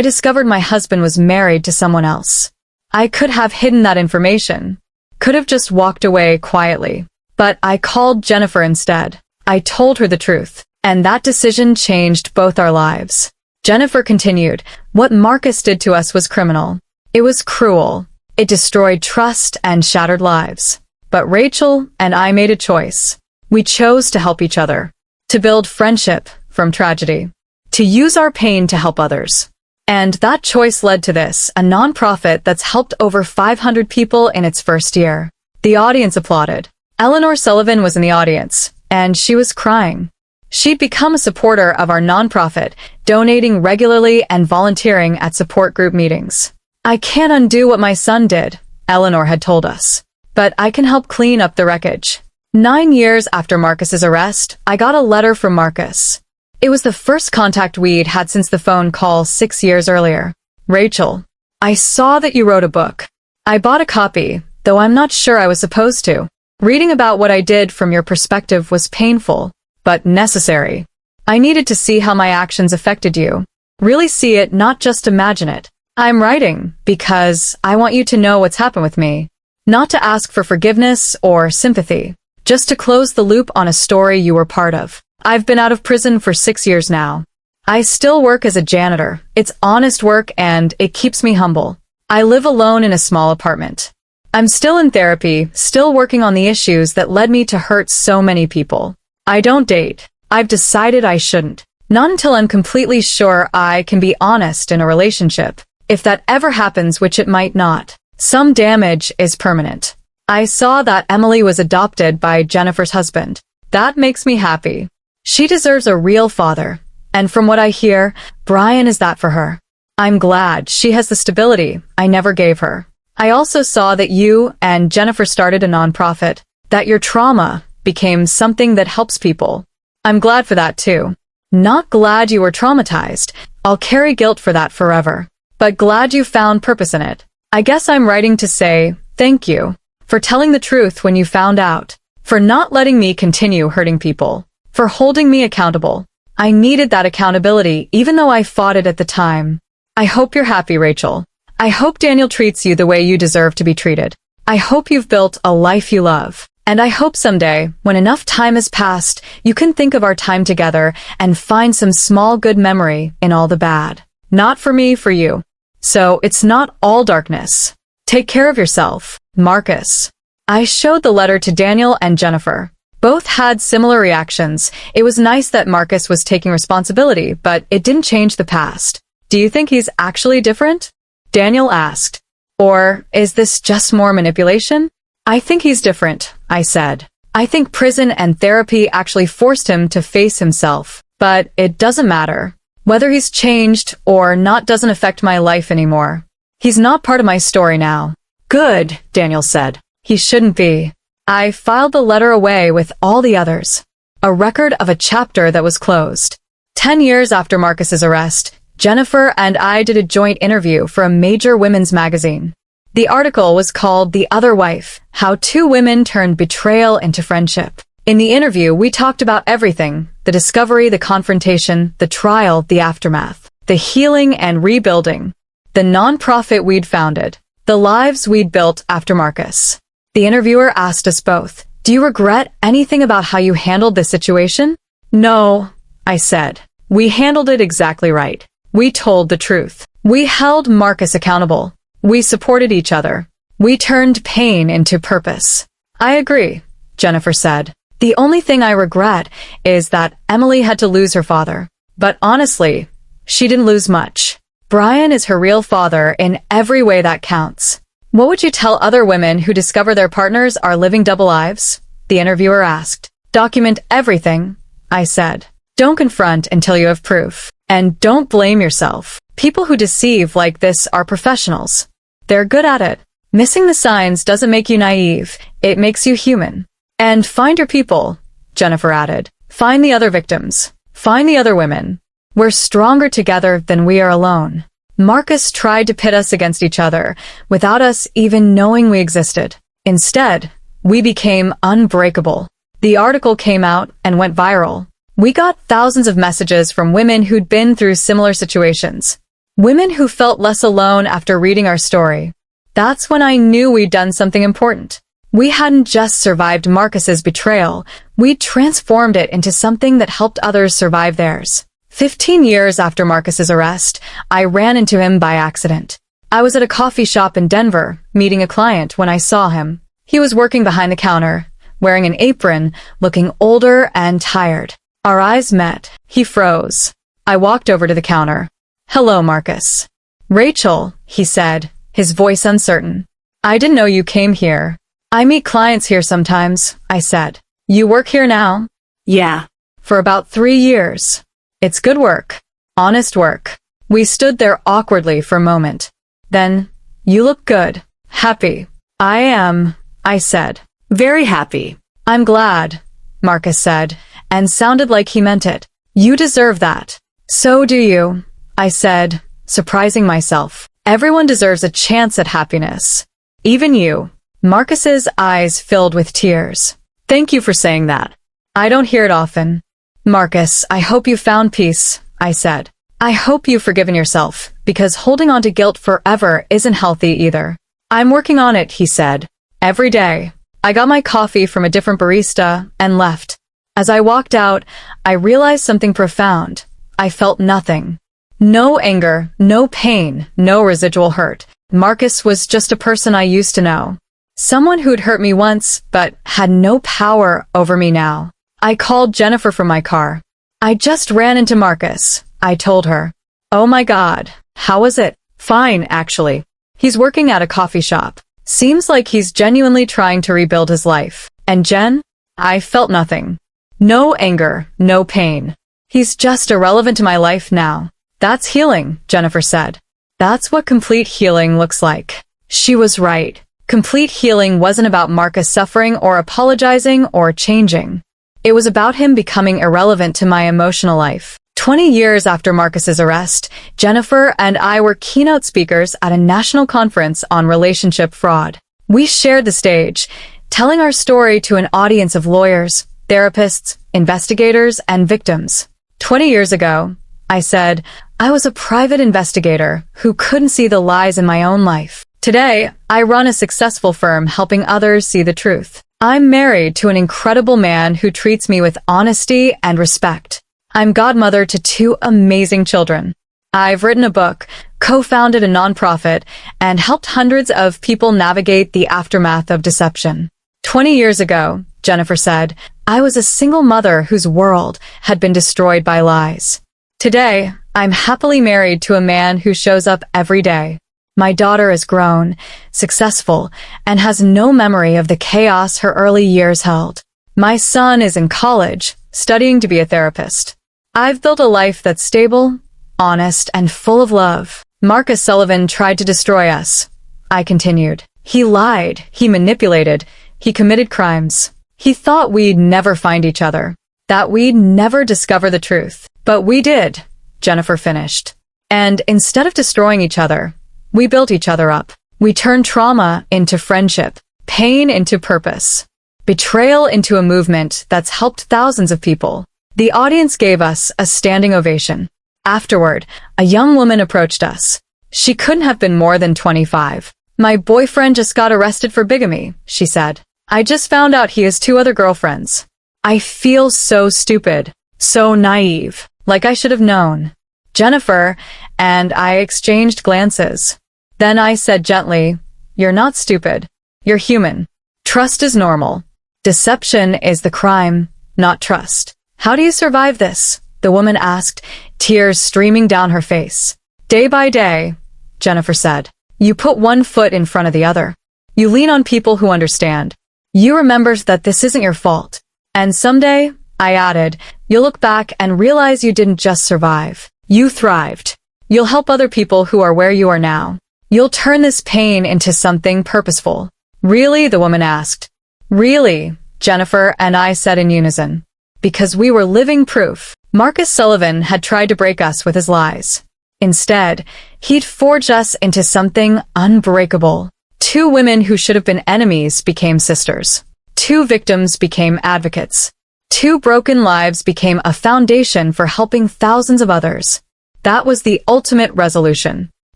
discovered my husband was married to someone else. I could have hidden that information, could have just walked away quietly, but I called Jennifer instead. I told her the truth, and that decision changed both our lives. Jennifer continued, "What Marcus did to us was criminal. It was cruel. It destroyed trust and shattered lives. But Rachel and I made a choice. We chose to help each other, to build friendship from tragedy, to use our pain to help others. And that choice led to this, a nonprofit that's helped over 500 people in its first year." The audience applauded. Eleanor Sullivan was in the audience, and she was crying. She'd become a supporter of our nonprofit, donating regularly and volunteering at support group meetings. "I can't undo what my son did," Eleanor had told us, "but I can help clean up the wreckage." 9 years after Marcus's arrest, I got a letter from Marcus. It was the first contact we'd had since the phone call 6 years earlier. "Rachel, I saw that you wrote a book. I bought a copy, though I'm not sure I was supposed to. Reading about what I did from your perspective was painful, but necessary. I needed to see how my actions affected you. Really see it, not just imagine it. I'm writing because I want you to know what's happened with me. Not to ask for forgiveness or sympathy, just to close the loop on a story you were part of. I've been out of prison for 6 years now. I still work as a janitor. It's honest work and it keeps me humble. I live alone in a small apartment. I'm still in therapy, still working on the issues that led me to hurt so many people. I don't date. I've decided I shouldn't. Not until I'm completely sure I can be honest in a relationship. If that ever happens, which it might not, some damage is permanent. I saw that Emily was adopted by Jennifer's husband. That makes me happy. She deserves a real father. And from what I hear, Brian is that for her. I'm glad she has the stability I never gave her. I also saw that you and Jennifer started a nonprofit, that your trauma became something that helps people. I'm glad for that too. Not glad you were traumatized. I'll carry guilt for that forever. But glad you found purpose in it. I guess I'm writing to say thank you for telling the truth when you found out, for not letting me continue hurting people, for holding me accountable. I needed that accountability even though I fought it at the time. I hope you're happy, Rachel. I hope Daniel treats you the way you deserve to be treated. I hope you've built a life you love. And I hope someday, when enough time has passed, you can think of our time together and find some small good memory in all the bad. Not for me, for you. So it's not all darkness. Take care of yourself, Marcus. I showed the letter to Daniel and Jennifer. Both had similar reactions. It was nice that Marcus was taking responsibility, but it didn't change the past. Do you think he's actually different? Daniel asked. Or is this just more manipulation? I think he's different, I said. I think prison and therapy actually forced him to face himself. But it doesn't matter. Whether he's changed or not doesn't affect my life anymore. He's not part of my story now. Good, Daniel said. He shouldn't be. I filed the letter away with all the others. A record of a chapter that was closed. 10 years after Marcus's arrest, Jennifer and I did a joint interview for a major women's magazine. The article was called The Other Wife, How Two Women Turned Betrayal into Friendship. In the interview, we talked about everything: the discovery, the confrontation, the trial, the aftermath, the healing and rebuilding, the nonprofit we'd founded, the lives we'd built after Marcus. The interviewer asked us both, "Do you regret anything about how you handled this situation?" "No," I said. "We handled it exactly right. We told the truth. We held Marcus accountable. We supported each other. We turned pain into purpose." "I agree," Jennifer said. "The only thing I regret is that Emily had to lose her father. But honestly, she didn't lose much. Brian is her real father in every way that counts. What would you tell other women who discover their partners are living double lives? The interviewer asked. Document everything, I said. Don't confront until you have proof. And don't blame yourself. People who deceive like this are professionals. They're good at it. Missing the signs doesn't make you naive. It makes you human. And find your people, Jennifer added. Find the other victims. Find the other women. We're stronger together than we are alone. Marcus tried to pit us against each other, without us even knowing we existed. Instead, we became unbreakable. The article came out and went viral. We got thousands of messages from women who'd been through similar situations. Women who felt less alone after reading our story. That's when I knew we'd done something important. We hadn't just survived Marcus's betrayal, we'd transformed it into something that helped others survive theirs. 15 years after Marcus's arrest, I ran into him by accident. I was at a coffee shop in Denver, meeting a client when I saw him. He was working behind the counter, wearing an apron, looking older and tired. Our eyes met. He froze. I walked over to the counter. Hello, Marcus. Rachel, he said, his voice uncertain. I didn't know you came here. I meet clients here sometimes, I said. You work here now? Yeah. For about 3 years. It's good work. Honest work. We stood there awkwardly for a moment. Then, you look good. Happy. I am, I said. Very happy. I'm glad, Marcus said, and sounded like he meant it. You deserve that. So do you, I said, surprising myself. Everyone deserves a chance at happiness. Even you. Marcus's eyes filled with tears. Thank you for saying that. I don't hear it often. Marcus, I hope you found peace, I said. I hope you've forgiven yourself, because holding on to guilt forever isn't healthy either. I'm working on it, he said. Every day. I got my coffee from a different barista and left. As I walked out, I realized something profound. I felt nothing. No anger, no pain, no residual hurt. Marcus was just a person I used to know. Someone who'd hurt me once, but had no power over me now. I called Jennifer from my car. I just ran into Marcus, I told her. Oh my God, how was it? Fine, actually. He's working at a coffee shop. Seems like he's genuinely trying to rebuild his life. And Jen? I felt nothing. No anger, no pain. He's just irrelevant to my life now. That's healing, Jennifer said. That's what complete healing looks like. She was right. Complete healing wasn't about Marcus suffering or apologizing or changing. It was about him becoming irrelevant to my emotional life. 20 years after Marcus's arrest, Jennifer and I were keynote speakers at a national conference on relationship fraud. We shared the stage, telling our story to an audience of lawyers, therapists, investigators, and victims. 20 years ago, I said, I was a private investigator who couldn't see the lies in my own life. Today, I run a successful firm helping others see the truth. I'm married to an incredible man who treats me with honesty and respect. I'm godmother to 2 amazing children. I've written a book, co-founded a nonprofit, and helped hundreds of people navigate the aftermath of deception. 20 years ago, Jennifer said, I was a single mother whose world had been destroyed by lies. Today, I'm happily married to a man who shows up every day. My daughter is grown, successful, and has no memory of the chaos her early years held. My son is in college, studying to be a therapist. I've built a life that's stable, honest, and full of love. Marcus Sullivan tried to destroy us, I continued. He lied, he manipulated, he committed crimes. He thought we'd never find each other, that we'd never discover the truth. But we did, Jennifer finished. And instead of destroying each other, we built each other up. We turned trauma into friendship, pain into purpose, betrayal into a movement that's helped thousands of people. The audience gave us a standing ovation. Afterward, a young woman approached us. She couldn't have been more than 25. My boyfriend just got arrested for bigamy, she said. I just found out he has 2 other girlfriends. I feel so stupid, so naive, like I should have known. Jennifer and I exchanged glances. Then I said gently, You're not stupid. You're human. Trust is normal. Deception is the crime, not trust. How do you survive this? The woman asked, tears streaming down her face. Day by day, Jennifer said, you put one foot in front of the other. You lean on people who understand. You remember that this isn't your fault. And someday, I added, you'll look back and realize you didn't just survive. You thrived. You'll help other people who are where you are now. You'll turn this pain into something purposeful. Really? The woman asked. Really, Jennifer and I said in unison. Because we were living proof. Marcus Sullivan had tried to break us with his lies. Instead, he'd forged us into something unbreakable. 2 women who should have been enemies became sisters. 2 victims became advocates. 2 broken lives became a foundation for helping thousands of others. That was the ultimate resolution.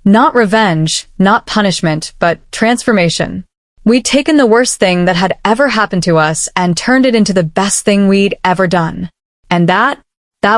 Not revenge, not punishment, but transformation. We'd taken the worst thing that had ever happened to us and turned it into the best thing we'd ever done. And that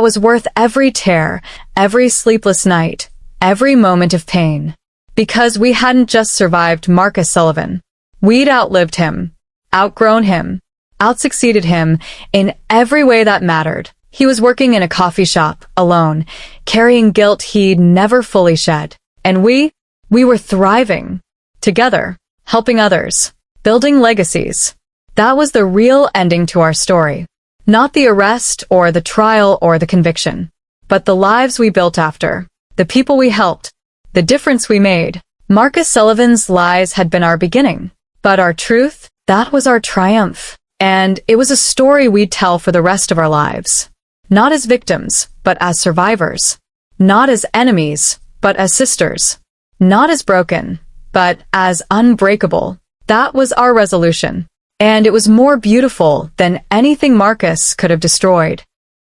was worth every tear, every sleepless night, every moment of pain. Because we hadn't just survived Marcus Sullivan. We'd outlived him, outgrown him, outsucceeded him in every way that mattered. He was working in a coffee shop, alone, carrying guilt he'd never fully shed. And we were thriving, together, helping others, building legacies. That was the real ending to our story. Not the arrest or the trial or the conviction, but the lives we built after, the people we helped, the difference we made. Marcus Sullivan's lies had been our beginning, but our truth, that was our triumph. And it was a story we'd tell for the rest of our lives. Not as victims, but as survivors. Not as enemies, but as sisters. Not as broken, but as unbreakable. That was our resolution. And it was more beautiful than anything Marcus could have destroyed.